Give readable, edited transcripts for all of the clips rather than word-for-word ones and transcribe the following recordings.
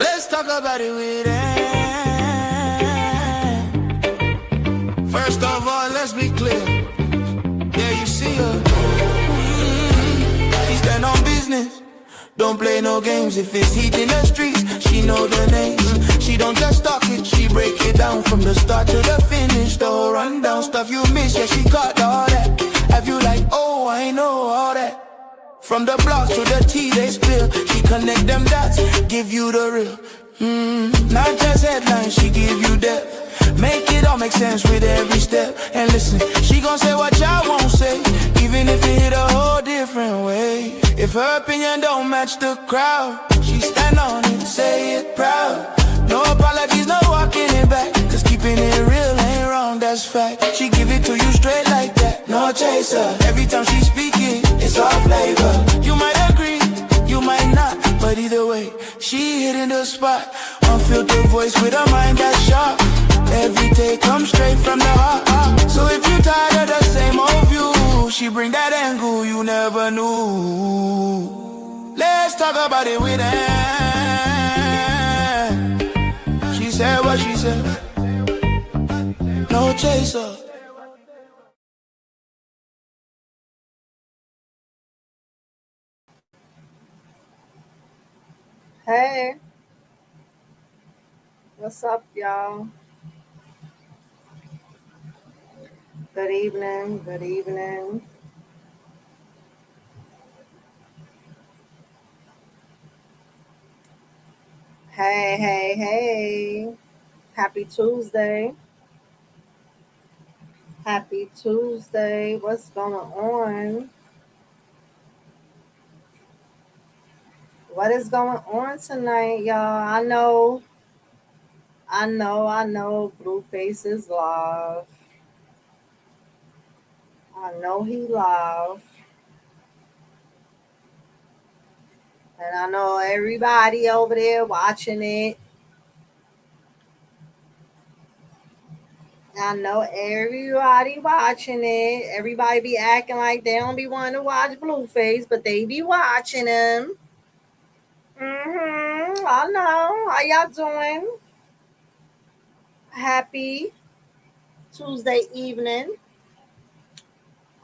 Let's talk about it with Ann. First of all, let's be clear. Yeah, you see her. She stand on business. Don't play no games. If it's heat in the streets, she know the names. She don't just talk it, she break it down from the start to the finish. The whole rundown stuff you miss, yeah, she caught all that. Have you like, oh, I know all that. From the blocks to the tea they spill, she connect them dots, give you the real. Not just headlines, she give you depth. Make it all make sense with every step. And listen, she gon' say what y'all won't say, even if it hit a whole different way. If her opinion don't match the crowd, she stand on it, say it proud. No apologies, no walking it back, cause keeping it real ain't wrong, that's fact. She give it to you straight like that, no chaser. Every time she speak it, it's all flavor. You might agree, you might not, but either way, she hitting the spot. Unfiltered voice with a mind that's sharp. Every day comes straight from the heart. So if you tired of the same old view, she bring that angle you never knew. Let's talk about it with Ann. She said what she said. No chaser. Hey, what's up, y'all? Good evening. Good evening. Hey, hey, hey. Happy Tuesday. Happy Tuesday. What's going on? What is going on tonight, y'all? I know Blueface is live. I know he live. And I know everybody over there watching it. I know everybody watching it. Everybody be acting like they don't be wanting to watch Blueface, but they be watching him. I know. How y'all doing? Happy Tuesday evening.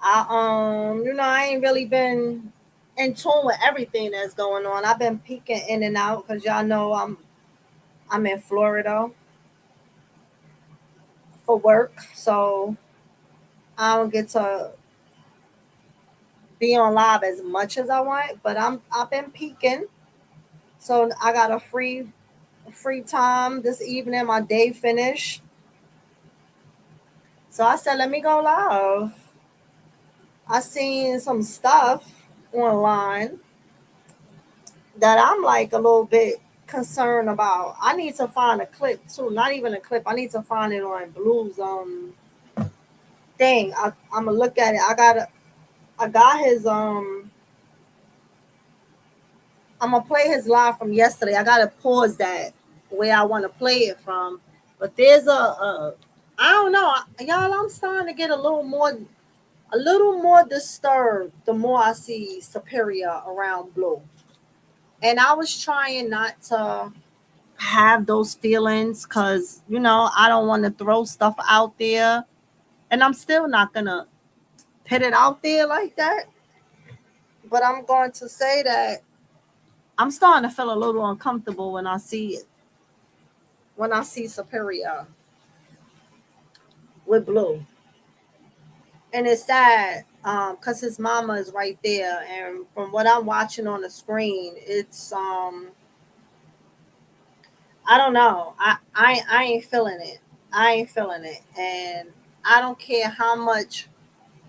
I ain't really been in tune with everything that's going on. I've been peeking in and out because y'all know I'm in Florida for work, so I don't get to be on live as much as I want. But I've been peeking, so I got a free time this evening. My day finished, so I said let me go live. I seen some stuff online that I'm like a little bit concerned about. I need to find a clip too. Not even a clip. I need to find it on Blue's thing. I'm gonna look at it. I got his I'm gonna play his live from yesterday. I gotta pause that where I want to play it from. But there's a I don't know, y'all. I'm starting to get a little more disturbed the more I see Superior around Blue. And I was trying not to have those feelings because, I don't want to throw stuff out there. And I'm still not going to put it out there like that. But I'm going to say that I'm starting to feel a little uncomfortable when I see it. When I see Superior with Blue. And it's sad because his mama is right there. And from what I'm watching on the screen, it's I don't know. I ain't feeling it. I ain't feeling it. And I don't care how much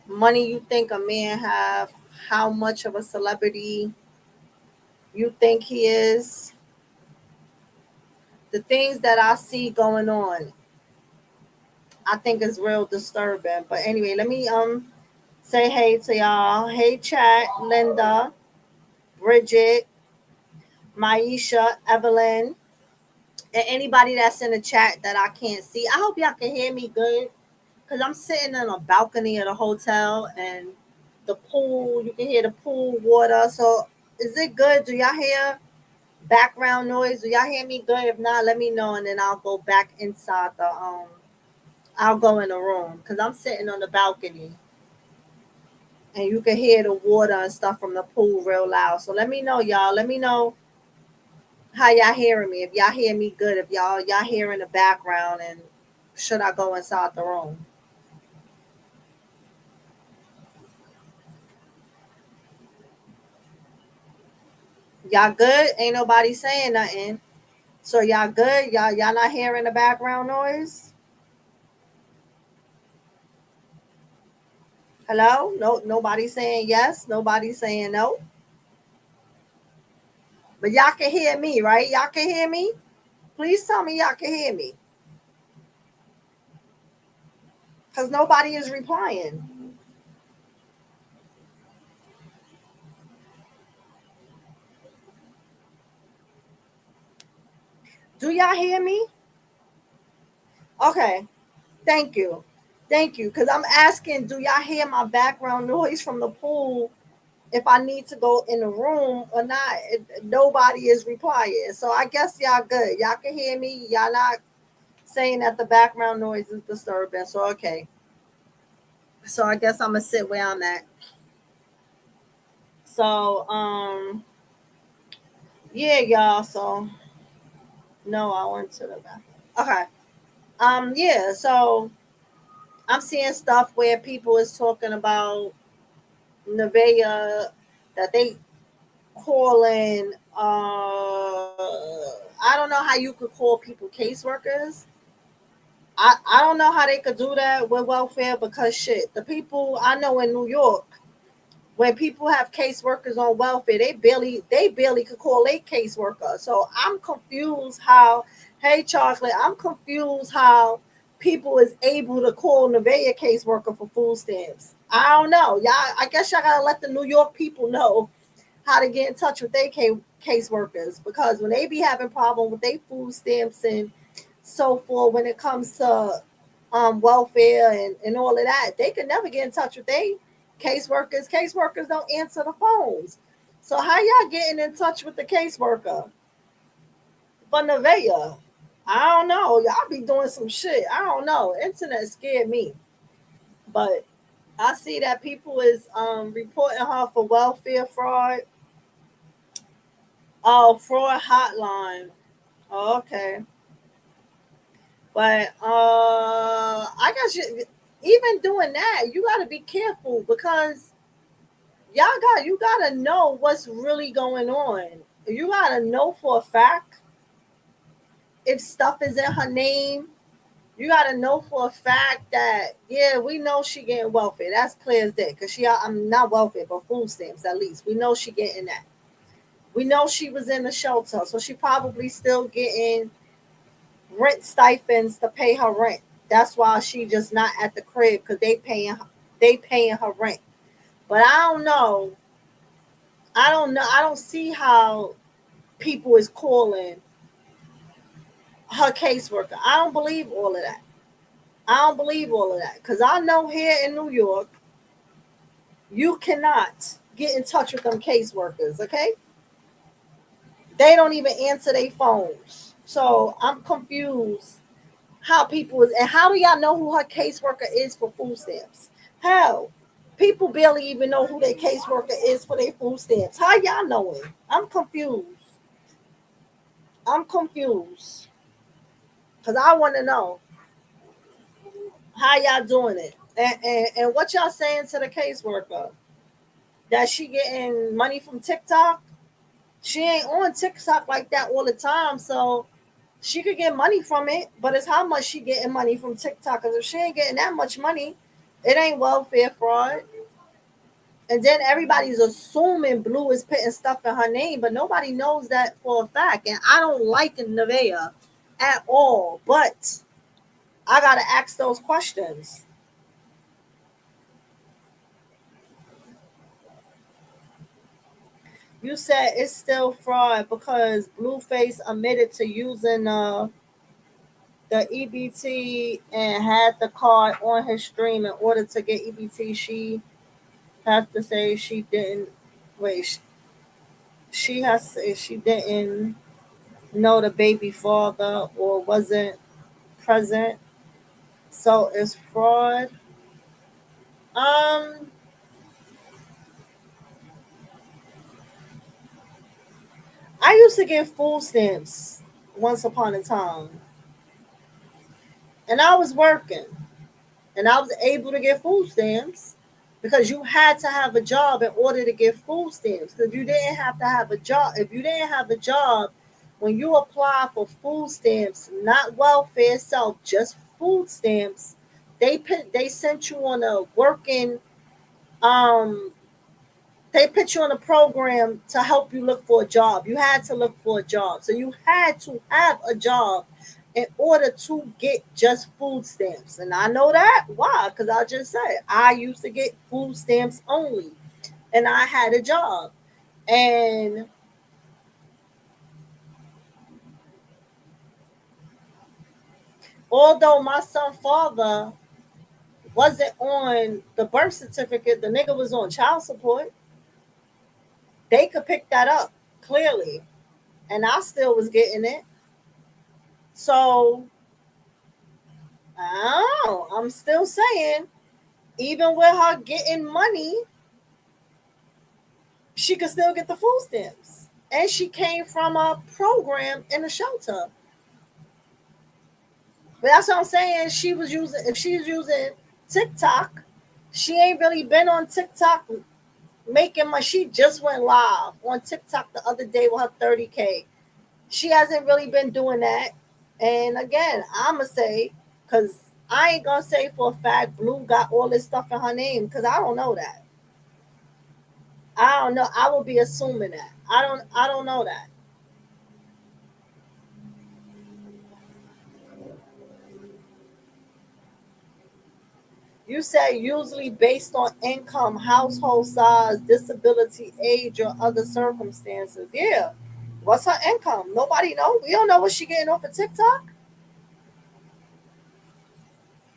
money you think a man have, how much of a celebrity you think he is. The things that I see going on, I think is real disturbing. But anyway, let me say hey to y'all. Hey chat, Linda, Bridget, Maisha, Evelyn, and anybody that's in the chat that I can't see. I hope y'all can hear me good. Because I'm sitting in a balcony of the hotel and the pool, you can hear the pool water. So is it good? Do y'all hear background noise? Do y'all hear me good? If not, let me know, and then I'll go back inside the I'll go in the room because I'm sitting on the balcony, and you can hear the water and stuff from the pool real loud. So let me know, y'all. Let me know how y'all hearing me. If y'all hear me good, if y'all hearing the background, and should I go inside the room? Y'all good? Ain't nobody saying nothing. So y'all good? Y'all not hearing the background noise? Hello? No, nobody saying yes. Nobody saying no. But y'all can hear me, right? Y'all can hear me. Please tell me y'all can hear me, cause nobody is replying. Do y'all hear me? Okay. Thank you. Thank you. Cause I'm asking, do y'all hear my background noise from the pool? If I need to go in the room or not, nobody is replying. So I guess y'all good. Y'all can hear me. Y'all not saying that the background noise is disturbing. So okay. So I guess I'm gonna sit where I'm at. So yeah, y'all. So no, I went to the bathroom. Okay. Yeah, so I'm seeing stuff where people is talking about Nevaeh, that they calling I don't know how you could call people caseworkers. I don't know how they could do that with welfare because shit, the people I know in New York, when people have caseworkers on welfare, they barely could call a caseworker. So I'm confused how, hey Chocolate, I'm confused how people is able to call Nevaeh caseworker for food stamps. I don't know. Y'all, I guess y'all gotta let the New York people know how to get in touch with their caseworkers, because when they be having problem with their food stamps and so forth when it comes to welfare and all of that, they can never get in touch with they caseworkers. Caseworkers don't answer the phones. So how y'all getting in touch with the caseworker for Nevaeh? I don't know. Y'all be doing some shit. I don't know. Internet scared me. But I see that people is reporting her for welfare fraud. Oh, fraud hotline. Oh, okay. But I guess even doing that, you got to be careful because you gotta know what's really going on. You gotta know for a fact if stuff is in her name. You gotta know for a fact that yeah, we know she getting welfare. That's clear as day. Cause I'm not welfare, but food stamps at least. We know she getting that. We know she was in the shelter, so she probably still getting rent stipends to pay her rent. That's why she just not at the crib because they paying her rent. But I don't know. I don't know. I don't see how people is calling her caseworker. I don't believe all of that. I don't believe all of that because I know here in New York, you cannot get in touch with them caseworkers. Okay, they don't even answer their phones. So I'm confused how people is, and how do y'all know who her caseworker is for food stamps? How? People barely even know who their caseworker is for their food stamps. How y'all knowing? I'm confused. I'm confused because I want to know how y'all doing it, and what y'all saying to the caseworker, that she getting money from TikTok. She ain't on TikTok like that all the time, so she could get money from it, but it's how much she getting money from TikTok. Because if she ain't getting that much money, it ain't welfare fraud. And then everybody's assuming Blue is putting stuff in her name, but nobody knows that for a fact. And I don't like Nevaeh at all, but I gotta ask those questions. You said it's still fraud because Blueface admitted to using the EBT and had the card on his stream in order to get EBT. She has to say she didn't. Wait, she didn't know the baby father or wasn't present, so it's fraud. Um, I used to get food stamps once upon a time, and I was working, and I was able to get food stamps because you had to have a job in order to get food stamps. Because you didn't have to have a job. If you didn't have a job, when you apply for food stamps, not welfare itself, just food stamps, they sent you on a working um they put you on a program to help you look for a job. You had to look for a job. So you had to have a job in order to get just food stamps. And I know that. Why? Because I just said I used to get food stamps only. And I had a job. And although my son's father wasn't on the birth certificate, the nigga was on child support, they could pick that up clearly. And I still was getting it. So oh, I'm still saying, even with her getting money, she could still get the food stamps. And she came from a program in a shelter. But that's what I'm saying. She was using, if she's using TikTok, she ain't really been on TikTok making money. She just went live on TikTok the other day with her 30K. She hasn't really been doing that. And again, I'ma say, because I ain't gonna say for a fact Blue got all this stuff in her name, because I don't know that. I don't know. I will be assuming that. I don't know that. You say usually based on income, household size, disability, age, or other circumstances. Yeah. What's her income? Nobody know. We don't know what she getting off of TikTok.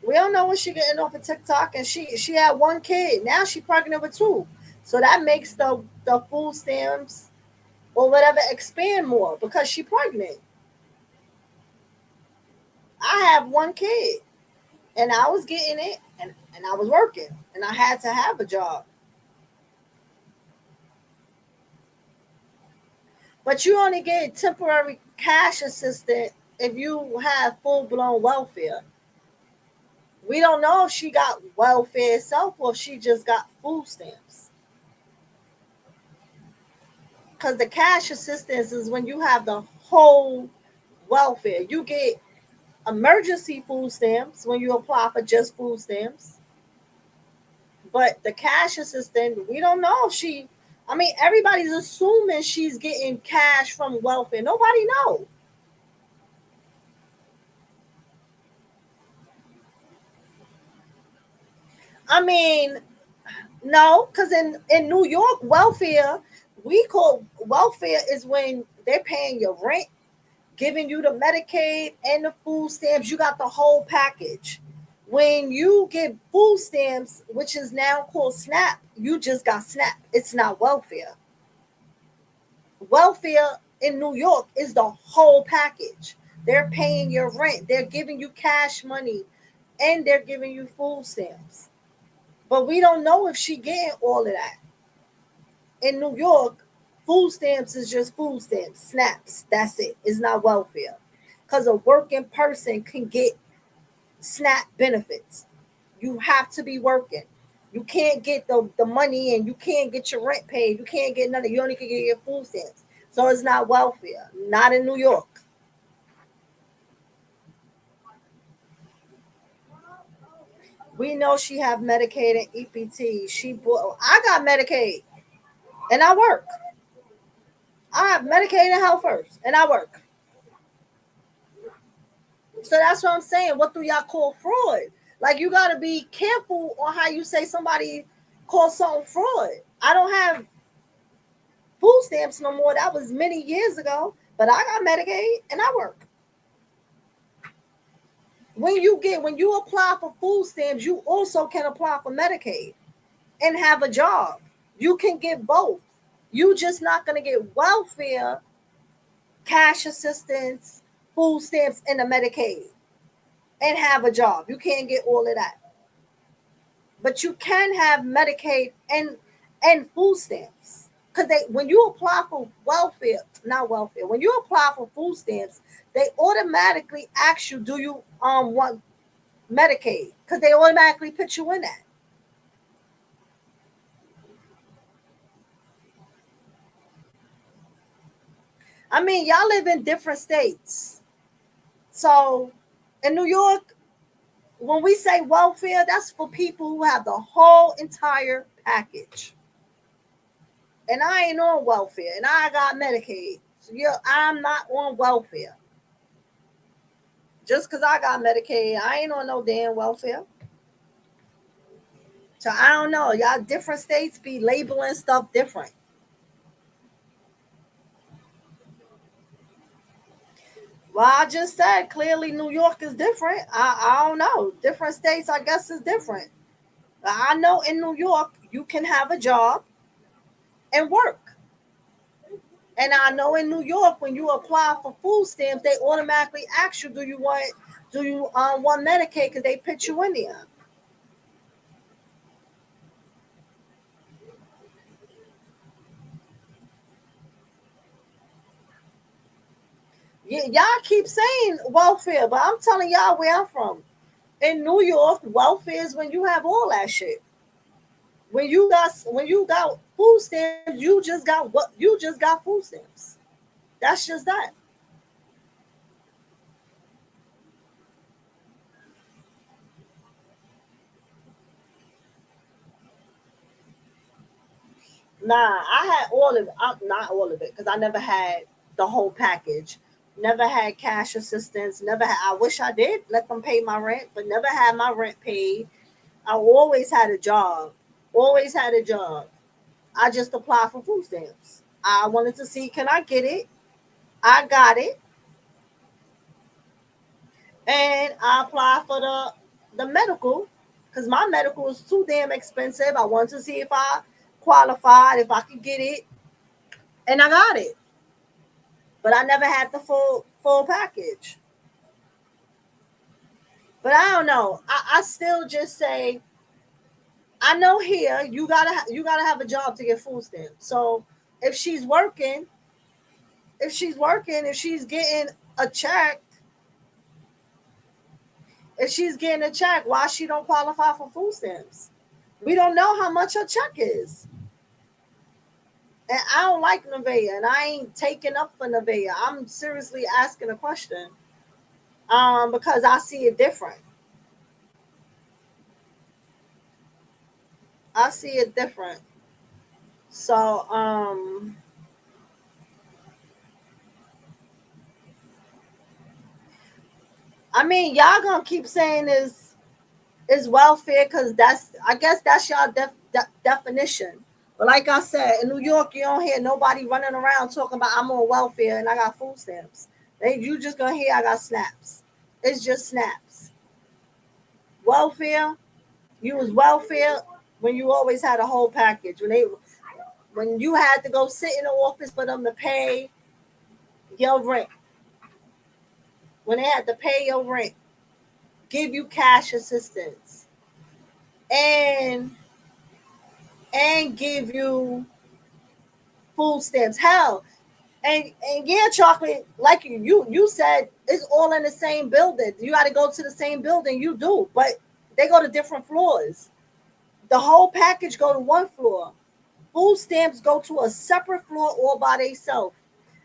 We don't know what she getting off of TikTok. And she had one kid. Now she pregnant with two. So that makes the food stamps or whatever expand more because she pregnant. I have one kid and I was getting it and I was working and I had to have a job. But you only get temporary cash assistance if you have full blown welfare. We don't know if she got welfare itself or if she just got food stamps. Because the cash assistance is when you have the whole welfare. You get emergency food stamps when you apply for just food stamps. But the cash assistant, we don't know if she. I mean, everybody's assuming she's getting cash from welfare. Nobody know. I mean, no, because in New York, welfare, we call welfare is when they're paying your rent, giving you the Medicaid and the food stamps. You got the whole package. When you get food stamps, which is now called SNAP, you just got SNAP. It's not welfare. Welfare in New York is the whole package. They're paying your rent, they're giving you cash money, and they're giving you food stamps. But we don't know if she getting all of that. In New York, food stamps is just food stamps, snaps. That's it. It's not welfare. Because a working person can get SNAP benefits. You have to be working. You can't get the money and you can't get your rent paid. You can't get nothing. You only can get your food stamps. So it's not welfare. Not in New York. We know she have Medicaid and EPT. I got Medicaid and I work. I have Medicaid and health first and I work. So that's what I'm saying. What do y'all call fraud? Like you gotta be careful on how you say somebody called something fraud. I don't have food stamps no more. That was many years ago. But I got Medicaid and I work. When you apply for food stamps, you also can apply for Medicaid and have a job. You can get both. You just not gonna get welfare, cash assistance, food stamps, and a Medicaid and have a job. You can't get all of that. But you can have Medicaid and food stamps. Because they when you apply for welfare, not welfare, when you apply for food stamps, they automatically ask you, do you want Medicaid? Because they automatically put you in that. I mean, y'all live in different states. So in New York, when we say welfare, that's for people who have the whole entire package. And I ain't on welfare, and I got Medicaid. So yeah, I'm not on welfare. Just because I got Medicaid, I ain't on no damn welfare. So I don't know. Y'all different states be labeling stuff different. Well, I just said clearly New York is different. I don't know. Different states, I guess, is different. I know in New York you can have a job and work. And I know in New York when you apply for food stamps, they automatically ask you, do you want Medicaid? Because they put you in there. Y'all keep saying welfare, but I'm telling y'all where I'm from. In New York, welfare is when you have all that shit. When you got food stamps, you just got food stamps. That's just that. Nah, I had all of it. Not all of it because I never had the whole package. Never had cash assistance. Never had. I wish I did let them pay my rent, but never had my rent paid. I always had a job. Always had a job. I just applied for food stamps. I wanted to see can I get it. I got it, and I applied for the medical because my medical was too damn expensive. I wanted to see if I qualified, if I could get it, and I got it. But I never had the full package. But I don't know. I still just say I know here you gotta have a job to get food stamps. So if she's working, if she's getting a check, if she's getting a check, why she don't qualify for food stamps? We don't know how much her check is. And I don't like Nevaeh, and I ain't taking up for Nevaeh. I'm seriously asking a question. Because I see it different. I see it different. So, I mean, y'all gonna keep saying is welfare because that's I guess that's y'all definition. But like I said, in New York, you don't hear nobody running around talking about I'm on welfare and I got food stamps. You just gonna hear I got snaps. It's just snaps. Welfare, you was welfare when you always had a whole package. When you had to go sit in the office for them to pay your rent. When they had to pay your rent, give you cash assistance, and give you food stamps. Hell, and yeah, chocolate, like you said, it's all in the same building. You got to go to the same building. You do, but they go to different floors. The whole package go to one floor. Food stamps go to a separate floor all by themselves.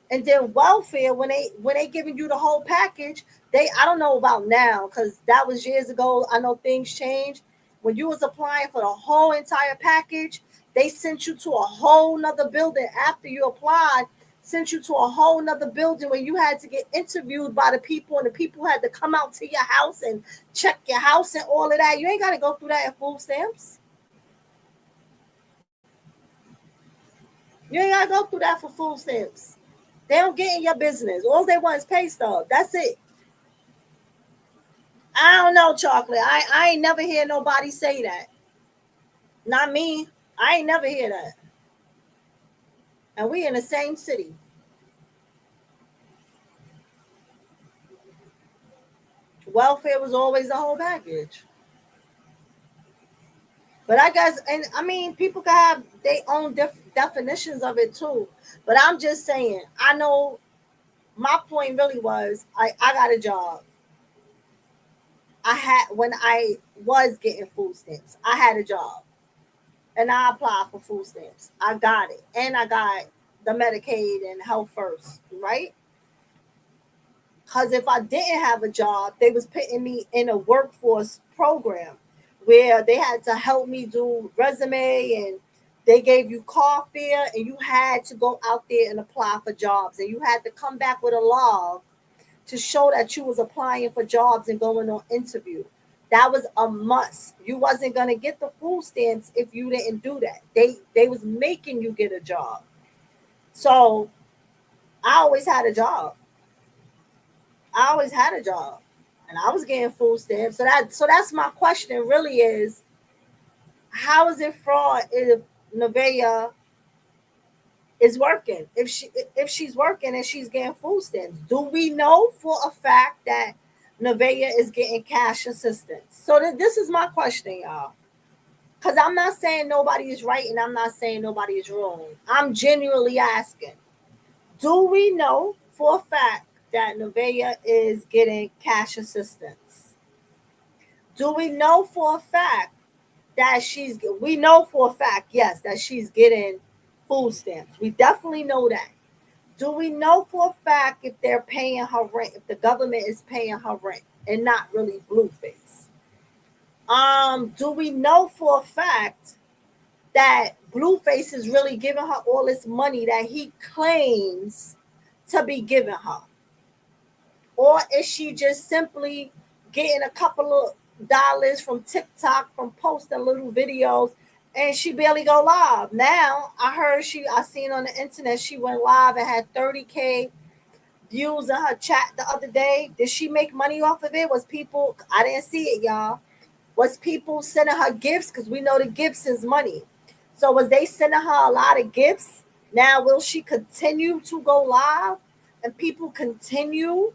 And then welfare, when they giving you the whole package, they I don't know about now because that was years ago. I know things changed. When you was applying for the whole entire package, they sent you to a whole nother building after you applied. Sent you to a whole nother building where you had to get interviewed by the people, and the people had to come out to your house and check your house and all of that. You ain't got to go through that at food stamps. You ain't got to go through that for food stamps. They don't get in your business. All they want is pay stub. That's it. I don't know, chocolate. I ain't never hear nobody say that. Not me. I ain't never hear that. and we in the same city. Welfare was always the whole package. But I guess, and I mean, people can have their own definitions of it too. But I'm just saying, I know my point really was I got a job. I had when I was getting food stamps, I had a job and I applied for food stamps. I got it. And I got the Medicaid and health first, right? Because if I didn't have a job, they was putting me in a workforce program where they had to help me do resume and they gave you car fare and you had to go out there and apply for jobs and you had to come back with a log to show that you was applying for jobs and going on interview. That was a must. You wasn't gonna get the food stamps if you didn't do that. They was making you get a job. So I always had a job. I always had a job. And I was getting food stamps. So that's my question really is how is it fraud if Nevaeh is working? If she's working and she's getting food stamps, do we know for a fact that Nevaeh is getting cash assistance? So this is my question, y'all. Because I'm not saying nobody is right and I'm not saying nobody is wrong. I'm genuinely asking. Do we know for a fact that Nevaeh is getting cash assistance? Do we know for a fact that we know for a fact, yes, that she's getting food stamps. We definitely know that. Do we know for a fact if they're paying her rent, if the government is paying her rent and not really Blueface? Do we know for a fact that Blueface is really giving her all this money that he claims to be giving her? Or is she just simply getting a couple of dollars from TikTok from posting little videos and she barely go live? Now I seen on the internet she went live and had 30K views in her chat the other day. Did she make money off of it? Was people I didn't see it, y'all. Was people sending her gifts? Because we know the gifts is money. So was they sending her a lot of gifts? Now will she continue to go live and people continue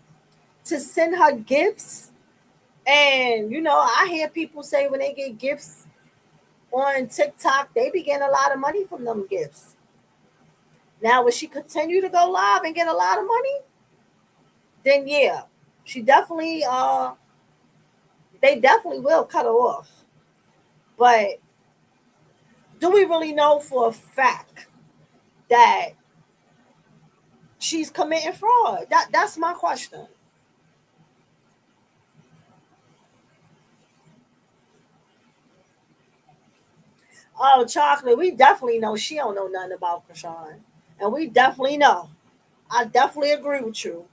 to send her gifts? And I hear people say when they get gifts on TikTok, they be getting a lot of money from them gifts. Now, will she continue to go live and get a lot of money? Then yeah, she definitely they definitely will cut her off. But do we really know for a fact that she's committing fraud? That's my question. Oh, chocolate. We definitely know she don't know nothing about Krishan. And we definitely know. I definitely agree with you.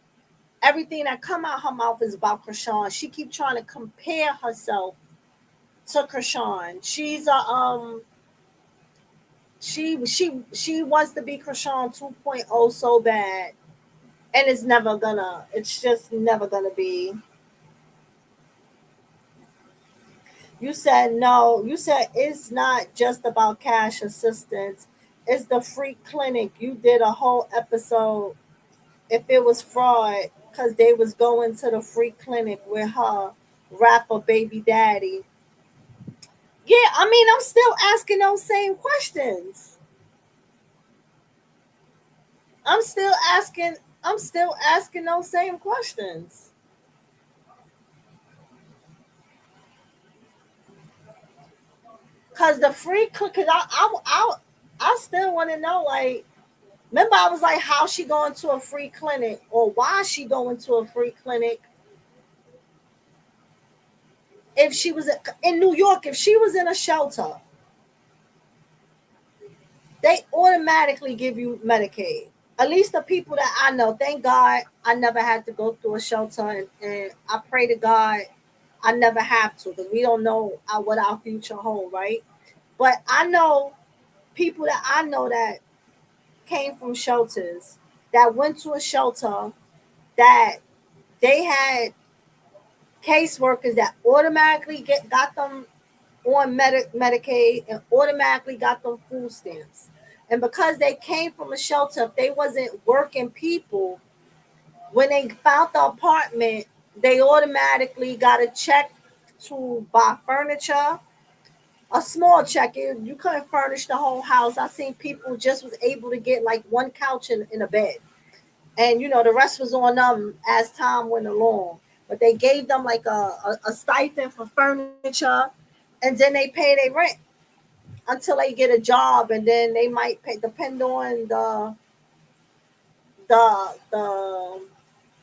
Everything that come out her mouth is about Krishan. She keep trying to compare herself to Krishan. She's a she wants to be Krishan 2.0 so bad. And it's just never gonna be. You said no. You said it's not just about cash assistance. It's the free clinic. You did a whole episode if it was fraud because they was going to the free clinic with her rapper baby daddy. Yeah, I mean, I'm still asking those same questions. I'm still asking. I'm still asking those same questions. Cause the free clinic. Cause I still want to know. Like, remember, I was like, how she going to a free clinic, or why she going to a free clinic? If she was in New York, if she was in a shelter, they automatically give you Medicaid. At least the people that I know, thank God I never had to go through a shelter. And I pray to God I never have to because we don't know what our future hold, right? But I know people that I know that came from shelters that went to a shelter that they had caseworkers that automatically got them on Medicaid and automatically got them food stamps. And because they came from a shelter, if they wasn't working people, when they found the apartment, they automatically got a check to buy furniture, a small check. You couldn't furnish the whole house. I seen people just was able to get like one couch in a bed, and the rest was on them as time went along. But they gave them like a stipend for furniture, and then they pay their rent until they get a job, and then they might pay, depend on the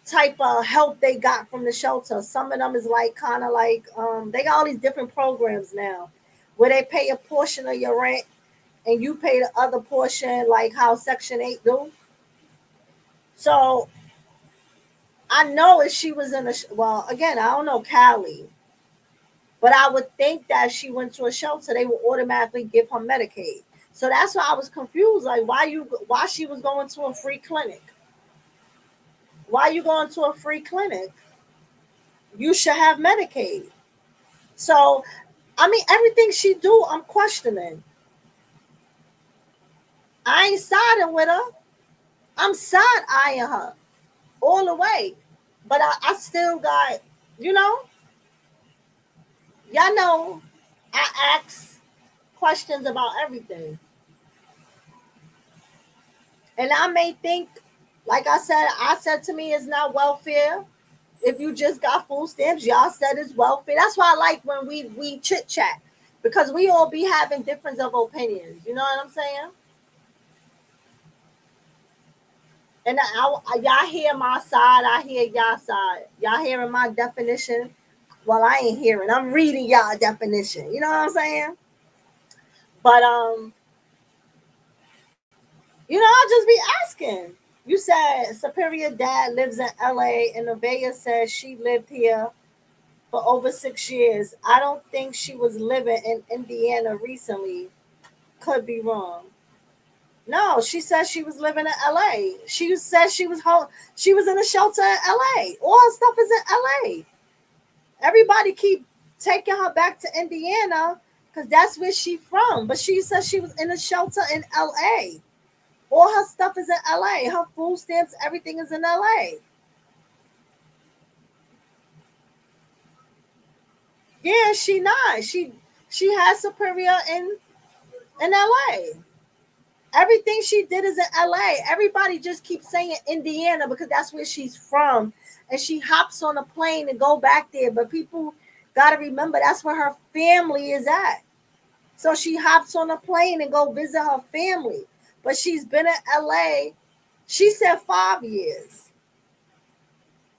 type of help they got from the shelter. Some of them is like kind of like they got all these different programs now where they pay a portion of your rent and you pay the other portion, like how Section 8 do. So I know if she was in a well, again, I don't know Cali, but I would think that if she went to a shelter, they would automatically give her Medicaid. So that's why I was confused, like why she was going to a free clinic. Why you going to a free clinic? You should have Medicaid. So I mean, everything she do, I'm questioning. I ain't siding with her. I'm side eyeing her all the way. But I still got, you know, y'all know, I ask questions about everything. And I may think, like I said to me, it's not welfare. If you just got food stamps, y'all said it's welfare. That's why I like when we chit chat, because we all be having difference of opinions. You know what I'm saying? And y'all hear my side, I hear y'all side. Y'all hearing my definition? Well, I ain't hearing. I'm reading y'all definition. You know what I'm saying? But I'll just be asking. You said Superior Dad lives in LA, and Nevaeh says she lived here for over 6 years. I don't think she was living in Indiana recently. Could be wrong. No, she said she was living in LA. She said she was home. She was in a shelter in LA. All her stuff is in LA. Everybody keep taking her back to Indiana because that's where she from. But she said she was in a shelter in LA. All her stuff is in LA. Her food stamps, everything is in LA. Yeah, she not. She has Superior in LA. Everything she did is in LA. Everybody just keeps saying Indiana because that's where she's from. And she hops on a plane and go back there. But people got to remember that's where her family is at. So she hops on a plane and go visit her family. But she's been in LA. She said 5 years.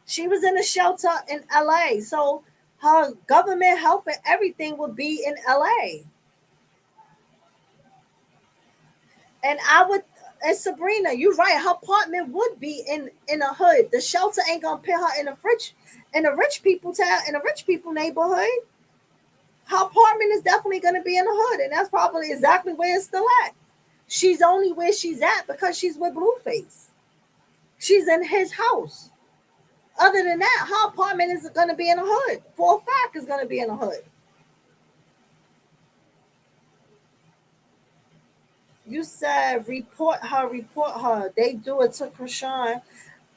She was in a shelter in LA. So her government help and everything would be in LA. And I would, and Sabrina, you're right. Her apartment would be in a hood. The shelter ain't gonna put her in a rich people town, in a rich people neighborhood. Her apartment is definitely gonna be in a hood, and that's probably exactly where it's still at. She's only where she's at because she's with Blueface. She's in his house. Other than that, her apartment is gonna be in a hood. For a fact, is gonna be in a hood. You said report her. They do it to Krishan.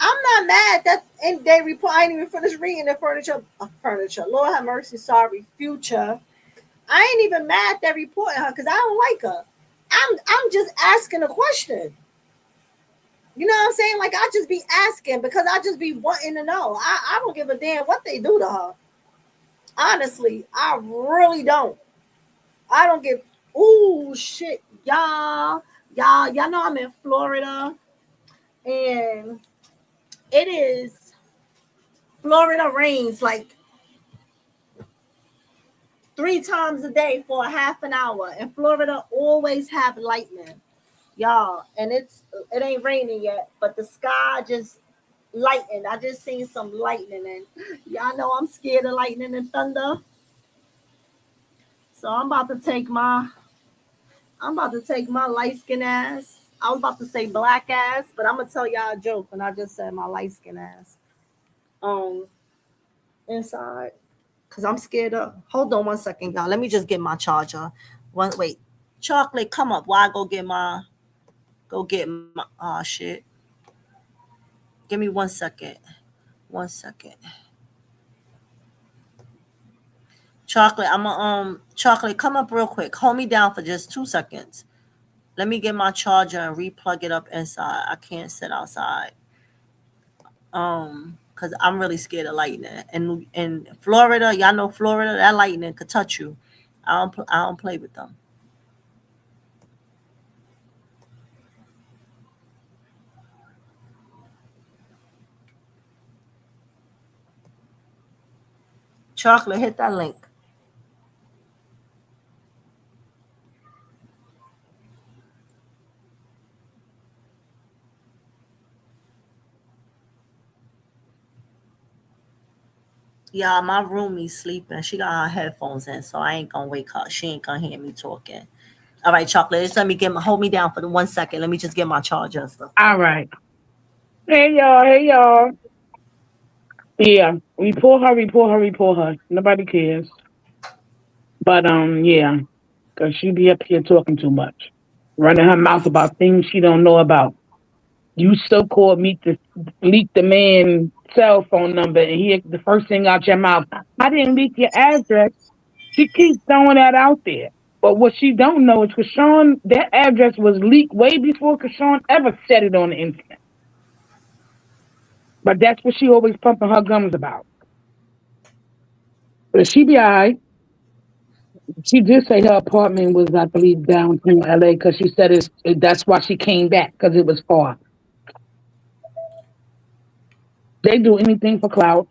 I'm not mad that and they report. I ain't even finished reading the furniture. Lord have mercy. Sorry, future. I ain't even mad that reporting her because I don't like her. I'm just asking a question. You know what I'm saying? Like I just be asking because I just be wanting to know. I don't give a damn what they do to her. Honestly, I really don't. I don't give. Ooh shit, y'all know I'm in Florida, and it is Florida rains like 3 times a day for a half an hour, and Florida always have lightning, y'all. And it ain't raining yet, but the sky just lightning. I just seen some lightning, and y'all know I'm scared of lightning and thunder. So I'm about to take my light skin ass. I was about to say black ass, but I'm gonna tell y'all a joke when I just said my light skin ass. Um, inside, cause I'm scared of. Hold on 1 second, y'all. Let me just get my charger. Wait, chocolate, come up while I go get my go get my shit. Give me 1 second. 1 second. Chocolate, chocolate, come up real quick. Hold me down for just 2 seconds. Let me get my charger and replug it up inside. I can't sit outside. Cause I'm really scared of lightning. And in Florida, y'all know Florida, that lightning could touch you. I don't play with them. Chocolate, hit that link. Yeah, my roomie sleeping. She got her headphones in, so I ain't gonna wake her. She ain't gonna hear me talking. All right, chocolate. Just let me hold me down for the 1 second. Let me just get my charger and stuff. All right. Hey y'all, hey y'all. Yeah, report her. Nobody cares. But yeah, 'cause she be up here talking too much, running her mouth about things she don't know about. You so called me to leak the man's cell phone number, and he the first thing out your mouth. I didn't leak your address. She keeps throwing that out there. But what she don't know is Kashawn, that address was leaked way before Kashawn ever said it on the internet. But that's what she always pumping her gums about. But she be all right. She did say her apartment was, I believe, downtown LA because she said that's why she came back because it was far. They do anything for clout.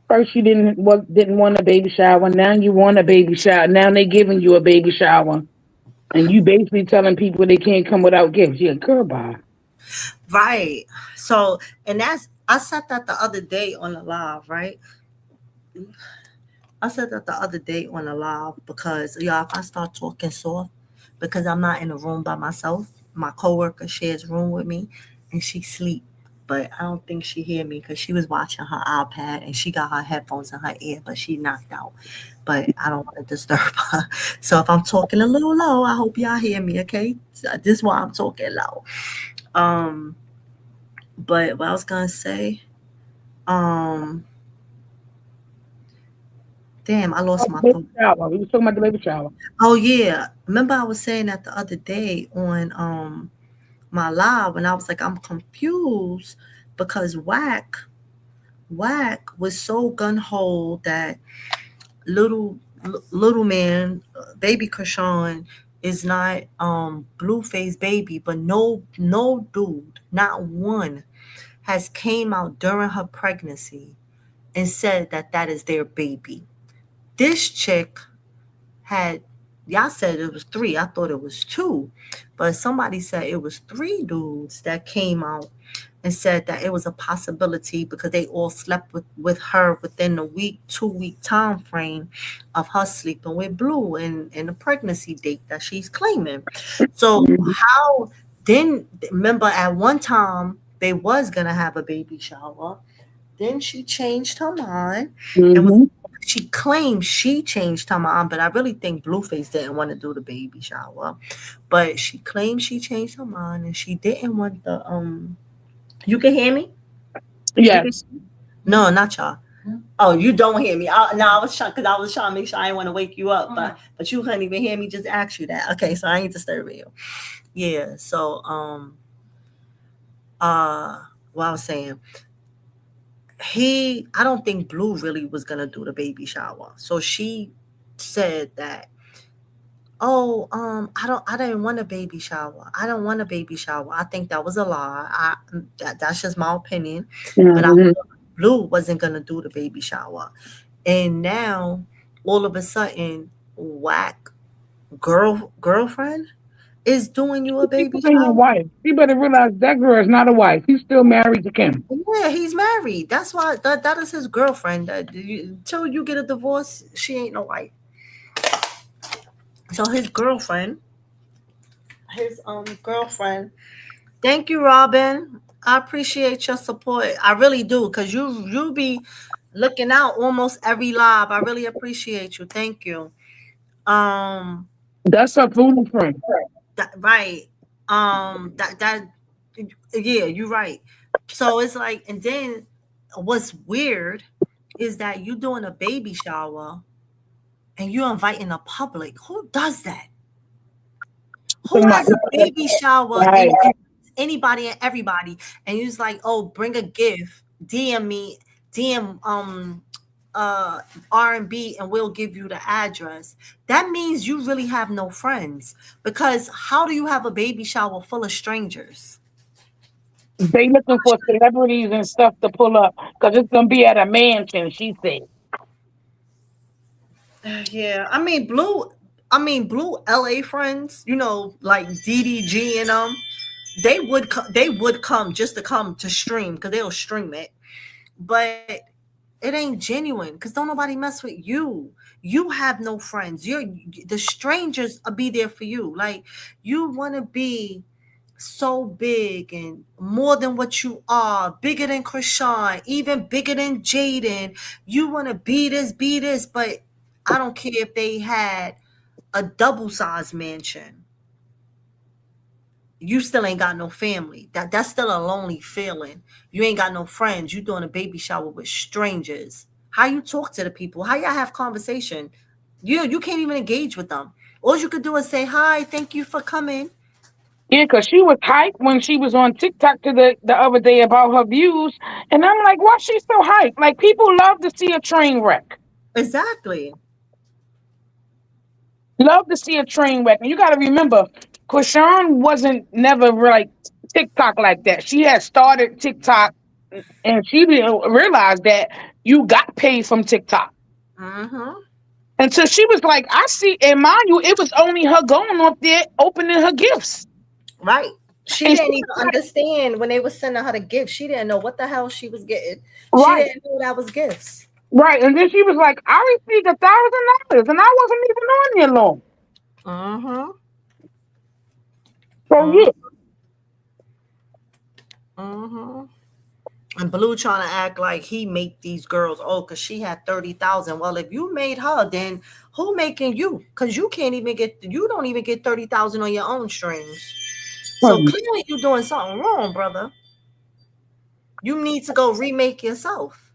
First, you didn't want a baby shower. Now you want a baby shower. Now they giving you a baby shower, and you basically telling people they can't come without gifts. Yeah, girl, bye. Right. So, and I said that the other day on the live, right? I said that the other day on the live because y'all, if I start talking soft, because I'm not in a room by myself, my coworker shares room with me, and she sleep. But I don't think she hear me because she was watching her iPad and she got her headphones in her ear, but she knocked out. But I don't want to disturb her. So if I'm talking a little low, I hope y'all hear me. Okay, so this is why I'm talking low. Um, but what I was gonna say, um, damn, I lost my Baby thought. shower. We was talking about the baby shower. Oh yeah, remember I was saying that the other day on my live, and I was like, I'm confused because Whack was so gun ho that little little man, baby Krishan is not Blueface baby, but no dude, not one, has came out during her pregnancy and said that that is their baby. This chick had, y'all said it was three. I thought it was two, but somebody said it was three dudes that came out and said that it was a possibility because they all slept with her within the week, 2 week time frame of her sleeping with Blue and the pregnancy date that she's claiming. So how then remember at one time they was gonna have a baby shower. Then she changed her mind and was Mm-hmm. she claimed she changed her mind, but I really think Blueface didn't want to do the baby shower. But she claimed she changed her mind and she didn't want the you can hear me? You can Yes. no, not y'all. Oh, you don't hear me. No, I was trying because I was trying to make sure I didn't want to wake you up, but you couldn't even hear me. Just ask you that. Okay, so I ain't disturbing you. Yeah. So what I was saying, I don't think Blue really was gonna do the baby shower. So she said that, oh, I didn't want a baby shower. I don't want a baby shower. I think that was a lie. That's just my opinion. But I Mm-hmm. Blue wasn't gonna do the baby shower. And now all of a sudden, Whack girlfriend is doing you a She's baby playing a shower. wife. She better realize that girl is not a wife. He's still married to Kim. Yeah, he's married. That's why that is his girlfriend. Until you get a divorce, she ain't no wife. So his girlfriend. Thank you, Robin. I appreciate your support. I really do, cause you be looking out almost every live. I really appreciate you. Thank you. Um, That's her food friend. right. That yeah, you're right. So it's like, and then what's weird is that you doing a baby shower and you're inviting the public. Who does that? Who Talking about has a baby shower right. and anybody and everybody, and you just like, oh, bring a gift, DM me, DM uh R&B, and we'll give you the address. That means you really have no friends, because how do you have a baby shower full of strangers? They looking for celebrities and stuff to pull up because it's gonna be at a mansion. She said. Yeah, Blue LA friends, like DDG and they would come just to come to stream, because they'll stream it. But it ain't genuine, because don't nobody mess with you. You have no friends. The strangers will be there for you. Like, you want to be so big and more than what you are, bigger than Krishan, even bigger than Jaden. You want to be this, but I don't care if they had a double size mansion. You still ain't got no family. That's still a lonely feeling. You ain't got no friends. You doing a baby shower with strangers. How you talk to the people? How y'all have conversation? You can't even engage with them. All you could do is say hi, thank you for coming. Yeah, because she was hyped when she was on TikTok the other day about her views. And I'm like, why she so hyped? Like, people love to see a train wreck. Exactly. Love to see a train wreck. And you got to remember, Krishan wasn't never like TikTok like that. She had started TikTok and she didn't realize that you got paid from TikTok. Mm-hmm. And so she was like, I see, and mind you, it was only her going up there opening her gifts. Right. She And she didn't even was understand when they were sending her the gifts. She didn't know what the hell she was getting. like, She right, didn't know that was gifts. right. And then she was like, I received $1,000 and I wasn't even on there long. Mm-hmm. So yeah, Mm-hmm. And Blue trying to act like he make these girls, oh, because she had 30,000. Well, if you made her, then who making you? Because you don't even get 30,000 on your own strings. So clearly you're doing something wrong, brother. You need to go remake yourself.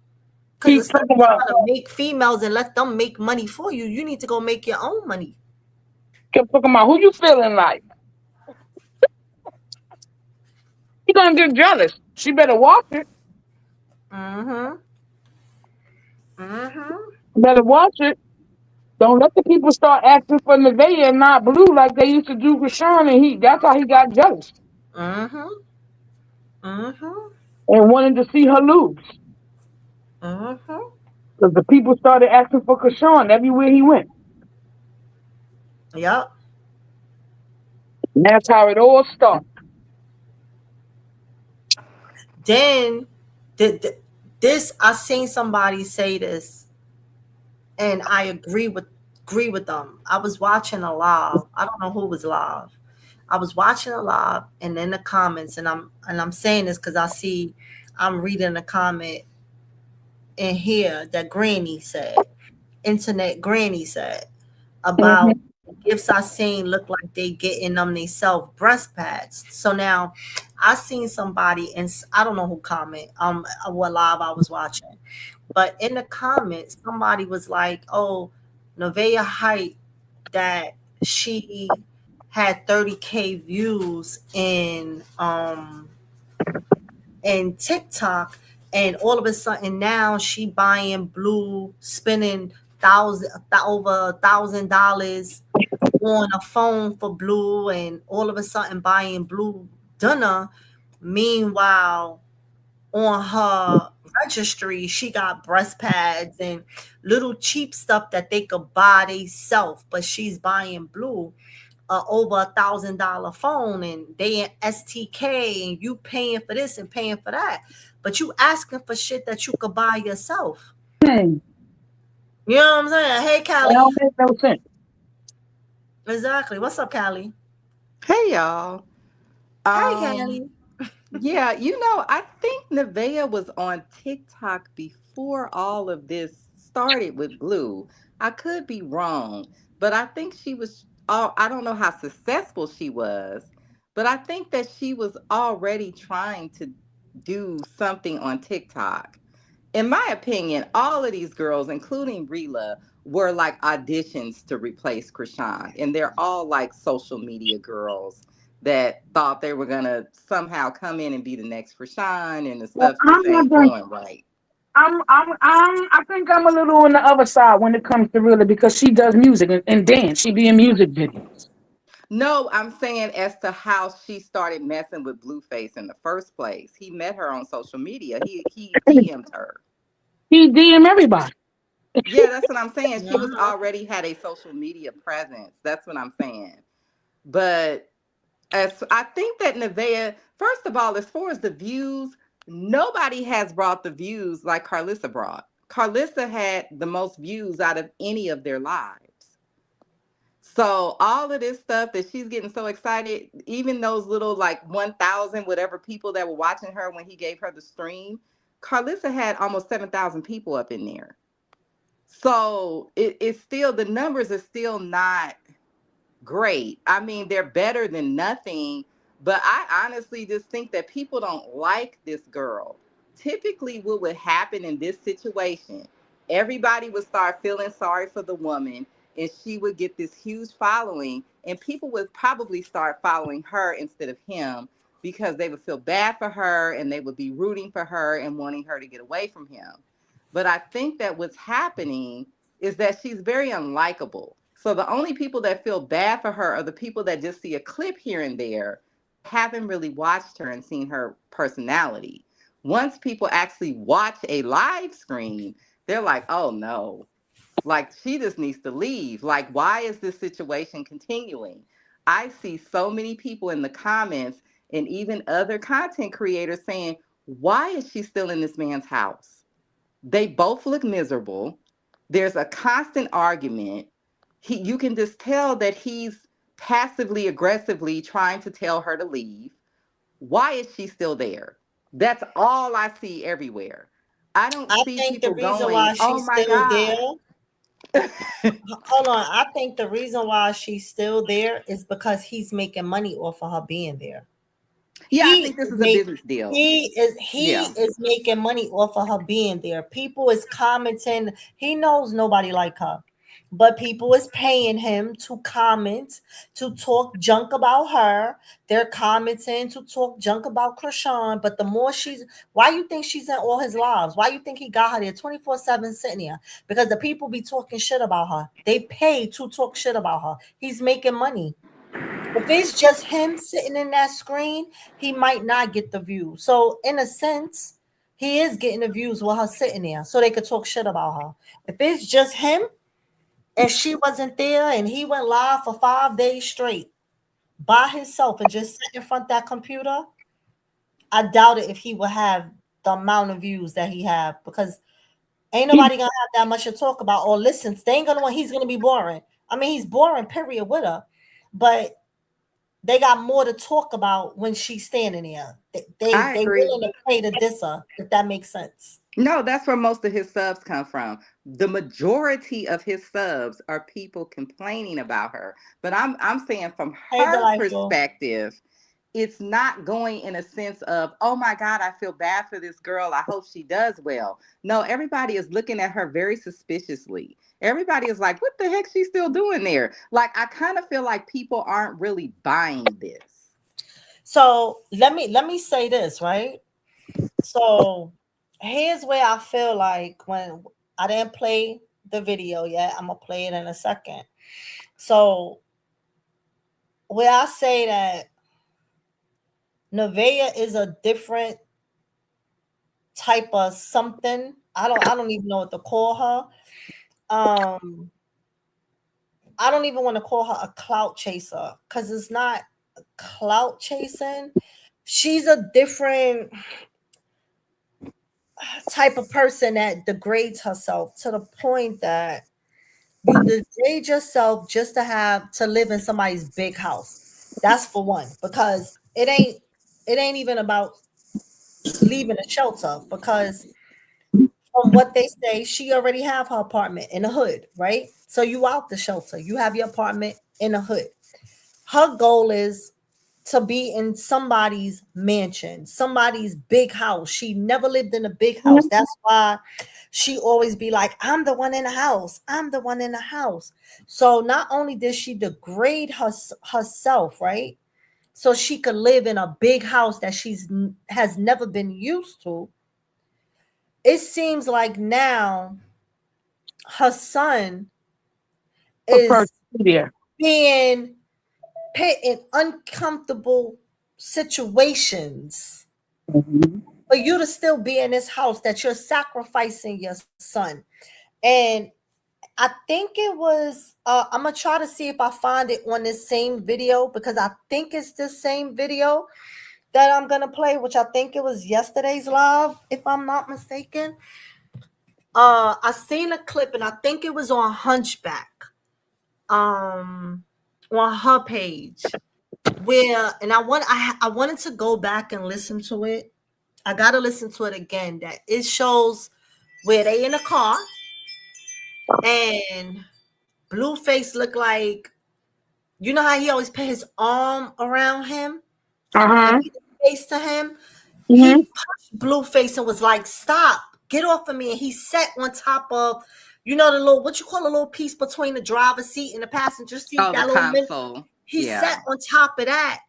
Because keep instead talking of about, trying to make females and let them make money for you, you need to go make your own money. kept talking about who you feeling like. She gonna get jealous. She better watch it. Mm-hmm. Mm-hmm. Better watch it. Don't let the people start acting for Nevaeh and not Blue like they used to do with Sean, and that's how he got jealous Mm-hmm. Mm-hmm. and wanted to see her lose. Mm-hmm. Because the people started asking for Kashawn everywhere he went. Yep. And that's how it all started. Then the, this I seen somebody say this, and I agree with them. I was watching a live. I don't know who was live. I was watching a live, and in the comments, and I'm saying this because I'm reading a comment in here that Granny said, Internet Granny said, about Hmm. the gifts I seen look like they getting them themselves breast pads. So now I seen somebody, and I don't know who comment what live I was watching, but in the comments somebody was like, "Oh, Nevaeh Height, that she had 30K views in TikTok, and all of a sudden now she buying Blue, spending over $1,000 on a phone for Blue, and all of a sudden buying Blue dinner. Meanwhile, on her registry, she got breast pads and little cheap stuff that they could buy themselves, but she's buying Blue over $1,000 phone, and they in STK, and you paying for this and paying for that, but you asking for shit that you could buy yourself. That You know what I'm saying? Hey, Callie. don't make no sense. Exactly. What's up, Callie? Hey y'all. Hey, Um Callie. yeah, I think Nevaeh was on TikTok before all of this started with Blue. I could be wrong, but I think she was I don't know how successful she was, But I think that she was already trying to do something on TikTok. In my opinion, all of these girls, including Rila, were like auditions to replace Krishan. And they're all like social media girls that thought they were going to somehow come in and be the next Krishan, and the Well, stuff just I'm ain't wondering. going right. I think I'm a little on the other side when it comes to really because she does music and dance. She be in music videos. No, I'm saying as to how she started messing with Blueface in the first place. He met her on social media. He DM'd her. He DM everybody. Yeah, that's what I'm saying. She was Mhm. already had a social media presence. That's what I'm saying. But as I think that Nevaeh, first of all, as far as the views, nobody has brought the views like Carlissa brought. Carlissa had the most views out of any of their lives. So all of this stuff that she's getting so excited, even those little like 1,000 whatever people that were watching her when he gave her the stream, Carlissa had almost 7,000 people up in there. So it's still, the numbers are still not great. I mean, they're better than nothing, but I honestly just think that people don't like this girl. Typically, what would happen in this situation, everybody would start feeling sorry for the woman, and she would get this huge following, and people would probably start following her instead of him because they would feel bad for her and they would be rooting for her and wanting her to get away from him. But I think that what's happening is that she's very unlikable. So the only people that feel bad for her are the people that just see a clip here and there, haven't really watched her and seen her personality. Once people actually watch a live stream, they're like, oh no, like she just needs to leave. Like, why is this situation continuing? I see so many people in the comments and even other content creators saying, why is she still in this man's house? They both look miserable. There's a constant argument. You can just tell that he's passively aggressively trying to tell her to leave. Why is she still there? That's all I see everywhere. I don't I see think the people reason going, why "Oh she's my still god." there, hold on. I think the reason why she's still there is because he's making money off of her being there. Yeah, I He think this is is a make business deal. he Yeah. is making money off of her being there. People is commenting. He knows nobody like her, but people is paying him to comment, to talk junk about her. They're commenting to talk junk about Krishan. But the more she's, why you think she's in all his lives? Why you think he got her there 24/7 sitting there? Because the people be talking shit about her. They pay to talk shit about her. He's making money. If it's just him sitting in that screen, he might not get the view. So in a sense, he is getting the views with her sitting there, so they could talk shit about her. If it's just him and she wasn't there, and he went live for 5 days straight by himself and just sat in front of that computer, I doubt it if he would have the amount of views that he have, because ain't He, nobody gonna have that much to talk about or listen. They ain't gonna want. He's gonna be boring. I mean, he's boring. Period with her, but they got more to talk about when she's standing there. I They agree. willing to pay to diss her, if that makes sense. No, that's where most of his subs come from. The majority of his subs are people complaining about her. But I'm saying from Hey, her delightful. perspective, it's not going in a sense of, oh my God, I feel bad for this girl. I hope she does well. No, everybody is looking at her very suspiciously. Everybody is like, what the heck she's still doing there? Like, I kind of feel like people aren't really buying this. So let me say this, right? So here's where I feel like, when I didn't play the video yet, I'm gonna play it in a second. So where I say that Nevaeh is a different type of something. I don't even know what to call her. Um I don't even want to call her a clout chaser, because it's not clout chasing. She's a different type of person that degrades herself to the point that you degrade yourself just to live in somebody's big house. That's for one, because it ain't even about leaving a shelter, because from what they say, she already have her apartment in the hood, right? So you out the shelter, you have your apartment in the hood. Her goal is to be in somebody's mansion, somebody's big house. She never lived in a big house. Mhm. That's why she always be like, I'm the one in the house. I'm the one in the house. So not only did she degrade herself, right? So she could live in a big house that she's has never been used to. It seems like now her son For first is there. being put in uncomfortable situations Mhm. for you to still be in this house that you're sacrificing your son. And I think it was I'm gonna try to see if I find it on this same video, because I think it's the same video that I'm gonna play, which I think it was yesterday's live, if I'm not mistaken. I seen a clip and I think it was on Hunchback, um on her page, where, and I wanted to go back and listen to it. I gotta listen to it again. That it shows where they in a car and Blueface look like, you know how he always put his arm around him and Uh-huh. be the face to him? He Mhm. punched Blueface and was like, stop, get off of me. And he sat on top of, you know, the little, what you call a little piece between the driver's seat and the passenger seat, Oh, the that little minute. console. He Yeah. sat on top of that.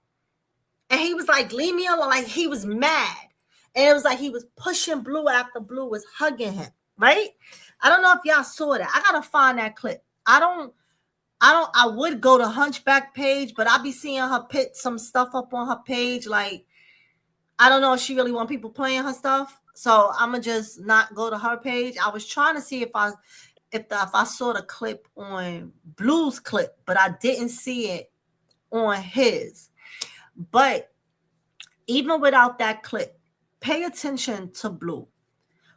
And he was like, leave me alone. Like, he was mad. And it was like he was pushing Blue after Blue was hugging him, right? I don't know if y'all saw that. I gotta find that clip. I would go to Hunchback page, but I be seeing her put some stuff up on her page. Like, I don't know if she really want people playing her stuff. So I'ma just not go to her page. I was trying to see if I saw the clip on Blue's clip, but I didn't see it on his. But even without that clip, pay attention to Blue.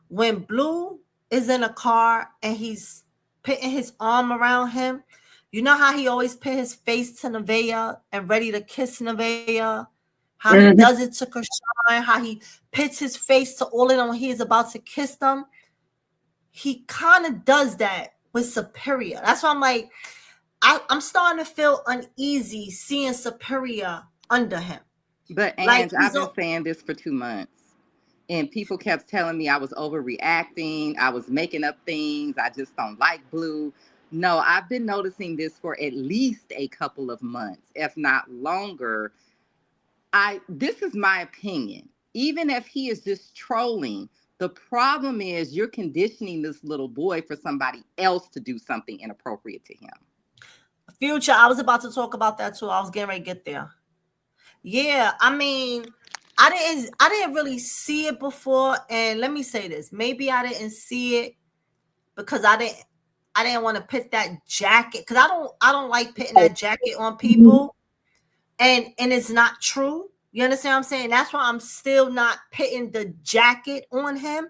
When Blue is in a car and he's putting his arm around him, you know how he always put his face to Nevaeh and ready to kiss Nevaeh? How he Mhm. does it to Krishan, how he puts his face to all of them when he is about to kiss them. He kind of does that with Superior. That's why I'm like, I'm starting to feel uneasy seeing Superior under him. But Like Ange, I've he's been saying this for 2 months. And people kept telling me I was overreacting. I was making up things. I just don't like Blue. No, I've been noticing this for at least a couple of months, if not longer. This is my opinion. Even if he is just trolling, the problem is you're conditioning this little boy for somebody else to do something inappropriate to him. Future. I was about to talk about that too. I was getting ready to get there. Yeah, I mean, I didn't really see it before, and let me say this. Maybe I didn't see it because I didn't want to put that jacket, because I don't like putting that jacket on Mhm. people, and it's not true. You understand what I'm saying? That's why I'm still not putting the jacket on him.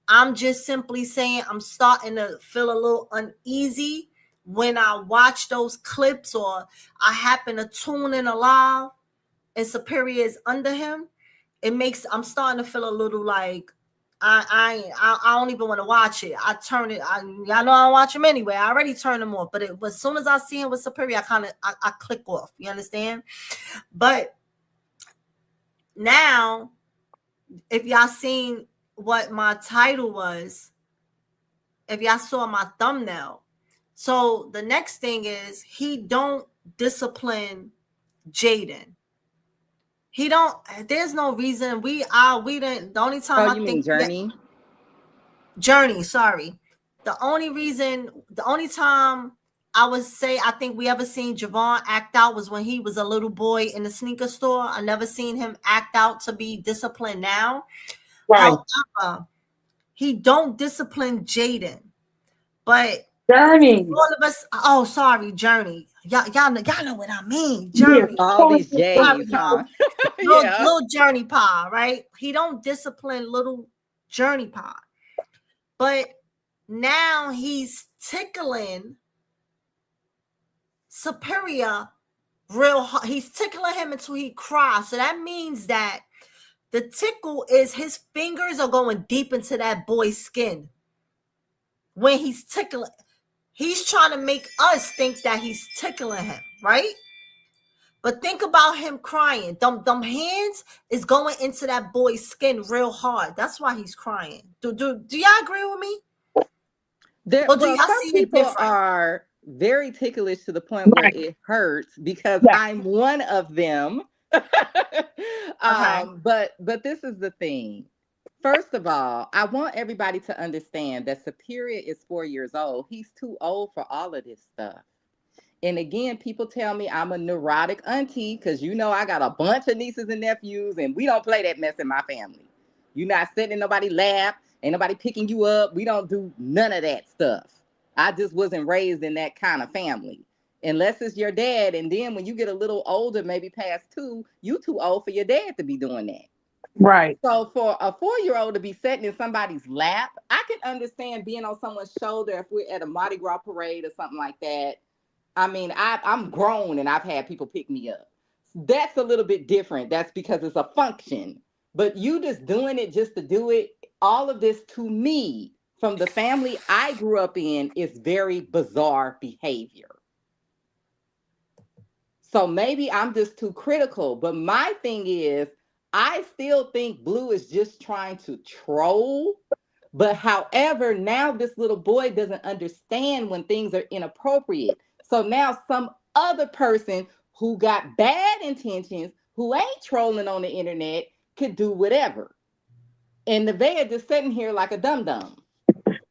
I'm just simply saying I'm starting to feel a little uneasy when I watch those clips, or I happen to tune in a live and Superior is under him. I'm starting to feel a little like I don't even want to watch it. I turn it. Y'all know I watch him anyway. I already turned him off, but as soon as I see him with Superior, I click off. You understand? But now, if y'all seen what my title was, if y'all saw my thumbnail, so the next thing is he don't discipline Jaden. He don't. There's no reason we didn't. The only Oh, time I you mean think Journey? Journey. Sorry. The only time I would say I think we ever seen Javon act out was when he was a little boy in the sneaker store. I never seen him act out to be disciplined now. Right. However, he don't discipline Jaden, but Journey. all of us. Oh, sorry, Journey. Y'all know what I mean. Yeah. Journey. All these Sorry, J's, huh? Yeah. little Journey Pie, right? He don't discipline little Journey Pie, but now he's tickling Superior real hard. He's tickling him until he cries. So that means that the tickle is his fingers are going deep into that boy's skin when he's tickling. He's trying to make us think that he's tickling him, right? But think about him crying. Them hands is going into that boy's skin real hard. That's why he's crying. Do y'all agree with me? There, Or do well, y'all some see it people different? are very ticklish to the point where Right. it hurts because Yeah. I'm one of them. Okay. But this is the thing. First of all, I want everybody to understand that Superior is 4 years old. He's too old for all of this stuff. And again, people tell me I'm a neurotic auntie because you know I got a bunch of nieces and nephews, and we don't play that mess in my family. You're not sitting in nobody's lap, ain't nobody picking you up. We don't do none of that stuff. I just wasn't raised in that kind of family. Unless it's your dad, and then when you get a little older, maybe past two, you too old for your dad to be doing that. Right. So for a 4 year old to be sitting in somebody's lap, I can understand being on someone's shoulder if we're at a Mardi Gras parade or something like that. I mean, I'm grown and I've had people pick me up. That's a little bit different. That's because it's a function. But you just doing it just to do it, all of this to me, from the family I grew up in, is very bizarre behavior. So maybe I'm just too critical. But my thing is, I still think Blue is just trying to troll. But however, now this little boy doesn't understand when things are inappropriate. So now some other person who got bad intentions, who ain't trolling on the internet, could do whatever. And Nevaeh just sitting here like a dum dum.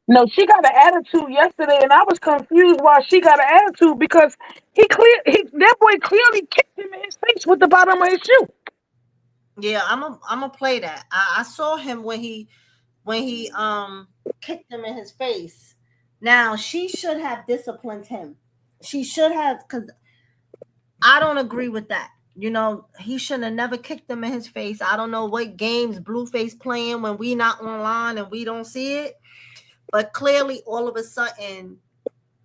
No, she got an attitude yesterday, and I was confused why she got an attitude because that boy clearly kicked him in his face with the bottom of his shoe. Yeah, I'm gonna play that. I saw him when he kicked him in his face. Now she should have disciplined him. She should have, because I don't agree with that. You know, he shouldn't have never kicked him in his face. I don't know what games Blueface playing when we not online and we don't see it. But clearly all of a sudden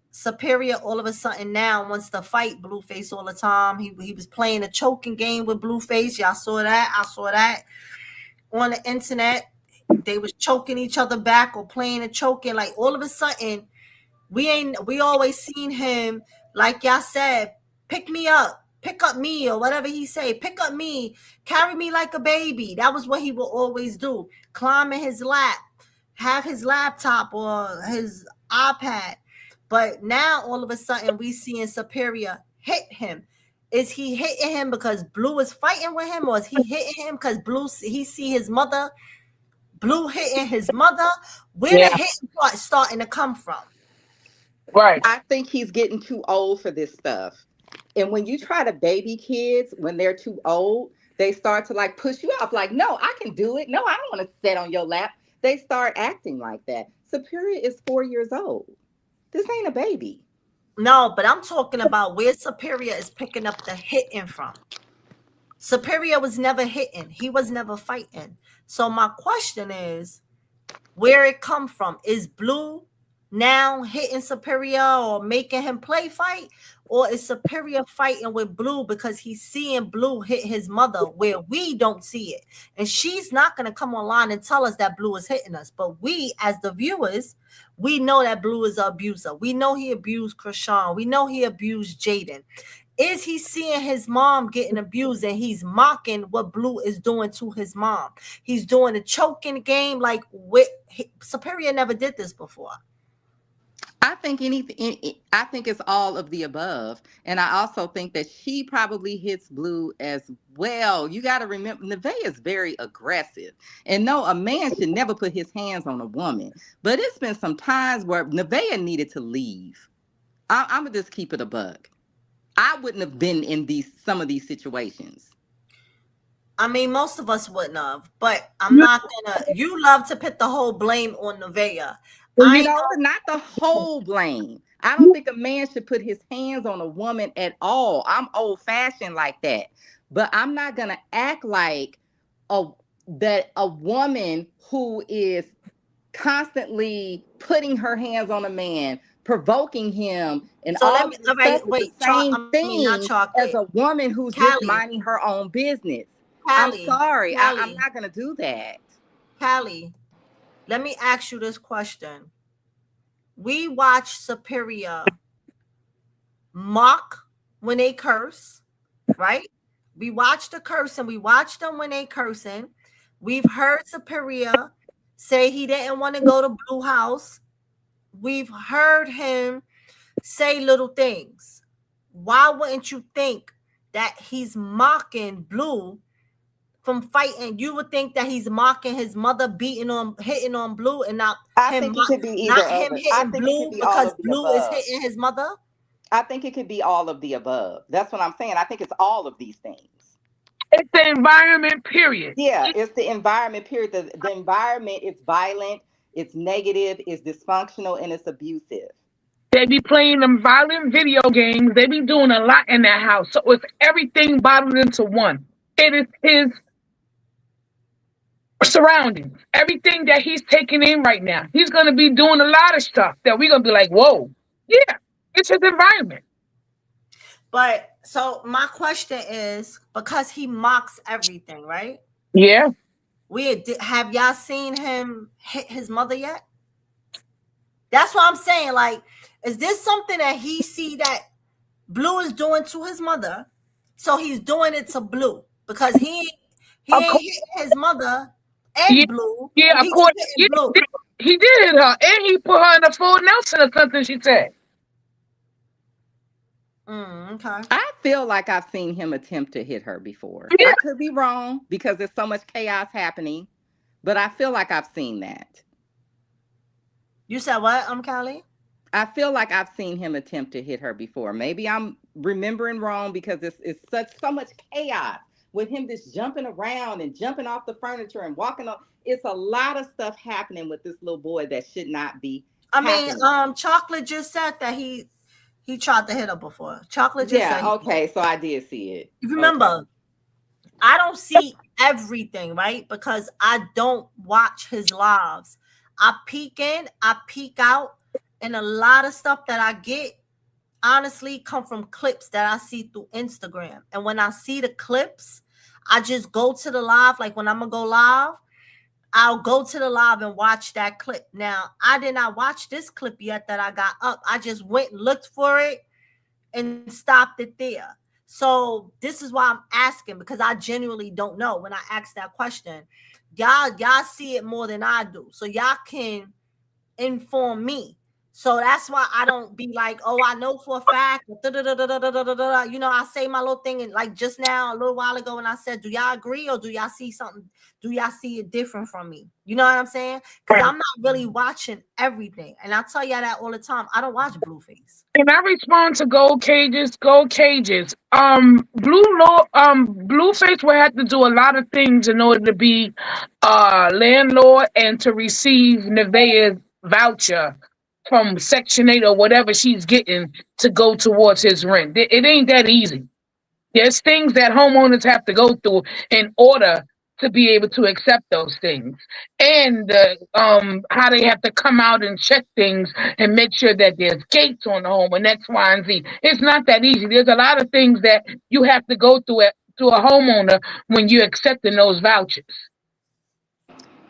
Superior all of a sudden now wants to fight Blueface all the time. He was playing a choking game with Blueface. Y'all saw that. I saw that on the internet. They was choking each other back or playing and choking. Like all of a sudden, we always seen him, like y'all said, pick up me, or whatever he say, pick up me, carry me like a baby. That was what he would always do. Climb in his lap, have his laptop or his iPad. But now all of a sudden we seeing Superior hit him. Is he hitting him because Blue is fighting with him, or is he hitting him because Blue he see his mother? Blue hitting his mother. Where the Yeah. hitting part starting to come from? Right. I think he's getting too old for this stuff. And when you try to baby kids when they're too old, they start to like push you off, like, no, I can do it. No, I don't want to sit on your lap. They start acting like that. Superior is 4 years old. This ain't a baby. No, but I'm talking about where Superior is picking up the hitting from. Superior was never hitting. He was never fighting. So my question is, where it come from? Is Blue now hitting Superior or making him play fight? Or is Superior fighting with Blue because he's seeing Blue hit his mother where we don't see it? And she's not going to come online and tell us that Blue is hitting us. But we, as the viewers, we know that Blue is an abuser. We know he abused Krishan. We know he abused Jaden. Is he seeing his mom getting abused and he's mocking what Blue is doing to his mom? He's doing a choking game like Superior never did this before. I think anything. I think it's all of the above, and I also think that she probably hits Blue as well. You got to remember, Nevaeh is very aggressive, and no, a man should never put his hands on a woman. But it's been some times where Nevaeh needed to leave. I'm gonna just keep it a bug. I wouldn't have been in some of these situations. I mean, most of us wouldn't have, but I'm not gonna. You love to put the whole blame on Nevaeh. You I know, know. not the whole blame. I don't think a man should put his hands on a woman at all. I'm old fashioned like that. But I'm not going to act like a that a woman who is constantly putting her hands on a man, provoking him, and So let all me. of All this right, stuff is the wait. same I mean, not thing as chocolate. a woman who's just Callie, minding her own business. I'm Callie, sorry. I'm Callie, not going to do that. Callie. Let me ask you this question. We watch Superior mock when they curse. right? We watched the cursing. We watched them when they cursing. We've heard Superior say he didn't want to go to Blue House. We've heard him say little things. Why wouldn't you think that he's mocking Blue from fighting? You would think that he's mocking his mother beating on, hitting on Blue, and not I him, think it could be either not of him it. I hitting think it could Blue be all because of the Blue is above. hitting his mother. I think it could be all of the above. That's what I'm saying. I think it's all of these things. It's the environment, period. Yeah, it's the environment, period. The environment is violent, it's negative, it's dysfunctional, and it's abusive. They be playing them violent video games. They be doing a lot in that house. So it's everything bottled into one. It is his surroundings, everything that he's taking in right now. He's going to be doing a lot of stuff that we're going to be like, whoa, yeah, it's his environment. But so my question is, because he mocks everything, right? Yeah. Have y'all seen him hit his mother yet? That's what I'm saying. Like, is this something that he see that Blue is doing to his mother? So he's doing it to Blue because he Of ain't course, hitting his mother yeah, and Blue. yeah, of He just course, yeah, hitting Blue. he did hit her, and he put her in a full Nelson or something. She said, Okay. I feel like I've seen him attempt to hit her before. yeah, I could be wrong because there's so much chaos happening, but I feel like I've seen that. You said what, Callie? I feel like I've seen him attempt to hit her before. Maybe I'm remembering wrong because it's such so much chaos with him just jumping around and jumping off the furniture and walking on. It's a lot of stuff happening with this little boy that should not be I mean, happening. Chocolate just said that he tried to hit her before. Chocolate just said Yeah, okay, so I did see it. you Okay. remember, I don't see everything, right? Because I don't watch his lives. I peek in, I peek out, and a lot of stuff that I get honestly come from clips that I see through Instagram. And when I see the clips, I just go to the live. Like when I'm gonna go live, I'll go to the live and watch that clip. Now, I did not watch this clip yet that I got up. I just went and looked for it and stopped it there. So this is why I'm asking, because I genuinely don't know when I ask that question. Y'all see it more than I do. So y'all can inform me. So that's why I don't be like, oh, I know for a fact. You know, I say my little thing, and like just now, a little while ago, when I said, "Do y'all agree or do y'all see something? Do y'all see it different from me?" You know what I'm saying? Because I'm not really watching everything, and I tell y'all that all the time. I don't watch Blueface. and I respond to gold cages, gold cages. Blueface will have to do a lot of things in order to be landlord and to receive Nevaeh's voucher from Section 8 or whatever she's getting to go towards his rent. It ain't that easy. There's things that homeowners have to go through in order to be able to accept those things, and how they have to come out and check things and make sure that there's gates on the home and X, Y, and Z. It's not that easy. There's a lot of things that you have to go through to a homeowner when you're accepting those vouchers.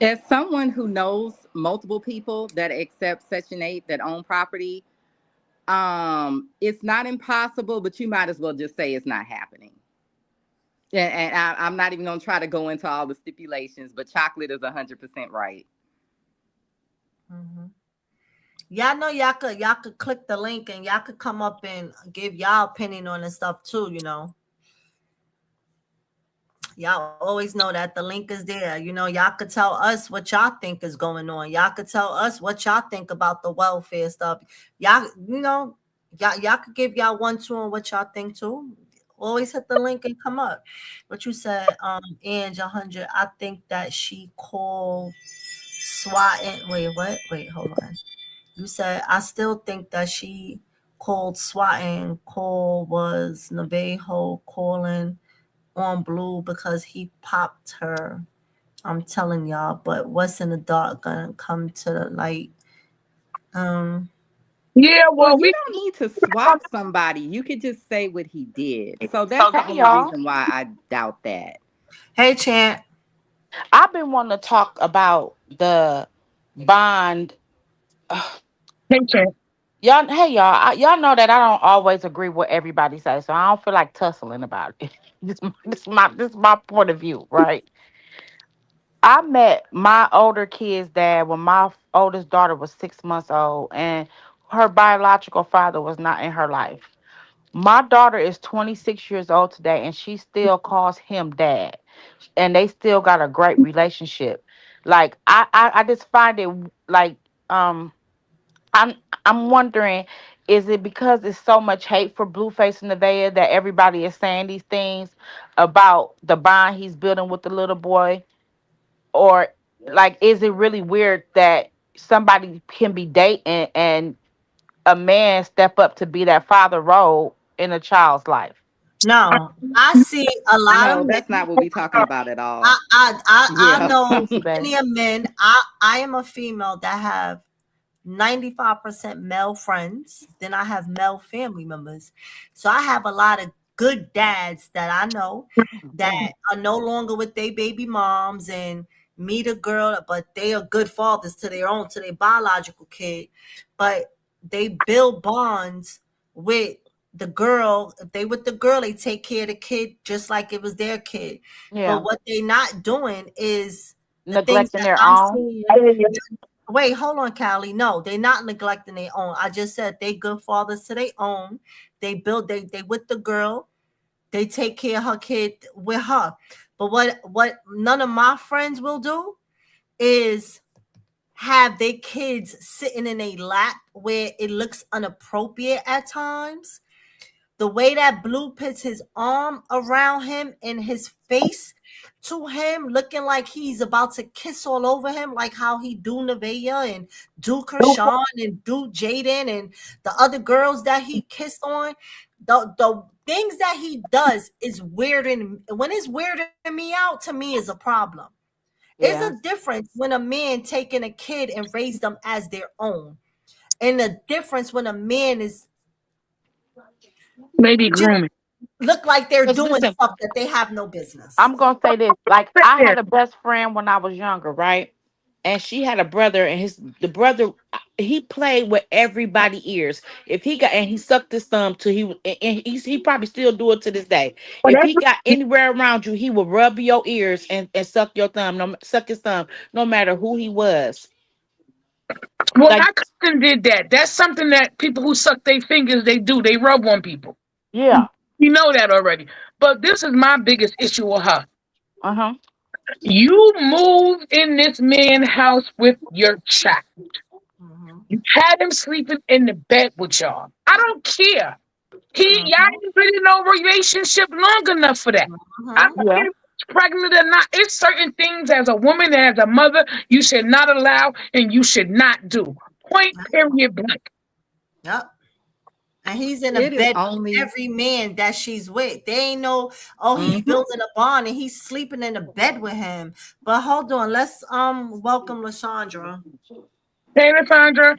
As someone who knows multiple people that accept Section 8 that own property, it's not impossible, but you might as well just say it's not happening. I'm not even going to try to go into all the stipulations, but Chocolate is 100% right. Mm-hmm. Y'all know y'all could click the link and y'all could come up and give y'all opinion on this stuff too. You know, y'all always know that the link is there. You know, y'all could tell us what y'all think is going on. Y'all could tell us what y'all think about the welfare stuff. Y'all, you know, y'all could give y'all 1-2 on what y'all think too. Always hit the link and come up. What you said, Ange 100. I think that she called SWAT and wait, what? Wait, hold on. You said I still think that she called SWAT and call was Nevaeh calling on Blue because he popped her. I'm telling y'all, but what's in the dark gonna come to the light. Um, Yeah, Well, well, you we. don't need to swat somebody. You could just say what he did. So that's the Hey only y'all. reason why I doubt that. hey Chant. I've been wanting to talk about the bond. Hey, Chad. Y'all, hey y'all know that I don't always agree with everybody says, so I don't feel like tussling about it. This is my point of view, right? I met my older kid's dad when my oldest daughter was 6 months old, and her biological father was not in her life. My daughter is 26 years old today, and she still calls him dad, and they still got a great relationship. Like I just find it like um I'm I'm wondering, is it because it's so much hate for Blueface and Nevaeh that everybody is saying these things about the bond he's building with the little boy? Or like is it really weird that somebody can be dating and a man step up to be that father role in a child's life? No, I see a lot of No, men. that's not what we're talking about at I all. I I Yeah. know Thank you, baby. plenty of men. I am a female that have 95% male friends. Then I have male family members. So I have a lot of good dads that I know that Damn. are no longer with their baby moms and meet a girl, but they are good fathers to their own, to their biological kid. But they build bonds with the girl. If they with the girl, they take care of the kid just like it was their kid. But Yeah. what they not doing is the things Neglecting that their I'm own. seeing. Wait, hold on, Callie. No, they're not neglecting their own. I just said they good fathers to their own. They build they with the girl. They take care of her kid with her. But what none of my friends will do is have their kids sitting in a lap where it looks inappropriate at times. The way that Blue puts his arm around him and his face to him, looking like he's about to kiss all over him, like how he do Nevaeh and do Krishan and do Jaden and the other girls that he kissed on. The things that he does is weirding. When it's weirding me out, to me is a problem. It's a Yeah. difference when a man taking a kid and raise them as their own, and a difference when a man is Maybe grooming. look like they're Because doing listen, stuff that they have no business. I'm gonna say this. Like I had a best friend when I was younger, right? And she had a brother, and the brother he played with everybody ears. If he got and he sucked his thumb till and he probably still do it to this day. If he Whatever. got anywhere around you, he would rub your ears and suck your thumb, no suck his thumb, no matter who he was. Well, Like my cousin did that. That's something that people who suck their fingers they do. They rub on people. yeah, You know that already. But this is my biggest issue with her. uh huh, You moved in this man's house with your child. Mhm, You had him sleeping in the bed with y'all. I don't care. Y'all mhm, ain't been in no relationship long enough for that. I mhm. don't yeah, care if it's pregnant or not. It's certain things as a woman and as a mother you should not allow and you should not do. Point period blank. Yep. And he's in a It is bed with only every man that she's with. They ain't know, oh, he's hmm, building a bond and he's sleeping in a bed with him. But hold on, let's welcome Lashandra. Hey, Alessandra.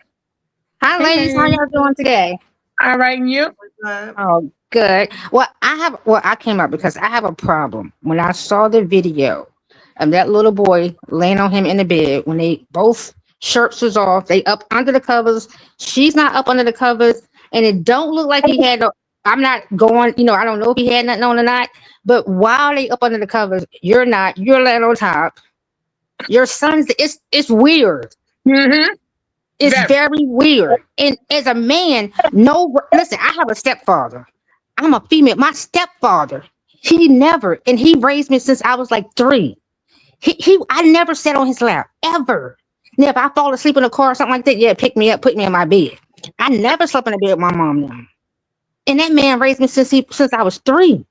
Hi, hey ladies. How hey. y'all doing today? All right, and you? Good. Oh, good. Well, I came up because I have a problem. When I saw the video of that little boy laying on him in the bed, when they both shirts was off, they up under the covers. She's not up under the covers, and it don't look like he had no. I'm not going. I don't know if he had nothing on or not. But while they up under the covers, you're not. You're laying on top. Your son's. It's weird. Mm-hmm. It's Very. very weird. And as a man, no, listen, I have a stepfather. I'm a female. My stepfather, he never, and he raised me since I was like 3. I never sat on his lap ever. Now, if I fall asleep in a car or something like that, yeah, pick me up, put me in my bed. I never slept in the bed with my mom now. And that man raised me since I was 3.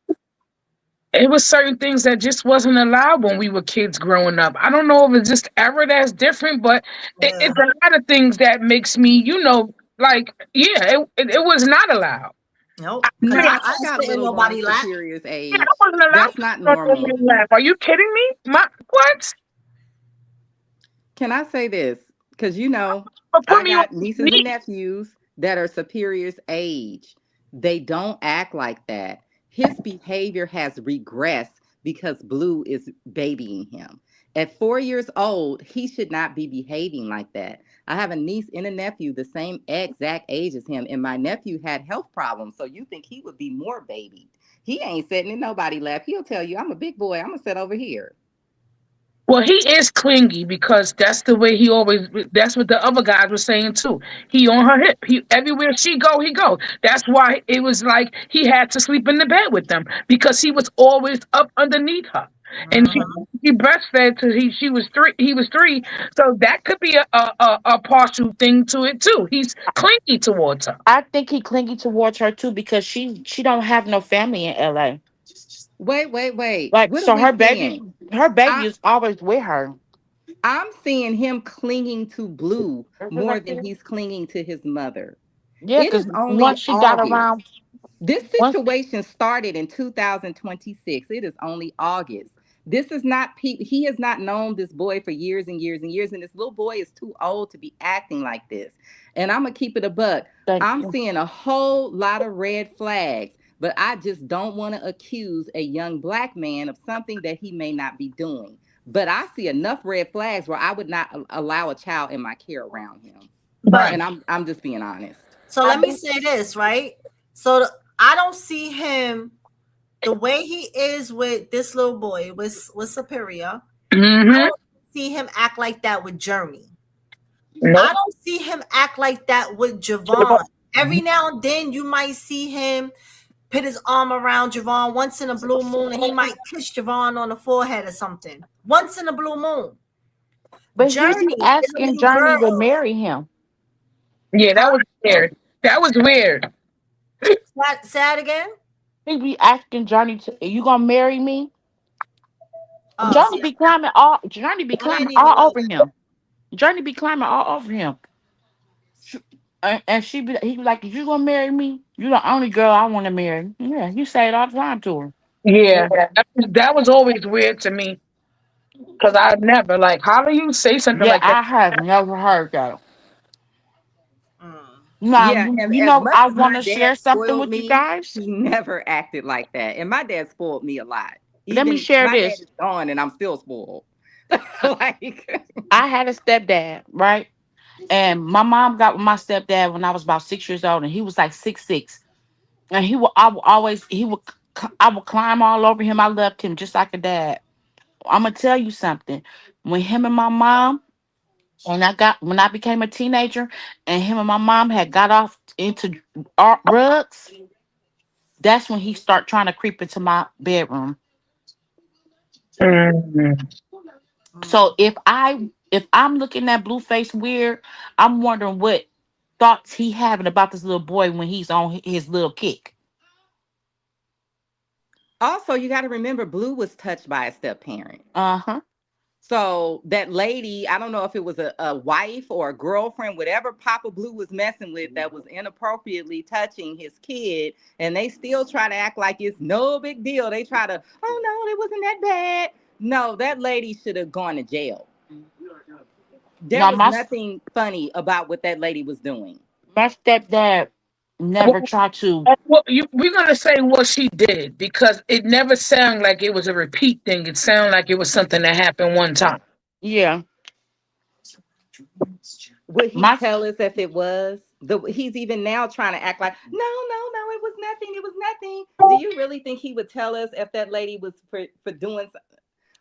It was certain things that just wasn't allowed when we were kids growing up. I don't know if it's just era that's different, but Yeah. it's a lot of things that makes me, like, yeah, it was not allowed. Nope. Cause No, I I got sit in little ones nobody lap. superior's Yeah, I age. wasn't allowed That's to not start on normal. my lap. Are you kidding me? What? Can I say this? Because But put I me on got my nieces and knee. nephews that are superior's age. They don't act like that. His behavior has regressed because Blue is babying him. At 4 years old, he should not be behaving like that. I have a niece and a nephew the same exact age as him, and my nephew had health problems. So you think he would be more babied? He ain't sitting in nobody lap. He'll tell you, I'm a big boy. I'm gonna sit over here. Well, he is clingy because that's the way he always. That's what the other guys were saying too. He on her hip. He everywhere she go, he go. That's why it was like he had to sleep in the bed with them because he was always up underneath her, and Mhm. he breastfed till she was three. He was three, so that could be a partial thing to it too. He's clingy towards her. I think he clingy towards her too because she don't have no family in LA. Wait, wait, wait. Like What are so we her baby seeing? her baby I is always with her. I'm seeing him clinging to Blue more than he's clinging to his mother. Yeah, It because is only once she got August. around This once situation started in 2026. It is only August. This is not he has not known this boy for years and years and years, and this little boy is too old to be acting like this. And I'm gonna keep it a buck. thank I'm you. seeing a whole lot of red flags, but I just don't want to accuse a young black man of something that he may not be doing. But I see enough red flags where I would not allow a child in my care around him. But Right. And I'm just being honest. so I let me do say this, right? So I don't see him the way he is with this little boy with Superior. I Mm-hmm. don't see him act like that with Journey. I Nope. don't see him act like that with Javon. Every now and then you might see him put his arm around Javon once in a blue moon and he might kiss Javon on the forehead or something. Once in a blue moon. but he be Journey is a asking little Johnny to girl. marry him. Yeah, that Huh? was weird. That was weird. Say it again? He be asking Johnny to you gonna marry me? Oh, see, Johnny be I climbing didn't even all know over him. Johnny be climbing all over him. And he be like, you gonna marry me? You the only girl I wanna marry. Yeah, you say it all the time to her. Yeah, that was always weird to me because I never like. How do you say something Yeah, like that? I have never heard that. that. Mm. Now, Yeah, and you as know, much I as my want to dad share something spoiled with you me, guys. he never acted like that. And my dad spoiled me a lot. Let me Even share my dad this. is gone and I'm still spoiled. I Like, I had a stepdad, right? And my mom got with my stepdad when I was about 6 years old, and he was like 6'6". And I would always, I would climb all over him. I loved him just like a dad. I'm gonna tell you something. When him and my mom, when I became a teenager, and him and my mom had got off into art rugs, that's when he start trying to creep into my bedroom. Mm. So Mm. if I'm looking at Blueface weird, I'm wondering what thoughts he having about this little boy when he's on his little kick. also, you got to remember, Blue was touched by a step parent. Uh huh. So that lady, I don't know if it was a wife or a girlfriend, whatever Papa Blue was messing with that was inappropriately touching his kid, and they still try to act like it's no big deal. They try to, oh no, it wasn't that bad. No, that lady should have gone to jail. There Now was nothing funny about what that lady was doing. my stepdad Well, never tried to. we're gonna say what she did because it never sounded like it was a repeat thing. It sounded like it was something that happened one time. Yeah, Would he my tell us if it was? He's even now trying to act like, no, no, no, it was nothing. It was nothing. Do you really think he would tell us if that lady was for doing something?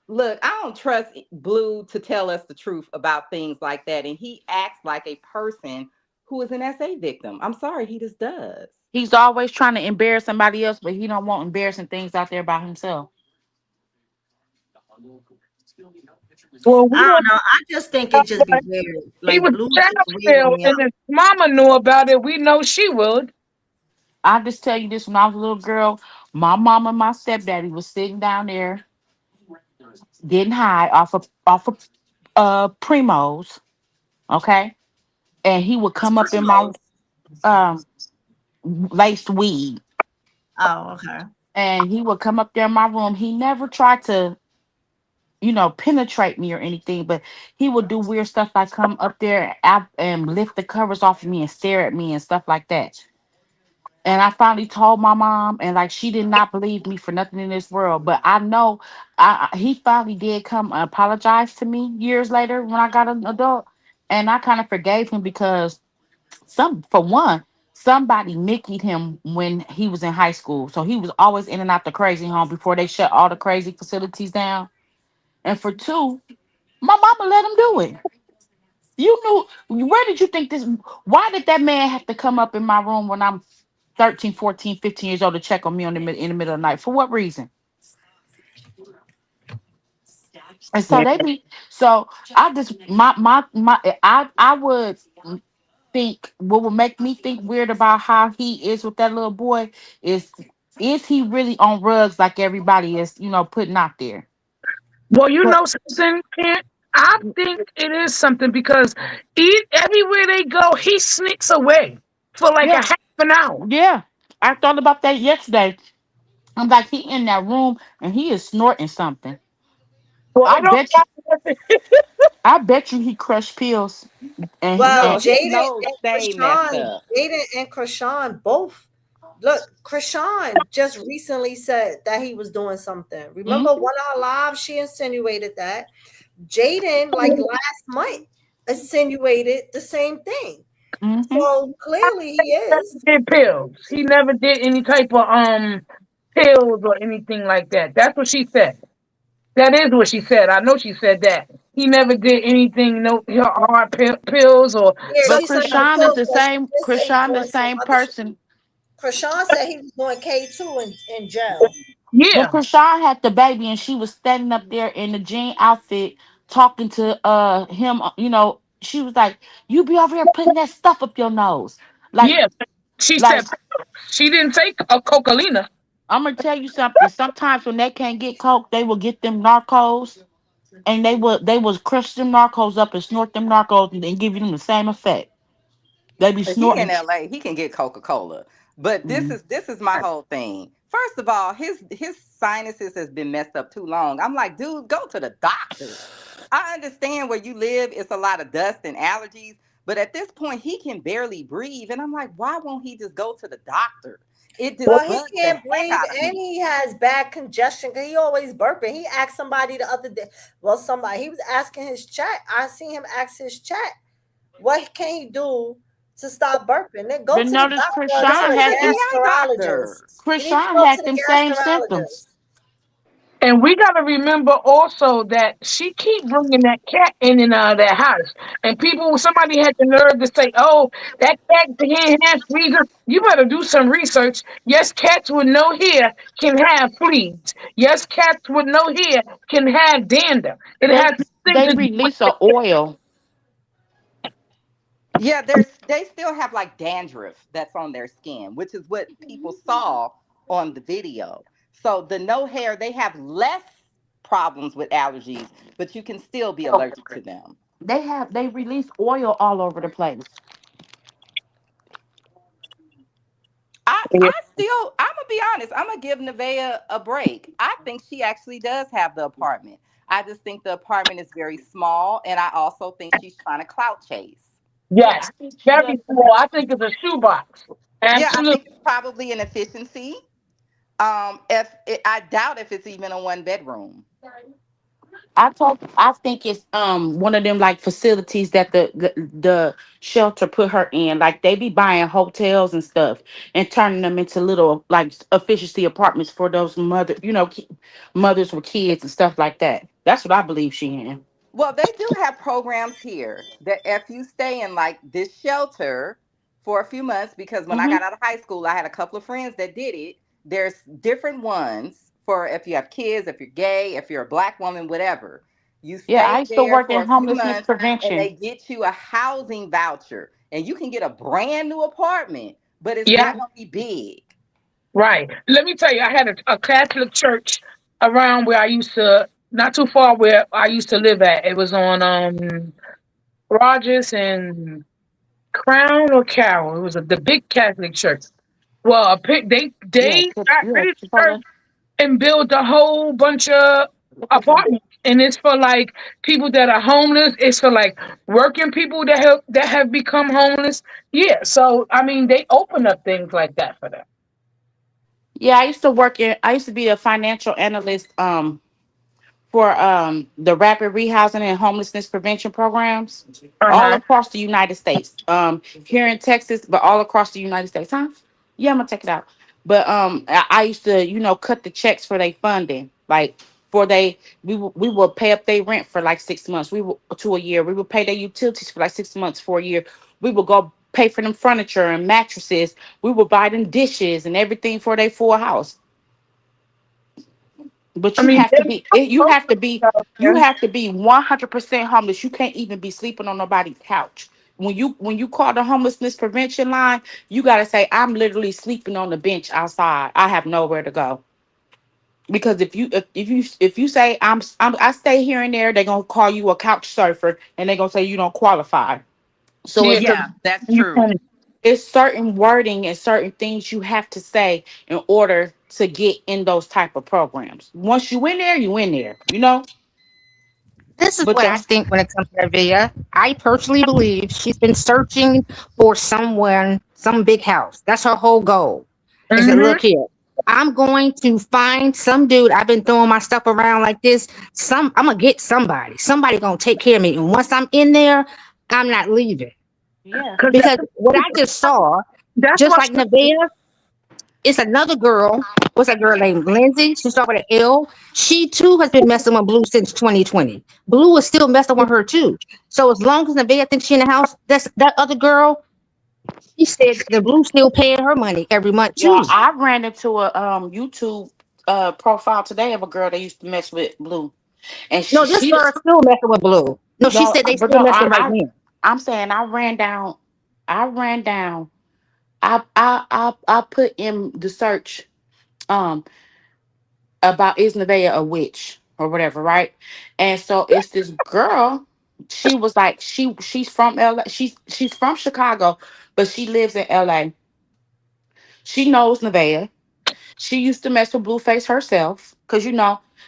Look, I don't trust Blue to tell us the truth about things like that. And he acts like a person who is an SA victim. I'm sorry, he just does. he's always trying to embarrass somebody else, but he don't want embarrassing things out there by himself. Well, we I don't. don't know. I just think it just be weird. He Like was Blue a child just weirding still, me and out. if Mama knew about it, we know she would. I just tell you this: when I was a little girl, my mom and my stepdaddy was sitting down there getting high off of primos, okay, and he would What's come up in my primos? um laced weed, Oh, okay. and he would come up there in my room. He never tried to, penetrate me or anything, but he would do weird stuff like come up there and lift the covers off of me and stare at me and stuff like that. And I finally told my mom, and like she did not believe me for nothing in this world. But I know, he finally did come and apologize to me years later when I got an adult, and I kind of forgave him because for one, somebody Mickeyed him when he was in high school, so he was always in and out the crazy home before they shut all the crazy facilities down. And for two, my mama let him do it. You knew, where did you think this? Why did that man have to come up in my room when I'm 13, 14, 15 years old to check on me in the middle of the night? For what reason? And so Yeah. they be so I just my I would think what would make me think weird about how he is with that little boy is is he really on rugs like everybody is, putting out there? Well, you But know something, Kent? I think it is something because everywhere they go, he sneaks away for like a yeah, half an hour. yeah. I thought about that yesterday. I'm like, he in that room and he is snorting something. Well, I it don't bet you matter. I bet you he crushed pills Well, No, and his Jaden nose and stay messed Krishan, up. Jaden and Krishan both look. Krishan just recently said that he was doing something. mm, Remember one of our lives, she insinuated that. Jaden, like last month, insinuated the same thing. mm-hmm. So clearly he Never is. did pills. He never did any type of pills or anything like that. That's what she said. That is what she said. I know she said that. He never did anything, no hard pills or Yeah, But she said no Krishan is pills, the but she same. did say he Krishan the doing some same other shit. person. Krishan said he was doing K2 in jail. But yeah, Krishan had the baby, and she was standing up there in the jean outfit talking to him. She was like, "You be over here putting that stuff up your nose." Like, yeah. She like said she didn't take a cocaine. I'm gonna tell you something. Sometimes when they can't get coke, they will get them narcos, and they will crush them narcos up and snort them narcos, and then give you them the same effect. They be He in snorting. LA, he can get Coca-Cola. But this Mm. is this is my whole thing. First of all, his sinuses has been messed up too long. I'm like, dude, go to the doctor. I understand where you live, it's a lot of dust and allergies, but at this point he can barely breathe. And I'm like, why won't he just go to the doctor? It just Well, he bugs the can't heck breathe out of and me. he has bad congestion because he always burping. He asked somebody the other day. Well, somebody he was asking his chat. I seen him ask his chat, what can he do to stop burping? Then go But to the notice doctor, Go to Krishan to had the them. the GI gastroenterologist. doctor. You need to Krishan go to had the them same symptoms. gastroenterologist. And we got to remember also that she keep bringing that cat in and out of that house. And somebody had the nerve to say, "Oh, that cat can't have fleas." You better do some research. Yes, cats with no hair can have fleas. Yes, cats with no hair can have dander. It They has nothing they to do with release a oil. Yeah, they still have like dandruff that's on their skin, which is what people saw on the video. So the no hair, they have less problems with allergies, but you can still be allergic to them. They release oil all over the place. I still, I'm gonna be honest, I'm gonna give Nevaeh a break. I think she actually does have the apartment. I just think the apartment is very small, and I also think she's trying to clout chase. Yeah, yes, I think she does. very small. I think it's a shoebox. Yeah, I Absolutely. think it's probably an efficiency. If I doubt if it's even a one bedroom. I think it's one of them like facilities that the shelter put her in. Like they be buying hotels and stuff and turning them into little like efficiency apartments for those mothers with kids and stuff like that. That's what I believe she in. Well, they do have programs here that if you stay in like this shelter for a few months, because when I Hmm. got out of high school, I had a couple of friends that did it. There's different ones for if you have kids, if you're gay, if you're a black woman, whatever. You Yeah, stay I used to there work for in a few homelessness months and they prevention. get you a housing voucher and you can get a brand new apartment, but it's Yeah, not going to be big. right. Let me tell you, I had a Catholic church around where I used to, not too far where I used to live at. It was on Rogers and Crown or Carroll. It was the big Catholic church. Well, they got Yeah, rid of the church Chipotle. and built a whole bunch of Look at that. apartments, and it's for like people that are homeless. It's for like working people that have become homeless. Yeah, so I mean, they open up things like that for them. Yeah, I used to be a financial analyst for the rapid rehousing and homelessness prevention programs all Uh-huh. across the United States. Here in Texas, but all across the United States. Huh? Yeah, I'm gonna check it out. But I used to, cut the checks for their funding. Like for we will pay up their rent for like 6 months. We will to a year. We will pay their utilities for like 6 months for a year. We will go pay for them furniture and mattresses. We will buy them dishes and everything for their full house. But I mean, there's you have to be 100% homeless. You can't even be sleeping on nobody's couch. When you call the homelessness prevention line, you gotta say, I'm literally sleeping on the bench outside. I have nowhere to go. Because if you say I stay here and there, they're gonna call you a couch surfer and they're gonna say you don't qualify. So yeah, it's because Yeah, that's true. it's certain wording and certain things you have to say in order to get in those type of programs. Once you in there, you in there. This is But what I the think when it comes to Nevaeh. I personally believe she's been searching for someone, some big house. That's her whole goal. Is that mm-hmm. look here? I'm going to find some dude. I've been throwing my stuff around like this. I'm gonna get somebody. Somebody gonna take care of me. And once I'm in there, I'm not leaving. yeah, Because Because what I just saw, that's just what. like Nevaeh, it's another girl. What's that girl named Lindsay? She started with an L. She too has been messing with Blue since 2020. Blue is still messing with her too. So as long as Nevaeh thinks she in the house, that's that other girl. She said the Blue still paying her money every month yeah. too. I ran into a YouTube profile today of a girl that used to mess with Blue, and No, this she girl is still messing with Blue. No, she no, said they but still no, messing right now. I'm saying I ran down. I put in the search um about is Nevaeh a witch or whatever, right? And so it's this girl. She was like she's from LA. She's from Chicago, but she lives in LA. She knows Nevaeh. She used to mess with Blueface herself,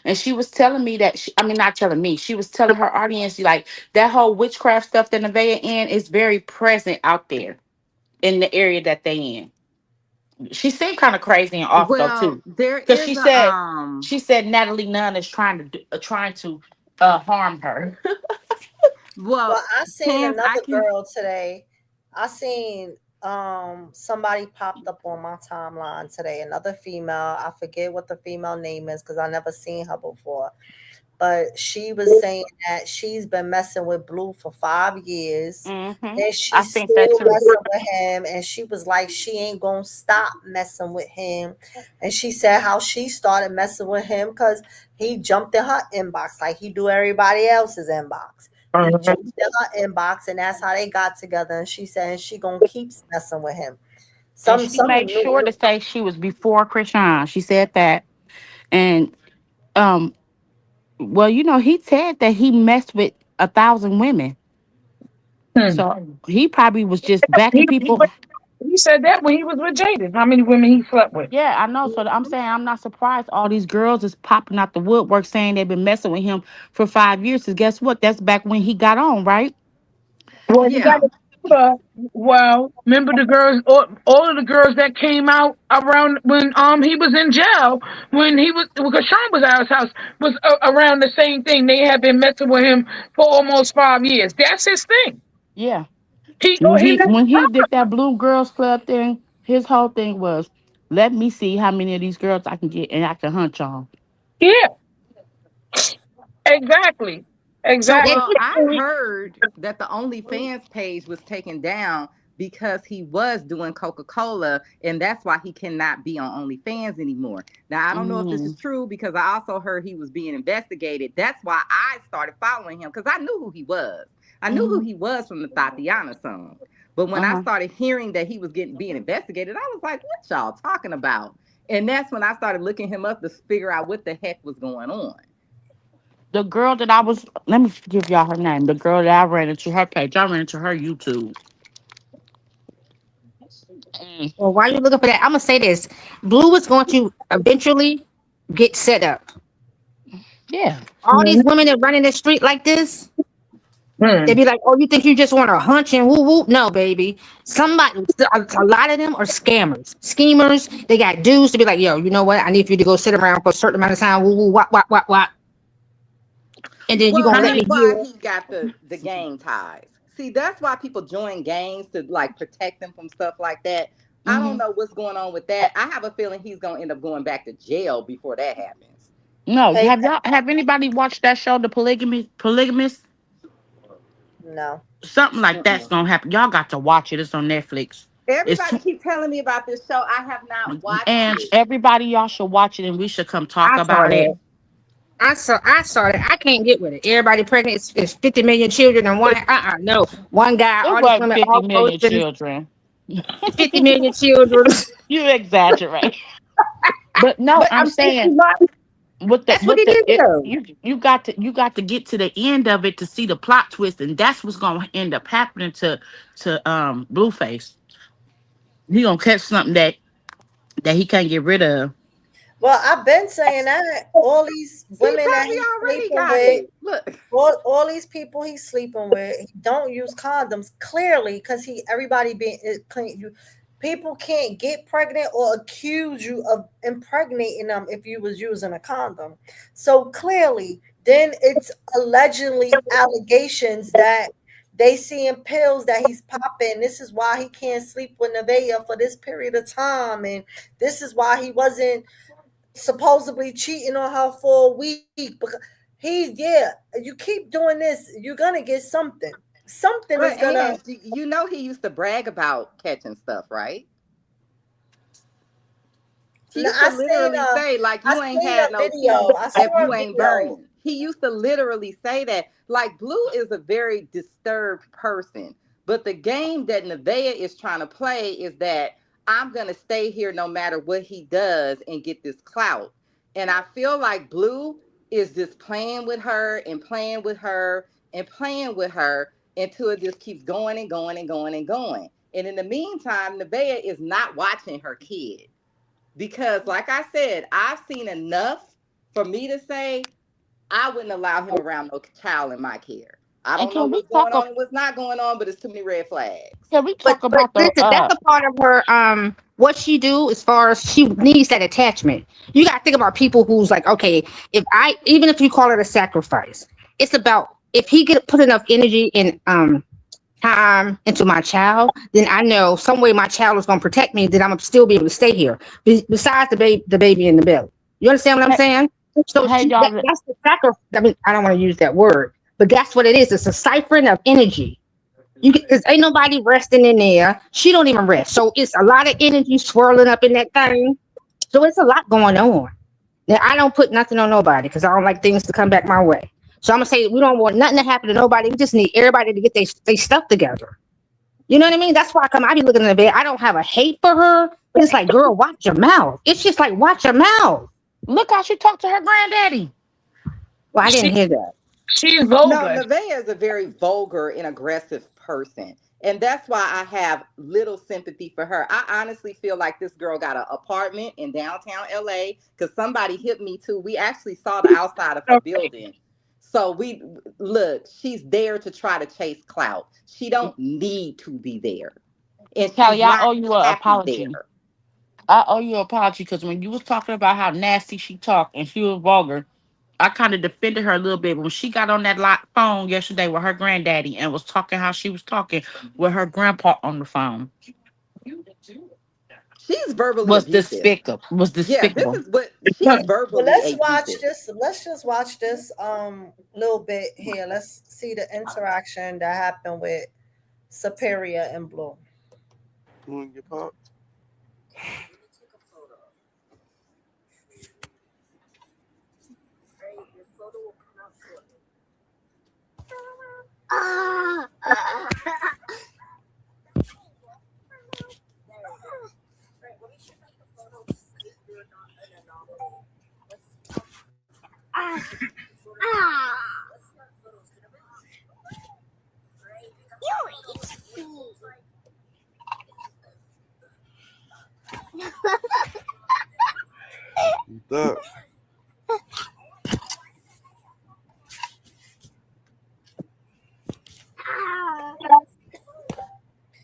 and she was telling me that I mean, not telling me, she was telling her audience like that whole witchcraft stuff that Nevaeh in is very present out there in the area that they in. She seemed kind of crazy and off though Well, too, there because is a she said Natalie Nunn is trying to harm her. Well, well, I seen Tans, I another can. girl today. I seen somebody popped up on my timeline today, another female. I forget what the female name is because I never seen her before. But she was saying that she's been messing with Blue for 5 years and I she's think that still too. messing with him. And she was like, she ain't gonna stop messing with him. And she said how she started messing with him because he jumped in her inbox like he do everybody else's inbox. He Uh-huh. jumped in her inbox and that's how they got together. And she said she gonna keep messing with him. And Some she some made sure new to say she was before Krishan. She said that, and um, well, he said that he messed with 1,000 women. Hmm. So he probably was just backing He, people. but he said that when he was with Jaden. How many women he slept with? Yeah, I know. So I'm saying I'm not surprised all these girls is popping out the woodwork saying they've been messing with him for 5 years. Cause guess what? That's back when he got on, right? Well, you got Yeah. to remember. Well, remember the girls, all of the girls that came out around when he was in jail, when he was because Sean was at his house, was around the same thing. They had been messing with him for almost 5 years. That's his thing. Yeah. He When he he when he did that Blue Girls Club thing, his whole thing was, let me see how many of these girls I can get and I can hunch on. yeah, exactly, So, That well, exactly. I heard that the OnlyFans page was taken down because he was doing Coca-Cola, and that's why he cannot be on OnlyFans anymore. Now, I don't know if this is Mm, true because I also heard he was being investigated. That's why I started following him because I knew who he was. I knew who mm, he was from the Tatiana song. But when I uh-huh. started hearing that he was being investigated, I was like, what y'all talking about? And that's when I started looking him up to figure out what the heck was going on. The girl that I was, let me give y'all her name. The girl that I ran into her page, I ran into her YouTube. Mm, well, while you're looking for that, I'm gonna say this: Blue is going to eventually get set up. yeah. All these women that run in the street like this, they Hmm. be like, "Oh, you think you just want to hunch and woo woo?" No, baby. Somebody, a lot of them are scammers, schemers. They got dudes to be like, "Yo, you know what? I need for you to go sit around for a certain amount of time. Woo woo, what, what." and then you're Well, gonna How let that's me many? why hear. he got the gang ties. See, that's why people join gangs to like protect them from stuff like that. I don't Mm-hmm. know what's going on with that. I have a feeling he's gonna end up going back to jail before that happens. No, Hey, have anybody watched that show, The Polygamist? no. Something like that's Mm-mm. gonna happen. Y'all got to watch it. It's on Netflix. It's Everybody tw- keep telling me about this show. I have not watched and it. everybody, y'all should watch it, and we should come talk I saw about it. that. I saw that. I can't get with it. Everybody pregnant. It's 50 million children and one. No. One guy. It All these wasn't women. 50 All million virgins. children. 50 million children. You exaggerate. But no, But I'm I'm saying saying that's what it is. you got to get to the end of it to see the plot twist, and that's what's gonna end up happening to Blueface. He gonna catch something that he can't get rid of. Well, I've been saying that all these He women that probably he's already sleeping got with, it. Look, all these people he's sleeping with, he don't use condoms clearly because everybody being clean. People can't get pregnant or accuse you of impregnating them if you was using a condom. So clearly, then it's allegedly allegations that they see in pills that he's popping. This is why he can't sleep with Nevaeh for this period of time, and this is why he wasn't supposedly cheating on her for a week because you keep doing this, you're gonna get something. Something is but gonna. and you know he used to brag about catching stuff, right? He Now, used to literally say, like, I you ain't seen had a no video. tea I saw if a you ain't video. burning. He used to literally say that. Like, Blue is a very disturbed person. But the game that Nevaeh is trying to play is that I'm going to stay here no matter what he does and get this clout. And I feel like Blue is just playing with her and playing with her and playing with her until it just keeps going and going and going and going. And in the meantime, Nevaeh is not watching her kid because like I said, I've seen enough for me to say I wouldn't allow him around no child in my care. I And don't know what's going on and what's not going on, but it's too many red flags. can we But talk about the listen, that's a part of her what she do as far as she needs that attachment. You gotta think about people who's like, okay, if I even if you call it a sacrifice, it's about if he get put enough energy and time into my child, then I know some way my child is gonna protect me, then I'm gonna still be able to stay here. Besides the baby in the belly. You understand what I'm hey, saying? So hey y'all that's the sacrifice. I mean, I don't want to use that word, but that's what it is. It's a ciphering of energy. Cause ain't nobody resting in there. She don't even rest. So it's a lot of energy swirling up in that thing. So it's a lot going on. Now I don't put nothing on nobody because I don't like things to come back my way. So I'm gonna say we don't want nothing to happen to nobody. We just need everybody to get their stuff together. You know what I mean? That's why I be looking in the bed. I don't have a hate for her, but it's like, girl, watch your mouth. It's just like watch your mouth. look how she talked to her granddaddy. Well, I didn't She hear that. she's No, vulgar. Nevaeh is a very vulgar and aggressive person. And that's why I have little sympathy for her. I honestly feel like this girl got an apartment in downtown LA because somebody hit me too. We actually saw the outside of her Okay. building. So we look, she's there to try to chase clout. She don't need to be there. And she's Callie, I not owe you an happy apology. there. I owe you an apology because when you was talking about how nasty she talked and she was vulgar, I kind of defended her a little bit. When she got on that phone yesterday with her granddaddy and was talking how she was talking with her grandpa on the phone, She's verbally was abusive. despicable. Was Yeah, this despicable. is what she's verbally Let's watch abusive. this. Let's just watch this little bit here. Let's see the interaction that happened with Superior and Blue. You want to get popped? That.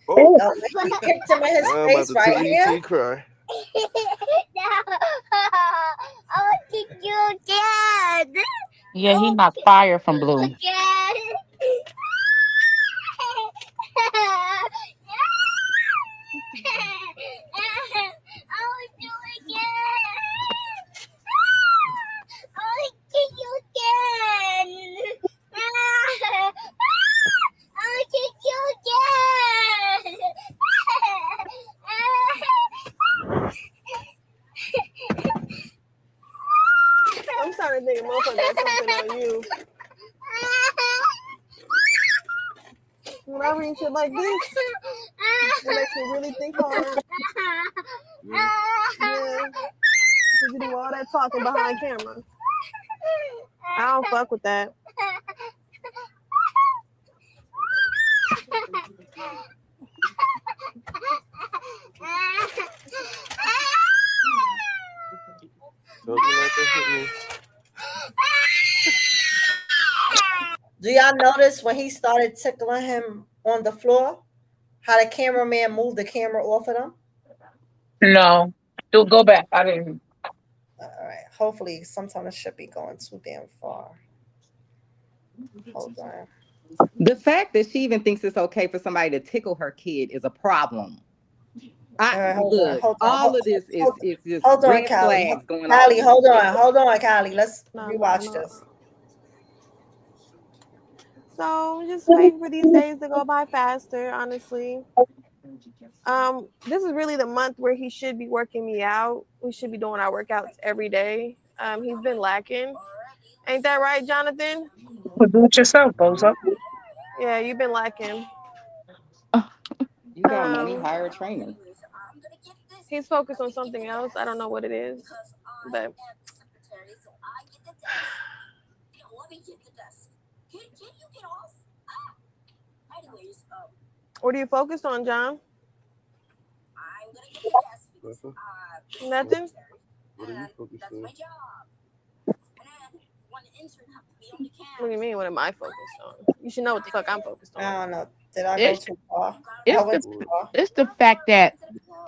Oh, Oh, he kicked him in his now I'm about face to right tell here. ET cry. No, I want to kick you, Dad. Yeah, he not fire from Blue. I'm starting to think a motherfucker got something on you. When I read shit like this, it makes me really think hard. Yeah. Because you do all that talking behind camera. I don't fuck with that. Told you not to hit me. Do y'all notice when he started tickling him on the floor, how the cameraman moved the camera off of them? No. Do go back. I didn't. All right. Hopefully, sometimes it should be going too damn far. Hold on. The fact that she even thinks it's okay for somebody to tickle her kid is a problem. I All right, hold on, look, hold on, all of this is hold, is just hold on, red Callie. flags going off Callie, in this shit. hold on, Callie. Let's No, no, rewatch no. this. So just waiting for these days to go by faster, honestly. This is really the month where he should be working me out. We should be doing our workouts every day. He's been lacking. Ain't that right, Jonathan? Well, do it yourself, bozo. Yeah, you've been lacking. You got money, Um, hire a trainer. he's focused on something else. I don't know what it is, but what are you focused on, John? Nothing. Nothing. What are you focused on? What do you mean? What am I focused on? You should know what the fuck I'm focused I on. don't know. Did I go It's too far? I it's went the too What? far. it's the fact that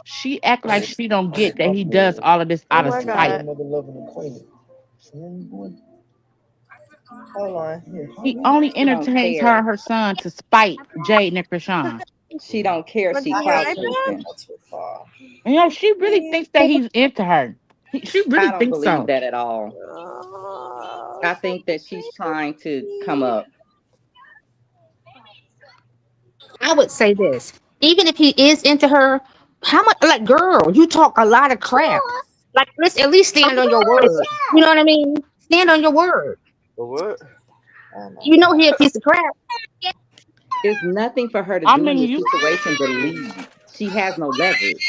she act like she don't get that he does all of this Oh out of my spite. god. Hold on. He only She don't entertains her care. and her son to spite Jade and Krishan. She don't care. Want She to I give me an hate clout when people iPad? chasing. go too far. You know, she really Please. thinks that he's into her. She I really don't thinks believe so. that at all. Oh, I think that she's trying to come up. I would say this. Even if he is into her, how much like girl, you talk a lot of crap. Like let's at least stand on your word. You know what I mean? Stand on your word. A what? Oh my You know he a god. piece of crap. It's nothing for her to I do in mean, this you situation but leave. She has no leverage.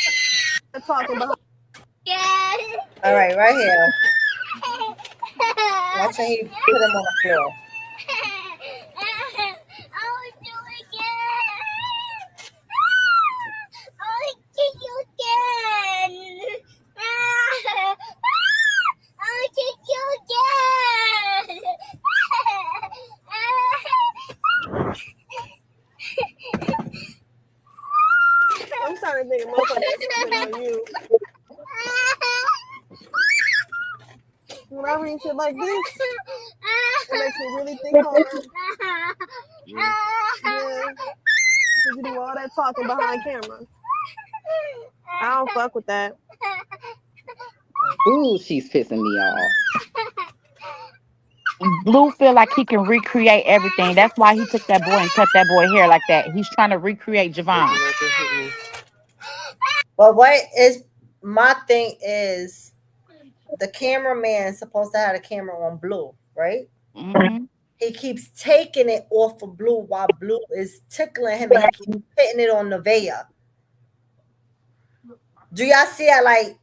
talking behind. All right, right here. Watching he put him on the floor. I'm starting to think a motherfucker got something on you. When I read shit like this, it makes me really think hard. Yeah. Yeah. Because you do all that talking behind camera. I don't fuck with that. Ooh, she's pissing me off. Blue feel like he can recreate everything. That's why he took that boy and cut that boy hair like that. He's trying to recreate Told you Javon. not to hit me. But what is my thing is the cameraman supposed to have the camera on Blue, right? Hmm. He keeps taking it off of Blue while Blue is tickling him and he keeps putting it on Nevaeh. Do y'all see how like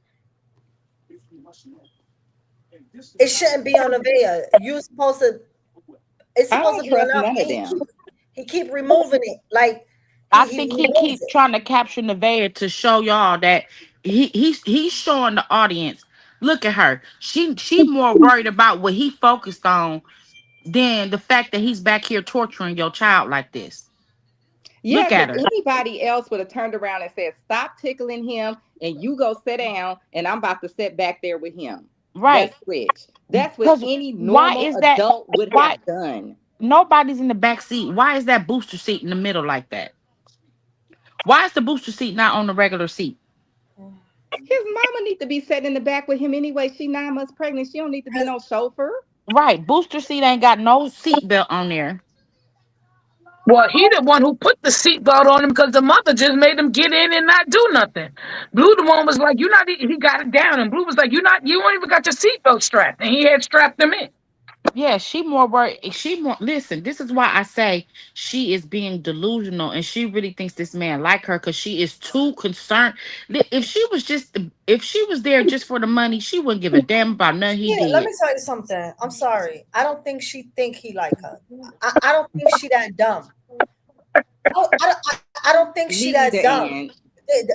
it shouldn't be on Nevaeh? You supposed to it's I supposed don't to be on trust her. none of And them. he keep removing it. Like I he think he removes keep it. trying to capture Nevaeh to show y'all that he's showing the audience. Look at her. She more worried about what he focused on than the fact that he's back here torturing your child like this. Yeah, Look because at her. anybody else would have turned around and said, "Stop tickling him, and you go sit down, and I'm about to sit back there with him." Right. That's what Because any why normal is that? adult would Why have done. nobody's in the back seat? Why is that booster seat in the middle like that? Why is the booster seat not on the regular seat? His mama need to be sitting in the back with him anyway. She 9 months pregnant. She don't need to be no chauffeur. Right. Booster seat ain't got no seat belt on there. Well, he the one who put the seatbelt on him because the mother just made him get in and not do nothing. Blue, the one was like, "You not." He got it down, and Blue was like, "You not. You don't even got your seatbelt strapped," and he had strapped him in. Yeah, she more worried. She more listen. This is why I say she is being delusional, and she really thinks this man like her because she is too concerned. If she was there just for the money, she wouldn't give a damn about nothing he Yeah, let did. me tell you something. I'm sorry. I don't think she think he like her. I don't think she that dumb. I don't think she Me that either, dumb.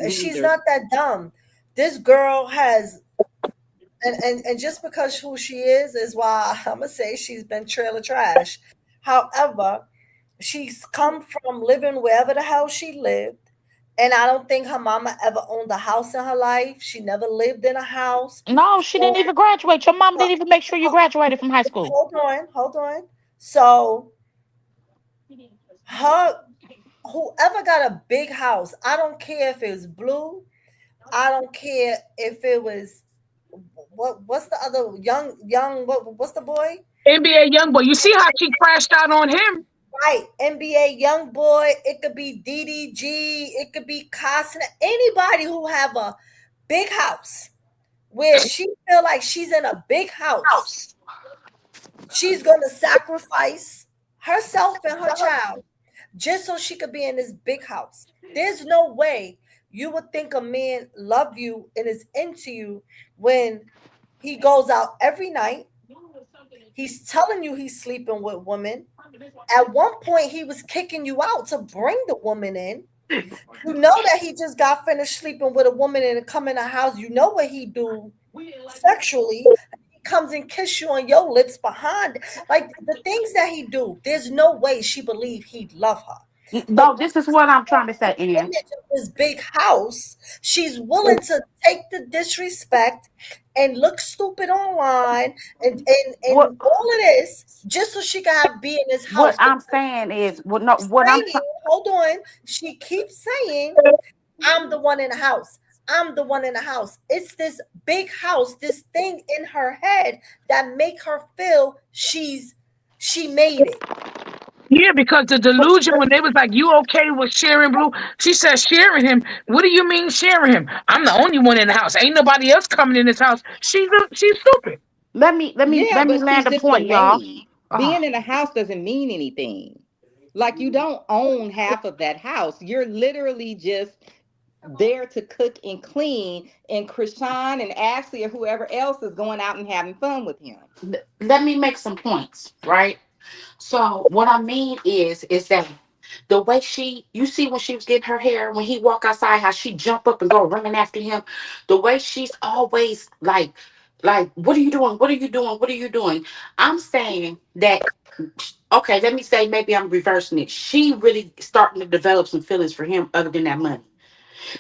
and me She's either. not that dumb. This girl has, and just because who she is why I'm gonna say she's been trailer trash. However, she's come from living wherever the hell she lived. And I don't think her mama ever owned a house in her life. She never lived in a house. No, she So, didn't even graduate. Your mom uh, didn't even make sure you graduated from high school. hold on, hold on. So her whoever got a big house, I don't care if it was blue, I don't care if it was what's the other what's the boy? NBA young boy, you see how she crashed out on him? Right, NBA young boy. It could be DDG. It could be Costner. Anybody who have a big house where she feel like she's in a big house, she's gonna sacrifice herself and her child just so she could be in this big house. There's no way you would think a man love you and is into you when he goes out every night. He's telling you he's sleeping with women. At one point, he was kicking you out to bring the woman in. You know that he just got finished sleeping with a woman and come in the house. You know what he do sexually. He comes and kiss you on your lips behind. Like the things that he do, there's no way she believed he'd love her. But No, this is what I'm trying to say, Ian. image of this big house, she's willing to take the disrespect and look stupid online and What all of this just so she can have be in this what house. But I'm saying is what no what I'm saying, trying. hold on, she keeps saying, I'm the one in the house. I'm the one in the house. It's this big house, this thing in her head that make her feel she made it. Yeah, because the delusion when they was like, "You okay with sharing Blue?" She said, "Sharing him? What do you mean sharing him? I'm the only one in the house. Ain't nobody else coming in this house." She's stupid. Let me let me Yeah, let me but she's land a just a point, y'all. maid. Oh, Being in a house doesn't mean anything. Like you don't own half of that house. You're literally just there to cook and clean, and Krishan and Ashley or whoever else is going out and having fun with him. let me make some points, right? So what I mean is that the way you see when she was getting her hair, when he walk outside, how she jump up and go running after him, the way she's always like, what are you doing? What are you doing? What are you doing? I'm saying that okay, let me say maybe I'm reversing it. She really starting to develop some feelings for him other than that money.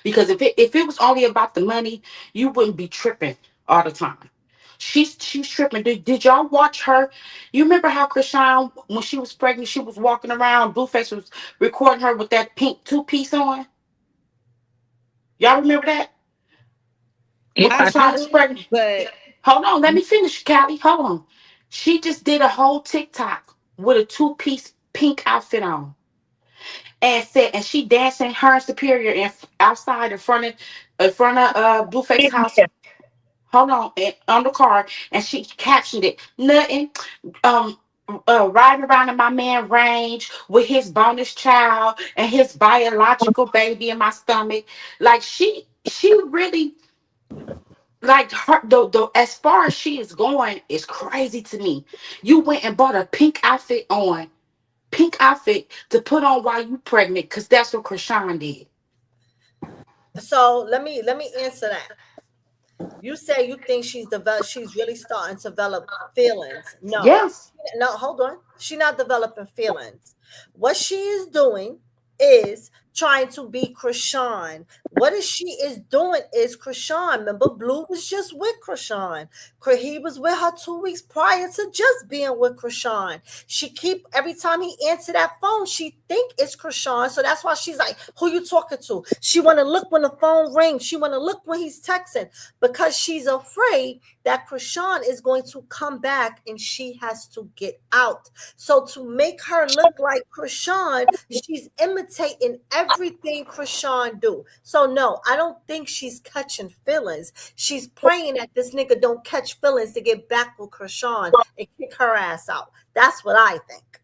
Because if it was only about the money, you wouldn't be tripping all the time. She's tripping. Did y'all watch her? You remember how Krishan, when she was pregnant, she was walking around. Blueface was recording her with that pink two piece on. Y'all remember that Yeah, when I Krishan was do, pregnant? but Hold on, let me finish, Callie. Hold on. She just did a whole TikTok with a two piece pink outfit on, and she dancing her and Superior outside in front of Blueface house. yeah. Hold on, on the car, and she captioned it. Nothing. Um, riding around in my man range with his bonus child and his biological baby in my stomach. Like she really like her. The as far as she is going is crazy to me. You went and bought a pink outfit to put on while you pregnant, cause that's what Krishan did. So let me answer that. You say you think she's really starting to develop feelings. No. Yes. No, hold on. She's not developing feelings. What she is doing is trying to be Krishan. What is she is doing is Krishan. Remember, Blue was just with Krishan. He was with her 2 weeks prior to just being with Krishan. She keep every time he answer that phone, she think it's Krishan. So that's why she's like, "Who you talking to?" She want to look when the phone rings. She want to look when he's texting because she's afraid that Krishan is going to come back and she has to get out. So to make her look like Krishan, she's imitating everything Krishan do. So no, I don't think she's catching feelings. She's praying that this nigga don't catch feelings to get back with Krishan and kick her ass out. That's what I think.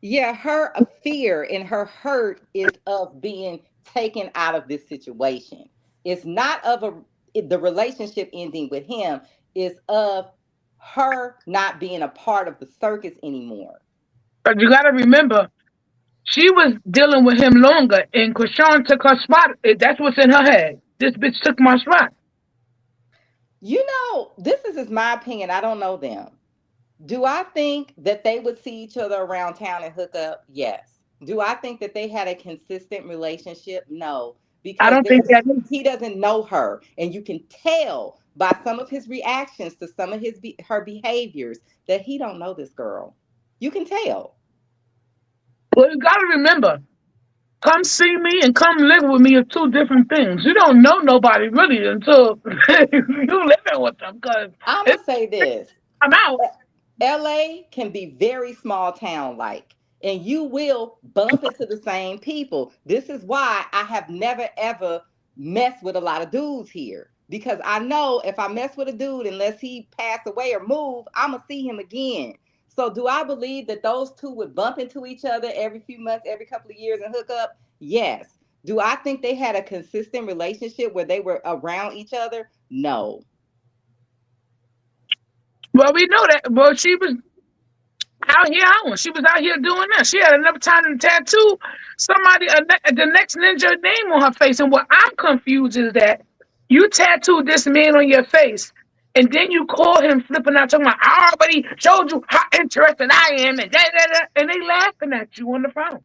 Yeah, her fear and her hurt is of being taken out of this situation. It's not of the relationship ending with him. It's of her not being a part of the circus anymore. But you got to remember, she was dealing with him longer, and Krishan took her spot. That's what's in her head. This bitch took my spot. You know, this is just my opinion. I don't know them. Do I think that they would see each other around town and hook up? Yes. Do I think that they had a consistent relationship? No, I because don't think that is. he doesn't know her, and you can tell by some of his reactions to some of her behaviors that he don't know this girl. You can tell. Well, you got to remember, come see me and come live with me are two different things. You don't know nobody really until you living with them. Because I'm if gonna say this: I'm out, LA can be very small town like, and you will bump into the same people. This is why I have never ever messed with a lot of dudes here, because I know if I mess with a dude, unless he pass away or move, I'm gonna see him again. So do I believe that those two would bump into each other every few months, every couple of years and hook up? Yes. Do I think they had a consistent relationship where they were around each other? No. well, we know that. Well, she was out here out. She was out here doing that. She had enough time to tattoo somebody the next ninja name on her face. And what I'm confused is that you tattooed this man on your face, and then you call him flipping out talking about I already showed you how interested I am, and and they laughing at you on the phone.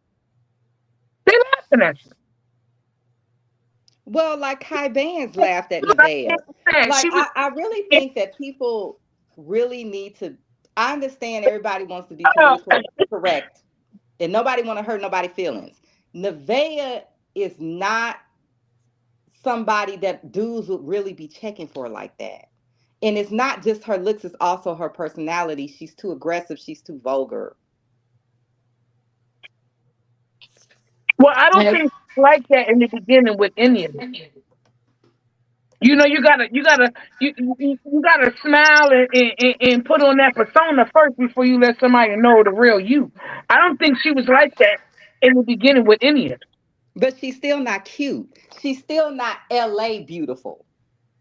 They laughing at you. Well, like Kai Bands laughed at Like Nevaeh. I said, Like she was. I really think that people really need to. I understand everybody wants to be politically correct, and nobody want to hurt nobody's feelings. Nevaeh is not somebody that dudes would really be checking for like that. And it's not just her looks; it's also her personality. She's too aggressive. She's too vulgar. Well, I don't think like that in the beginning with any of it. You know, you gotta smile and put on that persona first before you let somebody know the real you. I don't think she was like that in the beginning with any of it. But she's still not cute. She's still not LA beautiful.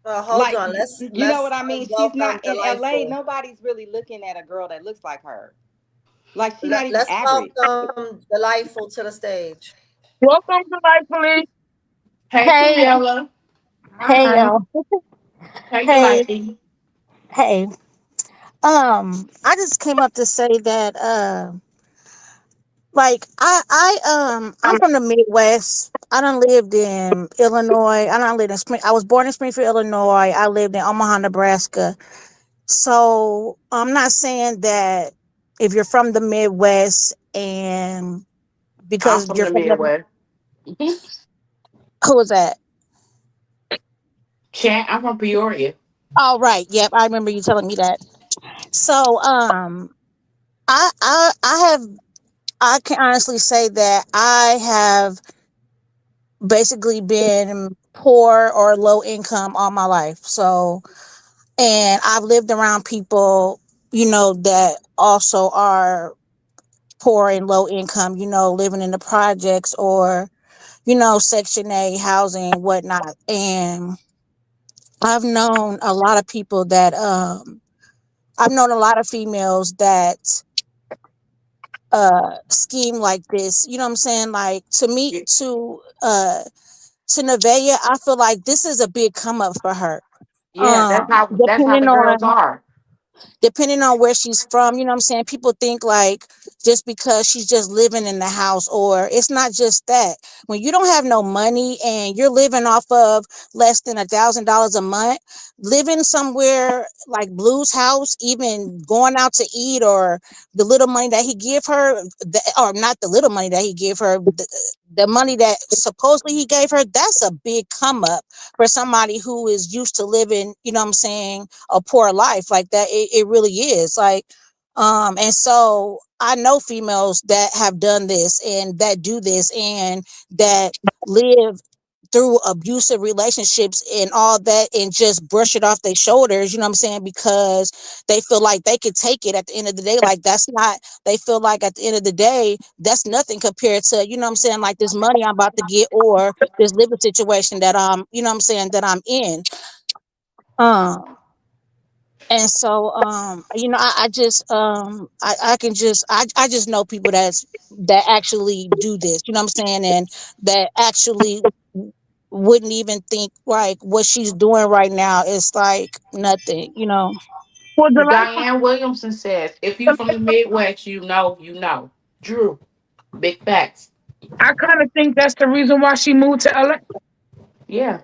Hold Like, on. you know what I mean? She's Welcome not in LA. Delightful. Nobody's really looking at a girl that looks like her. Like, she's not even Let's average. welcome Delightful to the stage. Welcome to Rightfully. Hey, Hey, Cruella. hey, Hi. y'all. Hey, Hey, Delightful. hey. I just came up to say that, like, I'm from the Midwest. I done lived in Illinois. I done lived in Spring. I was born in Springfield, Illinois. I lived in Omaha, Nebraska. So I'm not saying that if you're from the Midwest and I'm because from you're the from the, Midwest. who was that? Chat, I'm from Peoria. Oh, right. Yep, I remember you telling me that. So, I have I can honestly say that I have basically been poor or low income all my life. So, and I've lived around people, that also are poor and low income, living in the projects or, Section A housing, whatnot. And I've known a lot of people that, I've known a lot of females that scheme like this. You know what I'm saying? Like to me, to Nevaeh, I feel like this is a big come up for her. Yeah, that's how Depending the girls on are. depending on where she's from, you know what I'm saying? People think like just because she's just living in the house, or it's not just that. When you don't have no money and you're living off of less than $1,000 a month, living somewhere like Blue's house, even going out to eat, or the little money that he give her, or not the little money that he gave her, the money that supposedly he gave her, that's a big come up for somebody who is used to living, you know what I'm saying, a poor life like that. It really is like, and so I know females that have done this and that do this and that live through abusive relationships and all that and just brush it off their shoulders, you know what I'm saying, because they feel like they could take it at the end of the day. Like that's not, they feel like at the end of the day that's nothing compared to, you know what I'm saying, like this money I'm about to get, or this living situation that I'm, you know what I'm saying, that I'm in. um and so you know, I just I can just I just know people that actually do this, you know what I'm saying, and that actually wouldn't even think like what she's doing right now is like nothing, you know. For the life of Diane Williamson says, if you from the Midwest, you know, you know. Drew, big facts. I kind of think that's the reason why she moved to LA. Yeah.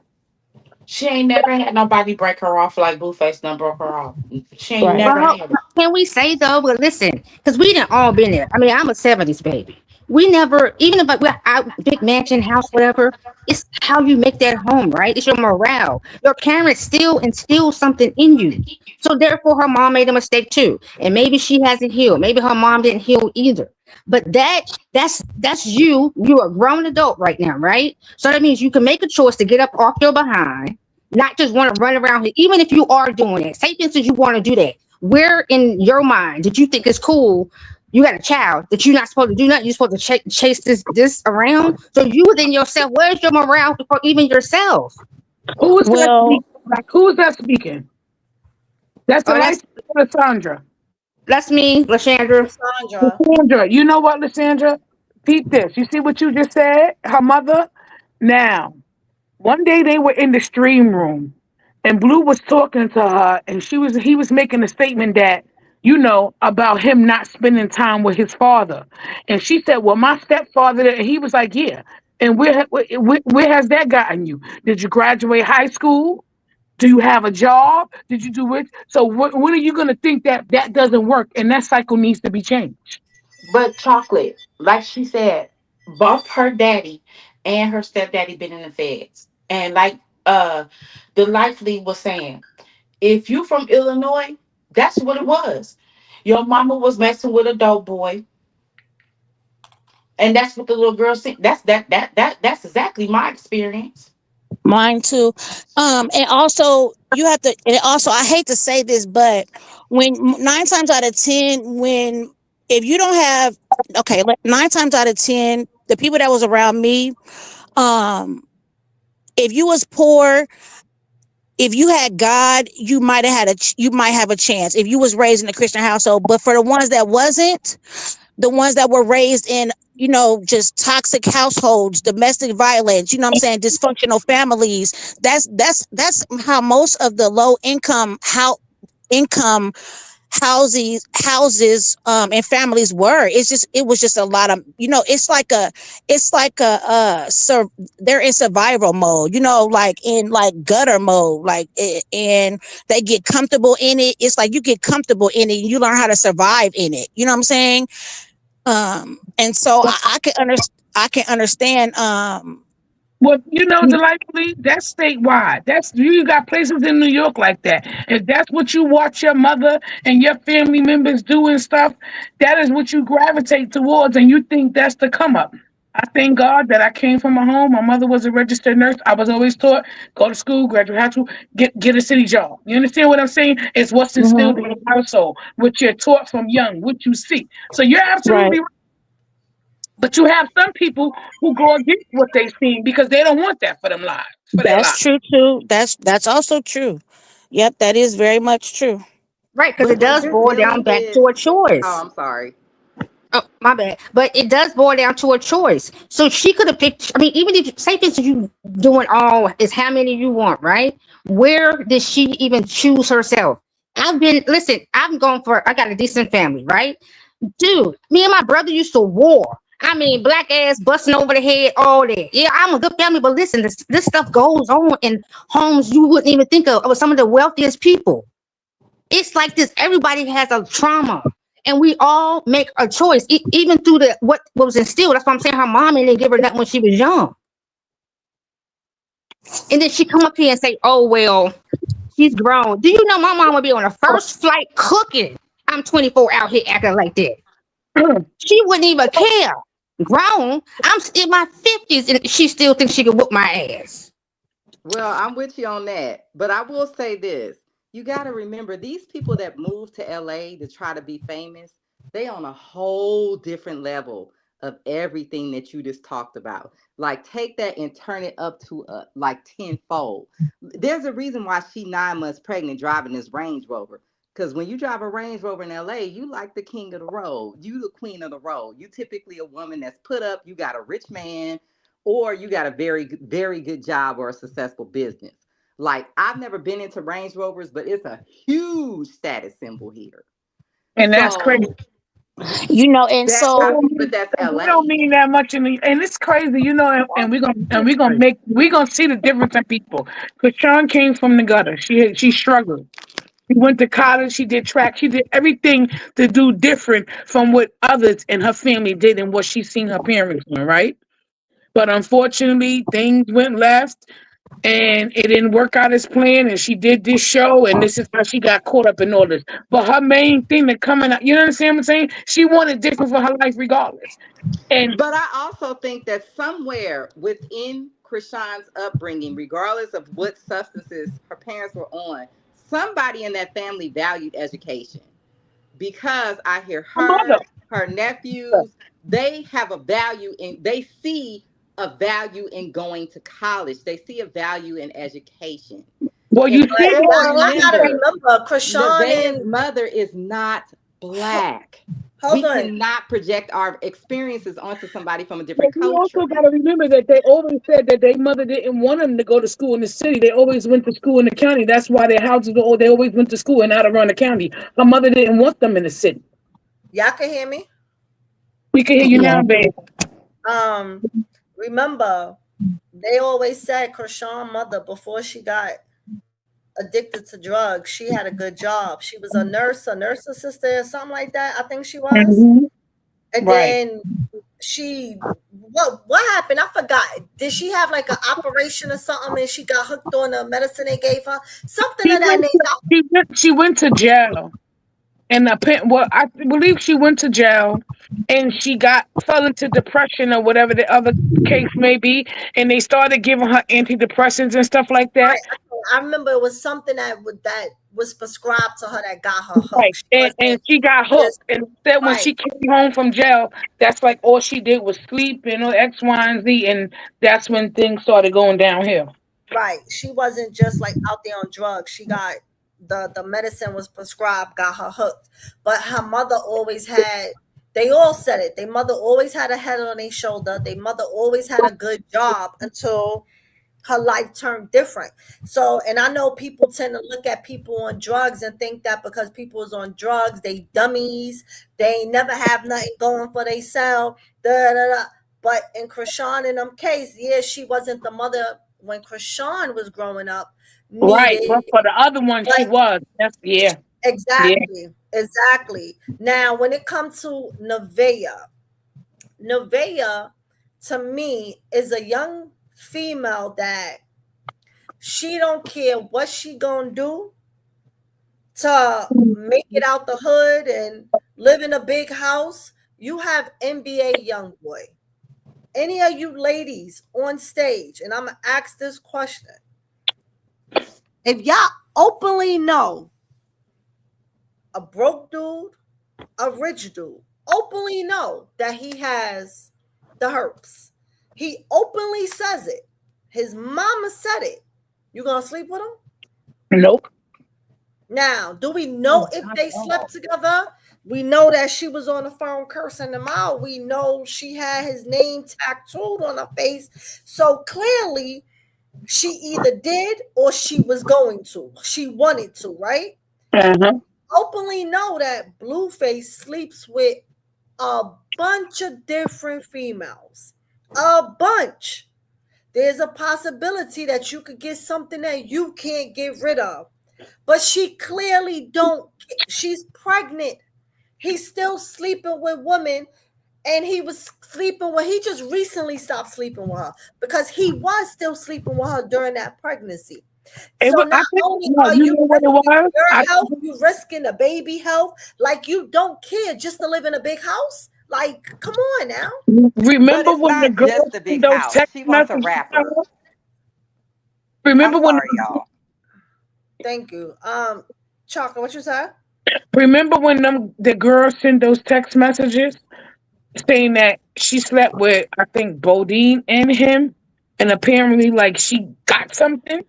She ain't never had nobody break her off like Blueface done broke her off. She ain't Right. never Well, had it. can we say though? But listen, because we didn't all been there. I mean, I'm a '70s baby. We never, even if we're out, big mansion house, whatever. It's how you make that home, right? It's your morale. Your parents still instill something in you. So therefore, her mom made a mistake too, and maybe she hasn't healed. Maybe her mom didn't heal either. But that's you. You're a grown adult right now, right? So that means you can make a choice to get up off your behind, not just want to run around here. Even if you are doing it, say for instance you want to do that, where in your mind did you think it's cool? You got a child that you're not supposed to do nothing. You're supposed to chase this around. So you within yourself, where's your morale for even yourself? Who's that Well, speaking? Like, who's that speaking? That's the Oh, life of Lysandra. that's me, Lashandra. Sandra. Lysandra, you know what, Lysandra? Peep this. You see what you just said? Her mother? Now, one day they were in the stream room and Blue was talking to her and he was making a statement that, you know, about him not spending time with his father. And she said, well, my stepfather, and he was like, yeah. And where has that gotten you? Did you graduate high school? Do you have a job? Did you do it? So when are you going to think that that doesn't work and that cycle needs to be changed? But chocolate, like she said, both her daddy and her stepdaddy been in the feds. And like uh the life lead was saying, if you from Illinois, that's what it was. Your mama was messing with a dope boy. And that's what the little girl said. That's exactly my experience. mine too. And also you have to, and also I hate to say this, but when 9 times out of 10, when if you don't have, okay, 9 times out of 10, the people that was around me, um, if you was poor, if you had God, you might have had you might have a chance if you was raised in a Christian household. But for the ones that wasn't, the ones that were raised in, you know, just toxic households, domestic violence, you know what I'm saying, dysfunctional families, that's how most of the low income income houses and families were. It was just a lot of, you know, it's like they're in survival mode, you know, like in like gutter mode, like and they get comfortable in it. It's like you get comfortable in it and you learn how to survive in it, you know what I'm saying. And so I can understand. Well, you know, delightfully, that's statewide. That's you got places in New York like that. If that's what you watch your mother and your family members do and stuff, that is what you gravitate towards, and you think that's the come up. I thank God that I came from a home. My mother was a registered nurse. I was always taught go to school, graduate high school, get a city job. You understand what I'm saying? It's what's instilled Mhm. in your household, what you're taught from young, what you see. So you're Right. absolutely right. But you have some people who go against what they've seen because they don't want that for them lives, for their That's lives. true too. That's also true. Yep, that is very much true. Right, because But it we're does just boil down dealing back with. to a Oh, choice. I'm sorry. Oh, my bad. But it does boil down to a choice. So she could have picked. I mean, even if say this you doing all is how many you want, right? Where did she even choose herself? I'm going for, I got a decent family, right? Dude, me and my brother used to war. I mean, black ass busting over the head, all that. Yeah, I'm a good family, but listen, this stuff goes on in homes you wouldn't even think of some of the wealthiest people. It's like this. Everybody has a trauma, and we all make a choice, even through the what was instilled. That's why I'm saying her mom didn't give her that when she was young, and then she come up here and say, "Oh well, she's grown." Do you know my mom would be on the first flight cooking? I'm 24 out here acting like that. She wouldn't even care. Grown. I'm in my 50s and she still thinks she can whoop my ass. Well, I'm with you on that. But I will say this. You got to remember these people that move to LA to try to be famous, they on a whole different level of everything that you just talked about. Like take that and turn it up to like tenfold. There's a reason why she 9 months pregnant driving this Range Rover. Because when you drive a Range Rover in LA, you like the king of the road. You the queen of the road. You typically a woman that's put up. You got a rich man or you got a very good job or a successful business. Like I've never been into Range Rovers, but it's a huge status symbol here. And that's crazy. So And that It I so don't mean, mean, but that's it don't LA. mean that much in the, and it's crazy, and we're gonna see the difference in people. Because Sean came from the gutter. She struggled. She went to college. She did track. She did everything to do different from what others in her family did and what she seen her parents doing. Right. But unfortunately, things went left and it didn't work out as planned. And she did this show, and this is how she got caught up in all this. But her main thing that coming out, you understand what I'm saying? She wanted different for her life regardless. And But I also think that somewhere within Krishan's upbringing, regardless of what substances her parents were on, somebody in that family valued education. Because I hear her mother, her nephews, they have a value in, they see a value in going to college. They see a value in education. well, And you we But see have to y'all gotta remember, remember, Krishan Nevaeh's and mother is not black. hold We on. cannot project our experiences onto somebody from a But different we also culture. got to remember that they always said that their mother didn't want them to go to school in the city. They always went to school in the county. That's why their houses were, they always went to school and out around the county. Her mother didn't want them in the city. Y'all can hear me? We can hear you yeah. now, babe. Um, remember, they always said Krishan mother before she got addicted to drugs, she had a good job. She was a nurse assistant, or something like that. I think she was. Mhm. And Right. then she what happened? I forgot. Did she have like an operation or something and she got hooked on the medicine they gave her? Something She of that went to, nature. she went to jail. And well, I believe she went to jail and she fell into depression or whatever the other case may be. And they started giving her antidepressants and stuff like that. I remember it was something that was prescribed to her that got her Right. hooked. She And wasn't she got just hooked. And said when right. she came home from jail, that's like all she did was sleep and X, Y, and Z. And that's when things started going downhill. Right. She wasn't just like out there on drugs. She got the medicine was prescribed, got her hooked. But her mother always had they all said it. Their mother always had a head on their shoulder. Their mother always had a good job until her life turned different. So, and I know people tend to look at people on drugs and think that because people is on drugs, they dummies, they ain't never have nothing going for themselves. Da, da, da. But in Krishan in them case, yeah, she wasn't the mother when Krishan was growing up Right. needed. But for the other one, she But was. That's, yeah. Yeah. exactly. Now, when it comes to Nevaeh to me is a young female that she don't care what she gonna do to make it out the hood and live in a big house. You have NBA young boy. Any of you ladies on stage, and I'm gonna ask this question: if y'all openly know a broke dude, a rich dude, openly know that he has the herpes, he openly says it. His mama said it. You gonna sleep with him? Nope. Now, do we know if they slept together? We know that she was on the phone cursing him out. We know she had his name tattooed on her face. So clearly, she either did or she was going to. She wanted to, right? Uh-huh. Openly know that Blueface sleeps with a bunch of different females. A bunch. There's a possibility that you could get something that you can't get rid of. But she clearly don't. She's pregnant. He's still sleeping with women, and he was sleeping with. He just recently stopped sleeping with her because he was still sleeping with her during that pregnancy. It So was, not I think, only no, are you you know what it risking was? your health, you risking the baby health. Like you don't care just to live in a big house. Like, come on now. But Remember it's when the not girls just the sent big those house. text She wants a messages rapper. out? I'm Remember when sorry, y'all. Thank you. Chocolate, what you said? remember when the girls sent those text messages saying that she slept with, I think, Bodine and him, and apparently like she got something,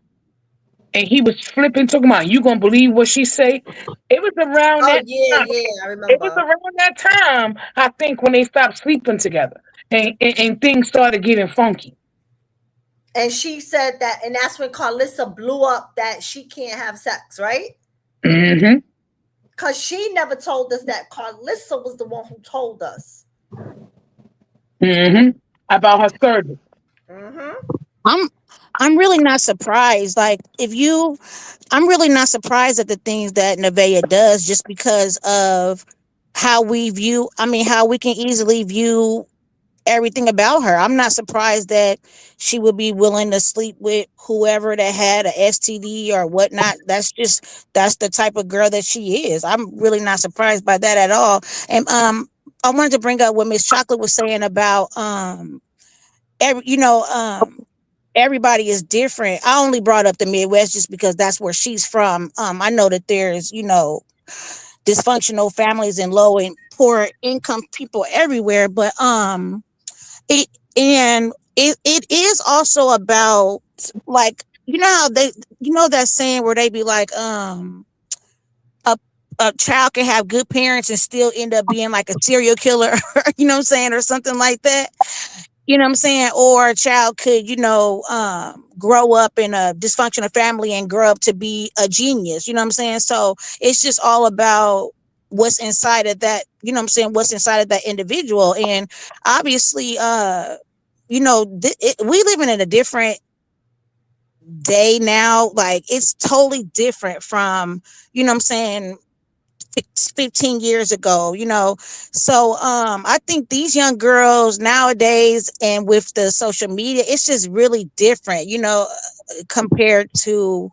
and he was flipping talking about, you gonna believe what she say? It was around Oh that yeah, time. yeah, I It was remember. around that time, I think, when they stopped sleeping together, and things started getting funky. And she said that, and that's when Carlissa blew up that she can't have sex, right? Hmm. Because she never told us that. Carlissa was the one who told us. Hmm. About her surgery. Mm-hmm. I'm I'm really not surprised. Like if you I'm really not surprised at the things that Nevaeh does just because of how we view I mean how we can easily view everything about her. I'm not surprised that she would be willing to sleep with whoever that had a STD or whatnot. That's the type of girl that she is. I'm really not surprised by that at all. And I wanted to bring up what Miss Chocolate was saying about every everybody is different. I only brought up the Midwest just because that's where she's from. I know that there's, dysfunctional families and low and poor income people everywhere, but it it is also about like how they that saying where they be like a a child can have good parents and still end up being like a serial killer, what I'm saying, or something like that. You know what I'm saying? Or a child could, grow up in a dysfunctional family and grow up to be a genius. You know what I'm saying? So it's just all about what's inside of that, what's inside of that individual. And obviously, we living in a different day now. Like it's totally different from, what I'm saying, 15 years ago, so I think these young girls nowadays and with the social media, it's just really different, compared to,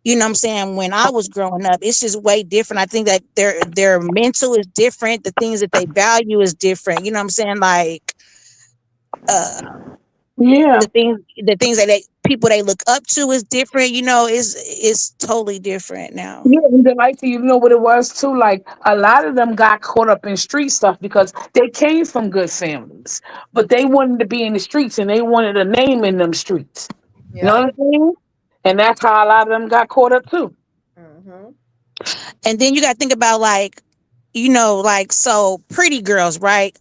what I'm saying, when I was growing up. It's just way different. I think that their mental is different, the things that they value is different, what I'm saying, like uh Yeah. the things that people they look up to is different, is totally different now. Yeah, and then like you know what it was too. Like a lot of them got caught up in street stuff because they came from good families, but they wanted to be in the streets and they wanted a name in them streets. You know Yep. what I'm saying? And that's how a lot of them got caught up too. Mm-hmm. And then you got to think about like, like, so pretty girls, right?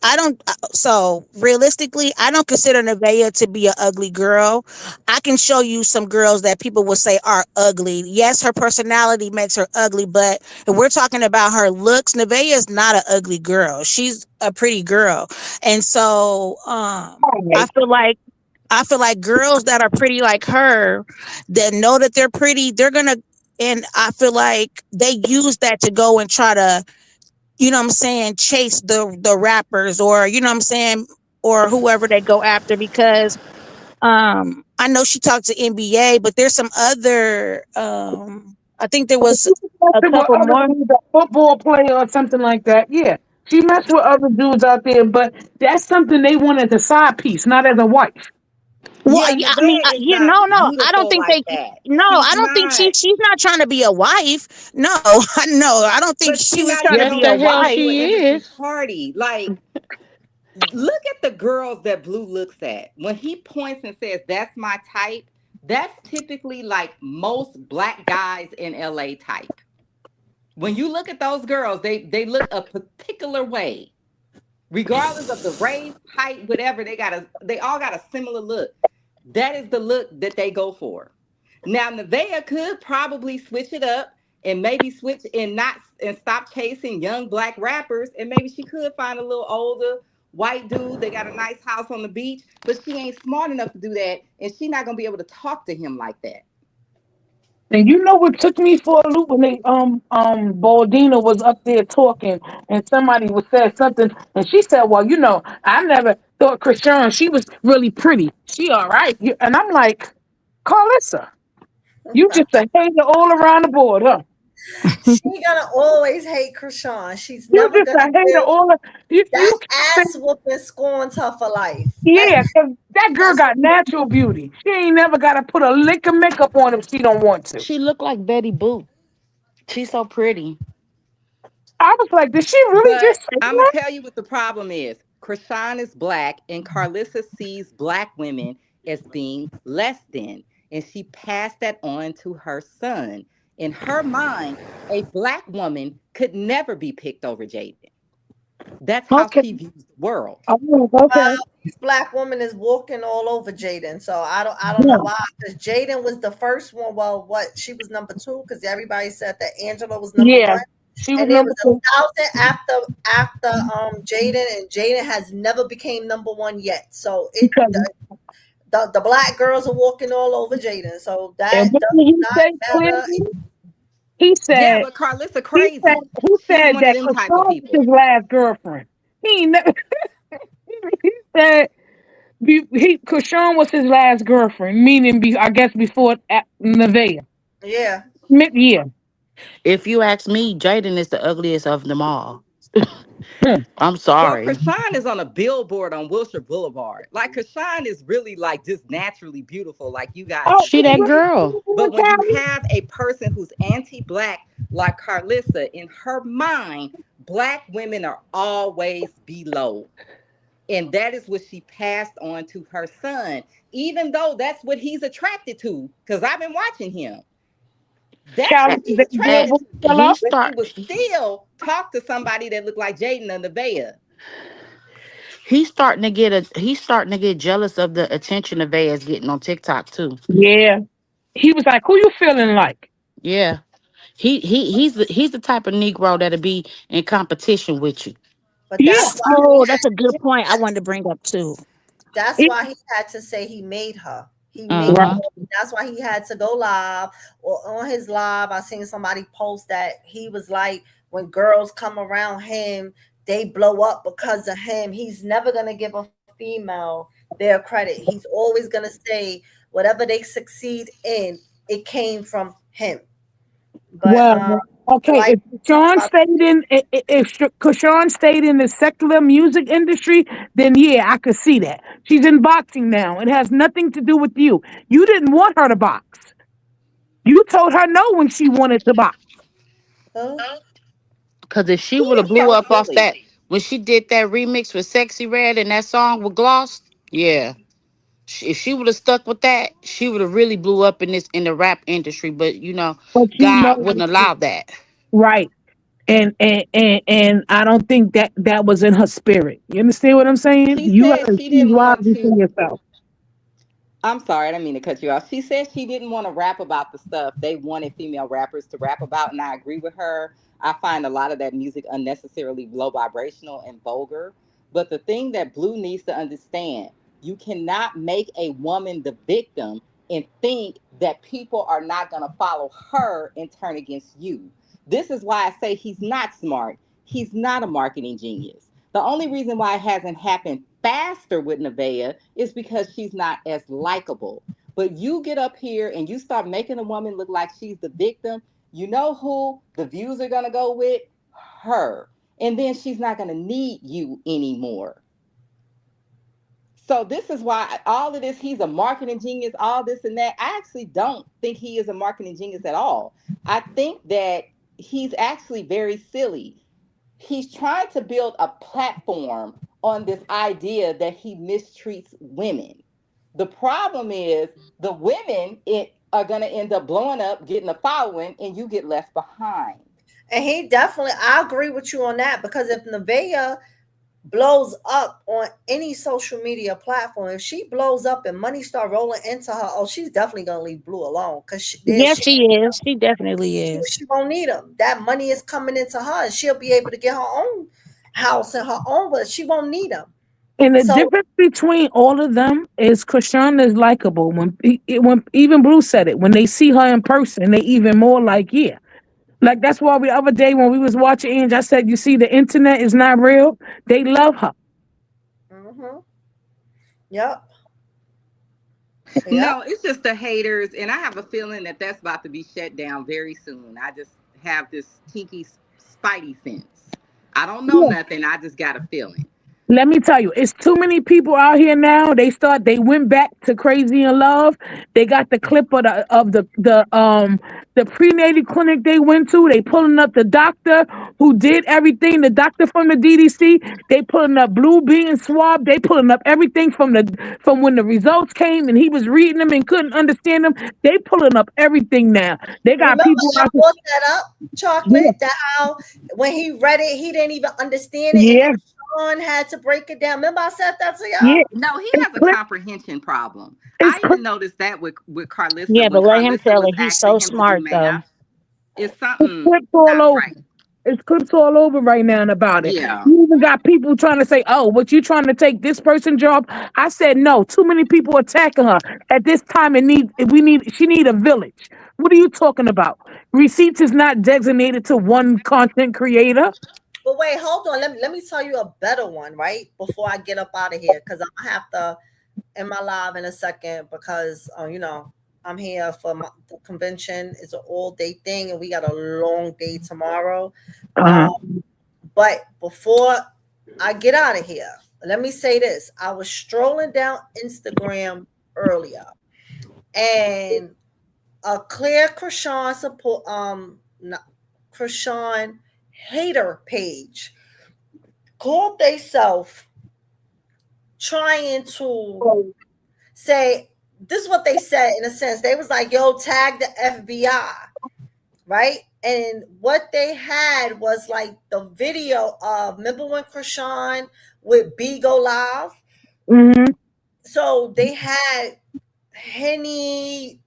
So realistically, I don't consider Nevaeh to be an ugly girl. I can show you some girls that people would say are ugly. Yes, her personality makes her ugly, but if we're talking about her looks, Nevaeh is not an ugly girl. She's a pretty girl. And so, I Right. feel like girls that are pretty like her, that know that they're pretty, they're gonna, and I feel like they use that to go and try to, what I'm saying, chase the rappers, or what I'm saying, or whoever they go after, because I know she talked to NBA, but there's some other I think there was a With couple other more. dudes, a football player or something like that. Yeah, she messed with other dudes out there, but that's something they want as a side piece, not as a wife. Well, Yeah, yeah, I mean, Nevaeh is not no, I don't beautiful think like that. no, She's I don't think not, she's not trying to be a wife. No, no, I don't think but she she was not trying to even Yes, be a gonna the hell come wife. to an she embassy is. party. Like, look at the girls that Blue looks at. When he points and says, "That's my type," that's typically like most black guys in LA type. When you look at those girls, they look a particular way, regardless of the race, height, whatever. They all got a similar look. That is the look that they go for. Now Nevaeh could probably switch it up. and maybe switch and not and stop chasing young black rappers, and maybe she could find a little older white dude that got a nice house on the beach, but she ain't smart enough to do that, and she not gonna be able to talk to him like that. And you know what took me for a loop when they Baldina was up there talking and somebody was said something and she said, well, I never thought Krishan, she was really pretty. She all right. And I'm like, Carlissa, you just a hater all around the board, huh? She gonna always hate Krishan. She's You never just gonna a hater give all you that can't ass whooping scorns her for life. yeah, 'cause that girl That's got natural beauty. She ain't never gotta put a lick of makeup on if she don't want to. She looked like Betty Boop. She's so pretty. I was like, did she really But just say I'm gonna that? tell you what the problem is. Krishan is black, and Carlissa sees black women as being less than, and she passed that on to her son. In her mind, a black woman could never be picked over Jaden. That's how Okay. she views the world. Oh, Well, okay. this black woman is walking all over Jaden, so I don't know Yeah. why. Because Jaden was the first one. Well, what she was number two because everybody said that Angela was number Yeah. one, She was and there number was a two. thousand after Jaden, and Jaden has never became number one yet. So Because the black girls are walking all over Jaden, so and that what does did he not say matter. clearly? He Yeah, said but Carlissa he said crazy. he She's said one of that them Krishan type of was his people. last girlfriend. He ain't never, he said Krishan was his last girlfriend, meaning I guess before Nevaeh. Yeah, Mid year. If you ask me, Jaden is the ugliest of them all. Hmm. I'm Well, sorry. Krishan is on a billboard on Wilshire Boulevard. Like Krishan is really like just naturally beautiful, like you guys Oh, were She that saying. girl. But when you have a person who's anti-black like Carlissa, in her mind, black women are always below. And that is what she passed on to her son, even though that's what he's attracted to. Because I've been watching him. That's Callie, And, what he's the and attracted boy to. fell he up. But he start would still talk to somebody that looked like Jaden or Nevaeh. he's starting to get jealous of the attention the is getting on TikTok too. Yeah. He was like, who you feeling like? Yeah. He's the type of Negro that'll be in competition with you. but Yeah. that's why he Oh, had that's a good point. I wanted to bring up too. that's He- why he had to say he made her. He made her. right. Uh-huh. That's why he had to go live or on his live. I seen somebody post that he was like, when girls come around him, they blow up because of him. He's never gonna give a female their credit. He's always gonna say whatever they succeed in, it came from him. But Well, okay. like about If Krishan stayed in the secular music industry, then yeah, I could see that. She's in boxing now. It has nothing to do with you. You didn't want her to box. You told her no when she wanted to box. uh, Cause if she He would have is blew so up off silly. that when she did that remix with Sexy Red and that song with Gloss, yeah. If she would have stuck with that, she would have really blew up in the rap industry. But But you God know, wouldn't allow that. right. And I don't think that was in her spirit. You understand what I'm saying? She You said gotta she choose didn't want wisely for to. yourself. I'm sorry, I didn't mean to cut you off. She said she didn't want to rap about the stuff they wanted female rappers to rap about, and I agree with her. I find a lot of that music unnecessarily low vibrational and vulgar. But the thing that Blue needs to understand, you cannot make a woman the victim and think that people are not going to follow her and turn against you. This is why I say he's not smart. He's not a marketing genius. The only reason why it hasn't happened faster with Nevaeh is because she's not as likable. But you get up here and you start making a woman look like she's the victim, you know who the views are going to go with? Her. And then she's not going to need you anymore. So this is why all of this, he's a marketing genius, all this and that. I actually don't think he is a marketing genius at all. I think that he's actually very silly. He's trying to build a platform on this idea that he mistreats women. The problem is the women are going to end up blowing up, getting a following, and you get left behind. and he definitely I agree with you on that because if Nevaeh blows up on any social media platform, if she blows up and money start rolling into her, oh, she's definitely gonna leave Blue alone because Yes, she is. She definitely is. she won't need them. That money is coming into her, and she'll be able to get her own house and her own, but she won't need them. And the So, difference between all of them is Krishan is likable. When even Bruce said it, when they see her in person, they even more like, yeah. Like that's why the other day when we was watching Ange, I said, you see, the internet is not real. They love her. mm-hmm. Yep, yep. No, it's just the haters, and I have a feeling that that's about to be shut down very soon. I just have this tinky spidey sense. I don't know nothing. I just got a feeling. Let me tell you, it's too many people out here now. They went back to Crazy in Love. They got the clip of the prenatal clinic they went to. They pulling up the doctor who did everything, the doctor from the DDC. They pulling up Blue being swab. They pulling up everything from when the results came and he was reading them and couldn't understand them. They pulling up everything now. They got Remember, people I out here. brought that up, Yeah, chocolate. That how when he read it, he didn't even understand it, and yeah, Sean had to break it down. Remember, I said that to yeah. y'all. No, he It's has a clip. comprehension problem. It's I clip. even noticed that with Carlissa Yeah, when but let him Carlissa tell was it. He's asking so him to do smart though. math. It's It's something clips all not over. right. It's clips all over right now about it. Yeah. You even got people trying to say, "Oh, what you trying to take this person's job?" I said, "No." Too many people attacking her at this time. And need we need she need a village. What are you talking about? Receipts is not designated to one content creator. But wait, hold on. Let me tell you a better one, right? Before I get up out of here, because I'm gonna have to in my live in a second because I'm here for the convention. It's an all day thing, and we got a long day tomorrow. Uh-huh. Um, but before I get out of here, let me say this: I was strolling down Instagram earlier, and a Claire Krishan support Krishan hater page called theyself trying to say this is what they said in a sense. They was like, yo, tag the FBI, right? And what they had was like the video of remember when Krishan with B go live? Hmm. So they had Henny,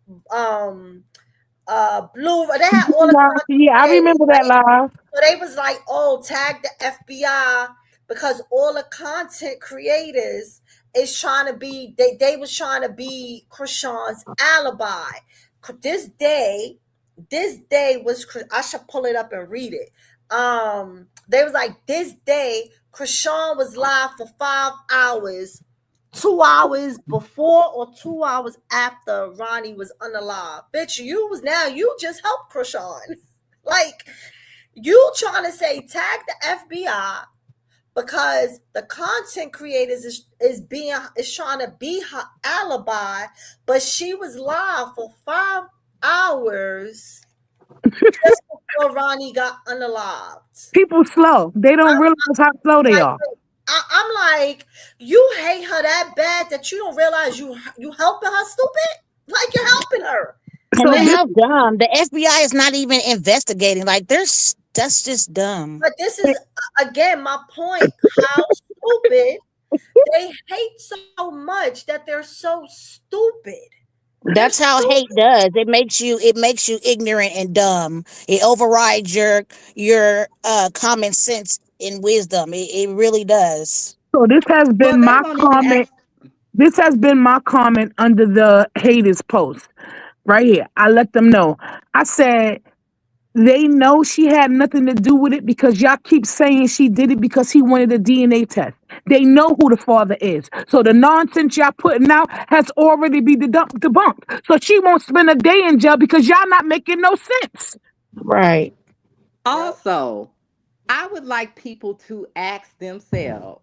Blue, they had all the content Yeah, I creators, remember that right? live. So they was like, oh, tag the FBI because all the content creators is trying to be, they was trying to be Krishan's alibi. This day, this day was, I should pull it up and read it. They was like, this day, Krishan was live for 5 hours, 2 hours before or 2 hours after Ronnie was unalive. Bitch, you just helped Krishan. Like, you trying to say tag the FBI because the content creators is trying to be her alibi, but she was live for 5 hours just before Ronnie got unalived. People slow. They don't realize how slow they Like, are. I'm like, you hate her that bad that you don't realize you helping her, stupid. Like you're helping her. And So then this how dumb. The FBI is not even investigating. Like that's just dumb. But this is again my point. How stupid they hate so much that they're so stupid. They're That's how hate stupid. does. It makes you ignorant and dumb. It overrides your common sense and wisdom. It really does. this has Well, been they my won't even comment. ask. This has been my comment under the haters post right here. I let them know. I said they know she had nothing to do with it because y'all keep saying she did it because he wanted a DNA test. They know who the father is. So the nonsense y'all putting out has already been debunked. So she won't spend a day in jail because y'all not making no sense. Right. Yep. Also, I would like people to ask themselves,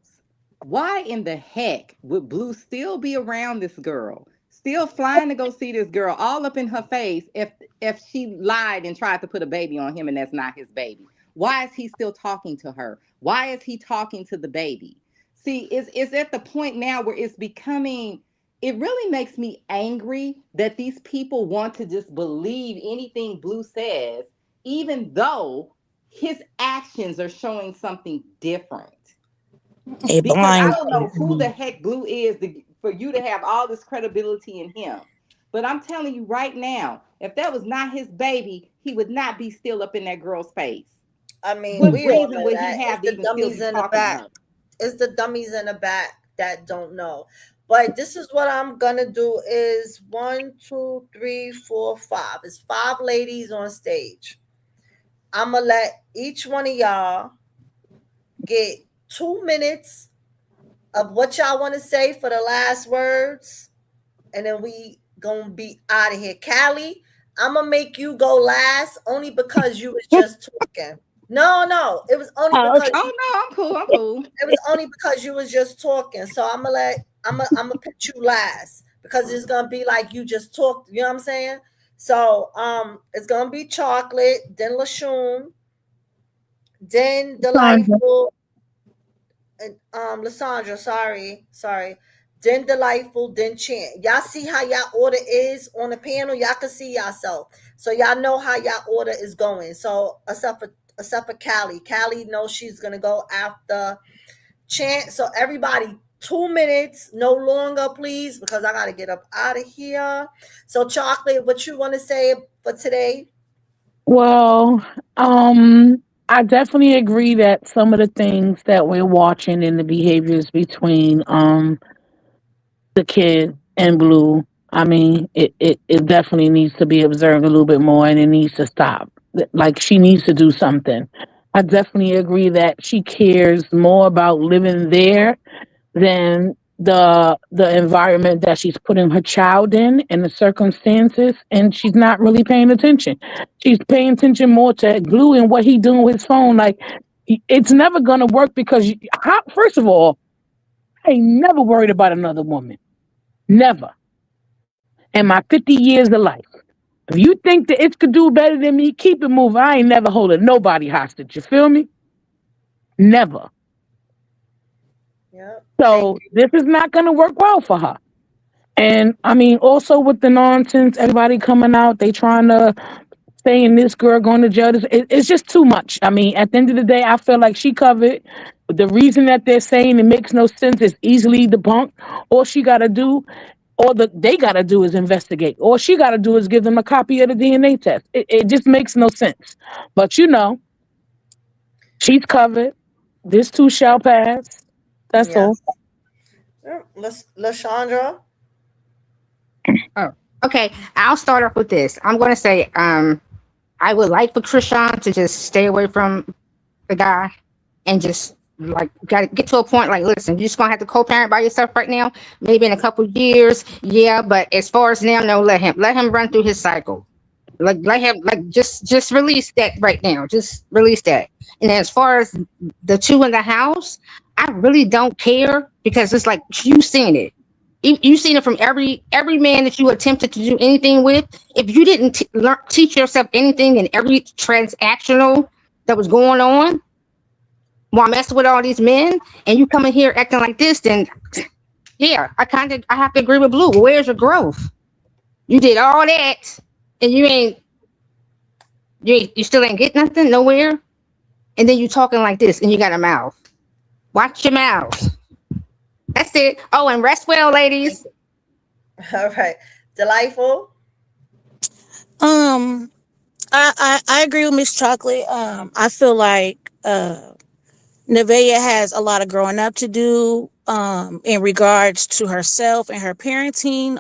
why in the heck would Blue still be around this girl? Still flying to go see this girl all up in her face if she lied and tried to put a baby on him and that's not his baby. Why is he still talking to her? Why is he talking to the baby? See, it's at the point now where it's becoming, it really makes me angry that these people want to just believe anything Blue says, even though his actions are showing something different. It because I blinds. don't know who the heck Blue is for you to have all this credibility in him. But I'm telling you right now, if that was not his baby, he would not be still up in that girl's face. I mean, What we all reason know would he that. It's have to the even still dummies be in the talking to back. her? It's the dummies in the back that don't know. But this is what I'm gonna do: is one, two, three, four, five. It's five ladies on stage. I'm gonna let each one of y'all get 2 minutes of what y'all want to say for the last words, and then we gonna be out of here. Callie, I'm gonna make you go last only because you was just talking. No, no, it was only Oh, because okay. Oh no, I'm cool. I'm cool. it was only because you was just talking. So I'm gonna put you last because it's gonna be like you just talked. You know what I'm saying? So it's gonna be chocolate, then Lashun, then Sandra. delightful, and Lysandra, sorry. Then delightful, then chant. Y'all see how y'all order is on the panel? Y'all can see yourself. So y'all know how y'all order is going. So except for Callie. Callie knows she's gonna go after chant. So everybody 2 minutes, no longer, please, because I gotta get up out of here. So chocolate, what you wanna say for today? Well, I definitely agree that some of the things that we're watching in the behaviors between the kid and Blue, I mean, it definitely needs to be observed a little bit more and it needs to stop. Like she needs to do something. I definitely agree that she cares more about living there than the environment that she's putting her child in and the circumstances, and she's not really paying attention. She's paying attention more to Blue and what he doing with his phone. Like it's never gonna work because first of all, I ain't never worried about another woman. Never. In my 50 years of life. If you think that it could do better than me, keep it moving. I ain't never holding nobody hostage. You feel me? Never. Yeah, thank So you. this is not gonna work well for her. And I mean, also with the nonsense, everybody coming out, they trying to saying this girl going to jail. It's just too much. I mean, at the end of the day, I feel like she covered. The reason that they're saying it makes no sense is easily debunked. All she got to do, they got to do is investigate. All she got to do is give them a copy of the DNA test. It just makes no sense. But she's covered. This too shall pass. That's all. Yes. Yeah, Lashandra. Oh, okay. I'll start off with this. I'm going to say, I would like for Krishan to just stay away from the guy and just like got to get to a point like, listen, you're just gonna have to co-parent by yourself right now. Maybe in a couple years, yeah. But as far as now, no, let him run through his cycle. Like let him like just release that right now. Just release that. And as far as the two in the house, I really don't care because it's like you seen it. You seen it from every man that you attempted to do anything with. If you didn't teach yourself anything in every transactional that was going on while messing with all these men, and you come in here acting like this, then yeah, I have to agree with Blue. Where's your growth? You did all that, and you still ain't get nothing nowhere, and then you talking like this, and you got a mouth. Watch your mouth. That's it. Oh, and rest well, ladies. All right. Delightful. Um, I agree with Miss Chocolate. I feel like Nevaeh has a lot of growing up to do in regards to herself and her parenting.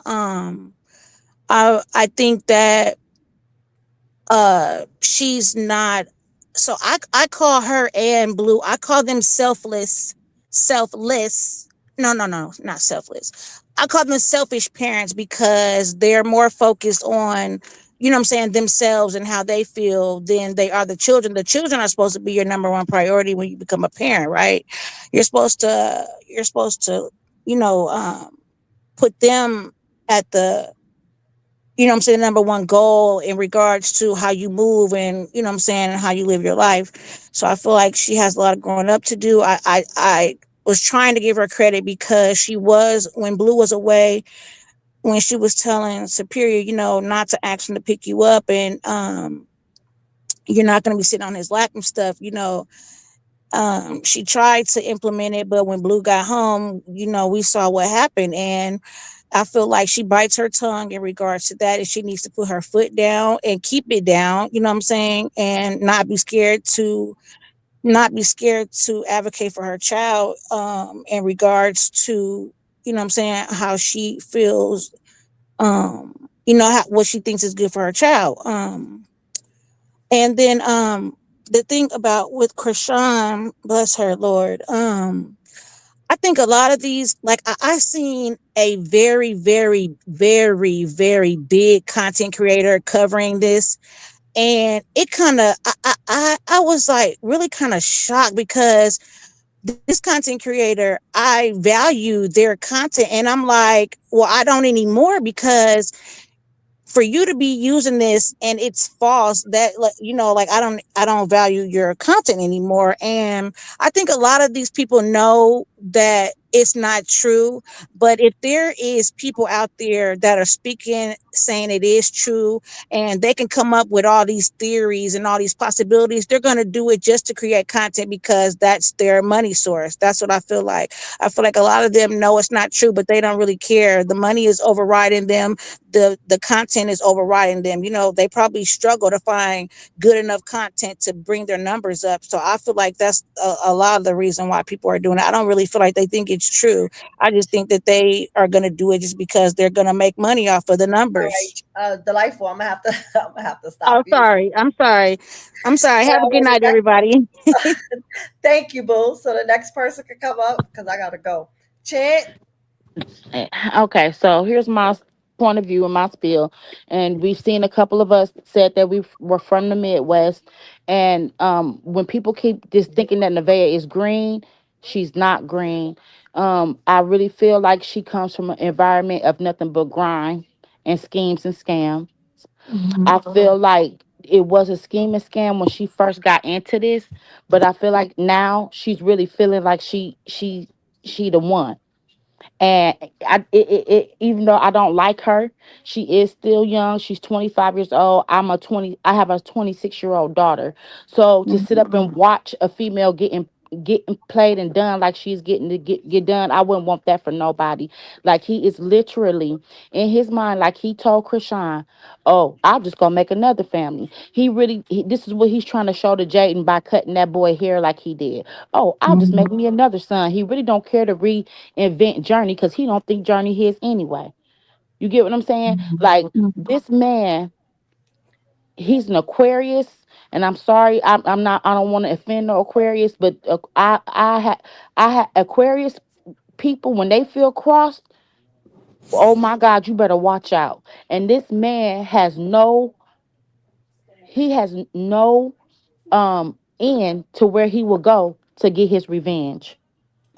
I think that she's not, so I call her and Blue, I call them selfless. No, not selfless. I call them selfish parents because they're more focused on, you know what I'm saying, themselves and how they feel than they are the children. The children are supposed to be your number one priority when you become a parent, right? You're supposed to, you know, put them at the, you know what I'm saying, number one goal in regards to how you move and, you know what I'm saying, and how you live your life. So I feel like she has a lot of growing up to do. I was trying to give her credit because she was, when Blue was away, when she was telling Superior, you know, not to ask him to pick you up and you're not going to be sitting on his lap and stuff, you know, She tried to implement it, but when Blue got home, we saw what happened. And I feel like she bites her tongue in regards to that. And she needs to put her foot down and keep it down, you know what I'm saying? And not be scared to advocate for her child in regards to, what I'm saying, how she feels, what she thinks is good for her child. And then the thing about with Krishan, bless her Lord, I think a lot of these, like I seen a very, very, very, very big content creator covering this, and it kind of I was like really kind of shocked because this content creator, I value their content, and I'm like, well, I don't anymore because for you to be using this and it's false, that, like, like I don't value your content anymore. And I think a lot of these people know that it's not true, but if there is people out there that are speaking saying it is true, and they can come up with all these theories and all these possibilities, they're going to do it just to create content because that's their money source. That's what I feel like a lot of them know it's not true, but they don't really care. The money is overriding them. The content is overriding them. They probably struggle to find good enough content to bring their numbers up. So I feel like that's a lot of the reason why people are doing it. I don't really feel like they think it's true. I just think that they are going to do it just because they're going to make money off of the All numbers. right, Delightful. I'm gonna have to I'm gonna have to stop Oh, you. sorry. I'm sorry. So Have a good the night, next, everybody. thank you, Boo. So the next person can come up because I gotta go. Chant. Okay, so here's my point of view and my spiel. And we've seen a couple of us said that we were from the Midwest. And when people keep just thinking that Nevaeh is green, she's not green. I really feel like she comes from an environment of nothing but grind and schemes and scam. Mhm. I feel like it was a scheme and scam when she first got into this, but I feel like now she's really feeling like she the one. And even though I don't like her, she is still young. She's 25 years old. I have a 26-year-old daughter. So to sit up and watch a female getting played and done like she's getting to get done, I wouldn't want that for nobody. Like, he is literally in his mind, like he told Krishan, oh, I'm just gonna make another family. This is what he's trying to show to Jaden by cutting that boy hair like he did. Oh, I'll just make me another son. He really don't care to reinvent Journey because he don't think Journey his anyway. You get what I'm saying? Like, this man, he's an Aquarius, and I'm sorry, I'm not. I don't want to offend no Aquarius, but I had Aquarius people when they feel crossed. Oh my God, you better watch out. And this man has no end to where he will go to get his revenge.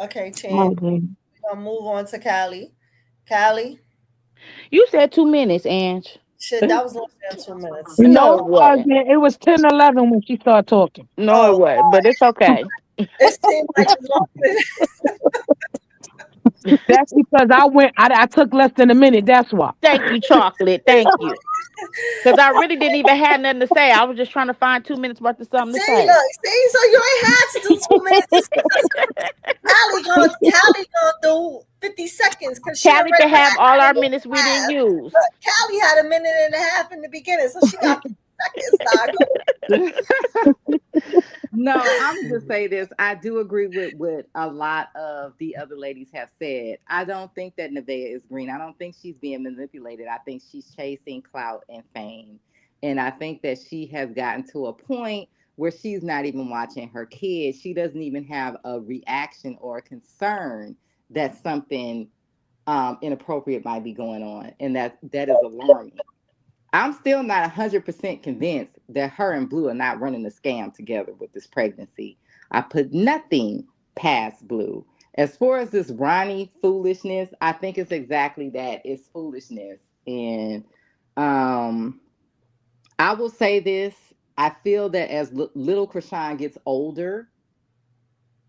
Okay, I Chant. agree. We're gonna move on to Callie. Callie. You said 2 minutes, Ange. Shit, that was longer than 2 minutes. No, No, it it wasn't. wasn't. It was 10:11 when she started talking. No, it Oh, wasn't. But it's okay. it seemed like it's longer. That's because I took less than a minute. That's why. Thank you, chocolate. Thank you. Because I really didn't even have nothing to say. I was just trying to find 2 minutes worth of something to See, say. look, see, so you ain't had to do 2 minutes. It's Callie gonna do 50 seconds because she Callie already can have had all a our minute minutes and a we didn't half. use. Look, Callie had a minute and a half in the beginning, so she got 50 seconds now. No, I'm just say this. I do agree with what a lot of the other ladies have said. I don't think that Nevaeh is green. I don't think she's being manipulated. I think she's chasing clout and fame. And I think that she has gotten to a point where she's not even watching her kids. She doesn't even have a reaction or a concern that something inappropriate might be going on. And that is alarming. I'm still not 100% convinced that her and Blue are not running a scam together with this pregnancy. I put nothing past Blue. As far as this Ronnie foolishness, I think it's exactly that. It's foolishness. And um, I will say this. I feel that as little Krishan gets older,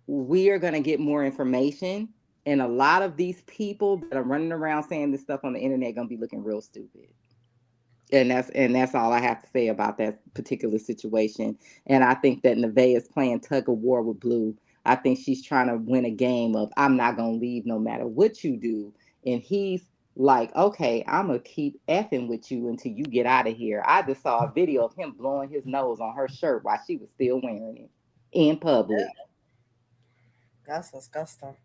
we are going to get more information. And a lot of these people that are running around saying this stuff on the internet are going to be looking real stupid. And that's all I have to say about that particular situation. And I think that Nevaeh is playing tug of war with Blue. I think she's trying to win a game of I'm not gonna leave no matter what you do. And he's like, okay, I'm gonna keep effing with you until you get out of here. I just saw a video of him blowing his nose on her shirt while she was still wearing it in public. That's disgusting.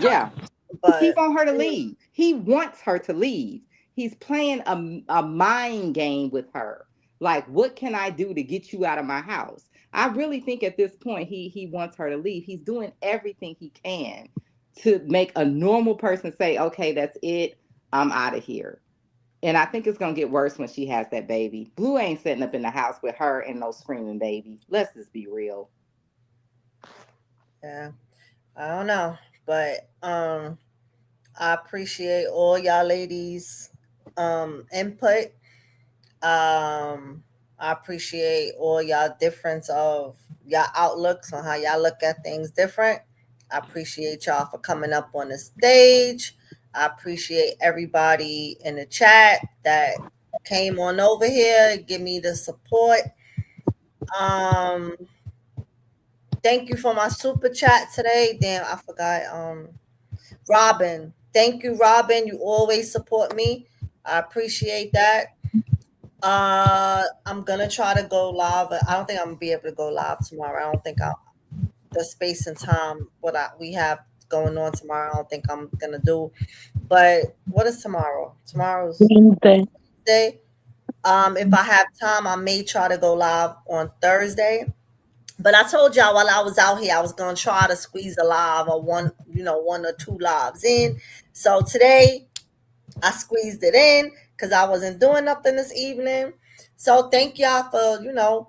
Yeah. He But wants her to leave. He wants her to leave. He's playing a mind game with her. Like, what can I do to get you out of my house? I really think at this point he wants her to leave. He's doing everything he can to make a normal person say, okay, that's it. I'm out of here. And I think it's gonna get worse when she has that baby. Blue ain't sitting up in the house with her and no screaming baby. Let's just be real. yeah, I don't know. But I appreciate all y'all ladies input. I appreciate all y'all difference of y'all outlooks on how y'all look at things different. I appreciate y'all for coming up on the stage. I appreciate everybody in the chat that came on over here, give me the support. Um, thank you for my super chat today. Damn, I forgot. Robin, thank you, Robin. You always support me. I appreciate that. I'm gonna try to go live. I don't think I'm gonna be able to go live tomorrow. I don't think the space and time we have going on tomorrow. I don't think I'm gonna do. But what is tomorrow? Tomorrow's Wednesday. day. If I have time, I may try to go live on Thursday. But I told y'all while I was out here, I was gonna try to squeeze a live or one or two lives in. So today I squeezed it in because I wasn't doing nothing this evening. So thank y'all for,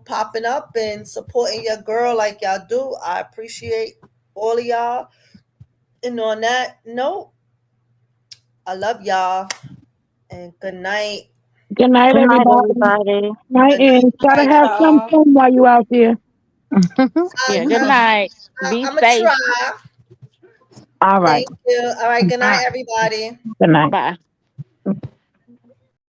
popping up and supporting your girl like y'all do. I appreciate all of y'all. And on that note, I love y'all and good night. Good night, Good night, everybody. everybody. Night, Good night. and try to Night, have some y'all. fun while you out there. Yeah, good night. Be I'm going to safe. try. All right. Thank you. All right. Good night, everybody. Good night. Bye.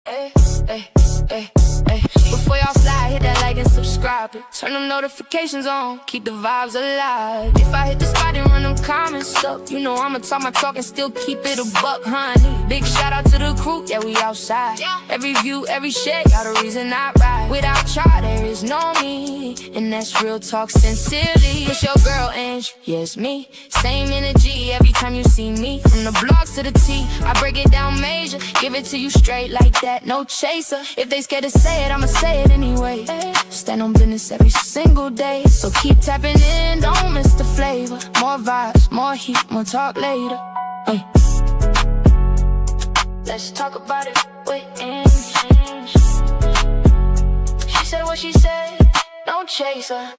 Hey, hey, hey, hey. Before y'all slide, hit that like and subscribe. Turn them notifications on, keep the vibes alive. If I hit the spot and run them comments up, I'ma talk my talk and still keep it a buck, honey. Big shout out to the crew, yeah, we outside. Every view, every shade, got a reason I ride. Without y'all, there is no me, and that's real talk sincerely. It's your girl, Ange, yes, me. Same energy every time you see me. From the blocks to the T, I break it down major, give it to you straight like that, no chaser. If they scared to say it, I'ma say it anyway. Stand on business every single day, so keep tapping in, don't miss the flavor. More vibes, more heat, more talk later. Ay. Let's talk about it with Ange. She said what she said, no chaser.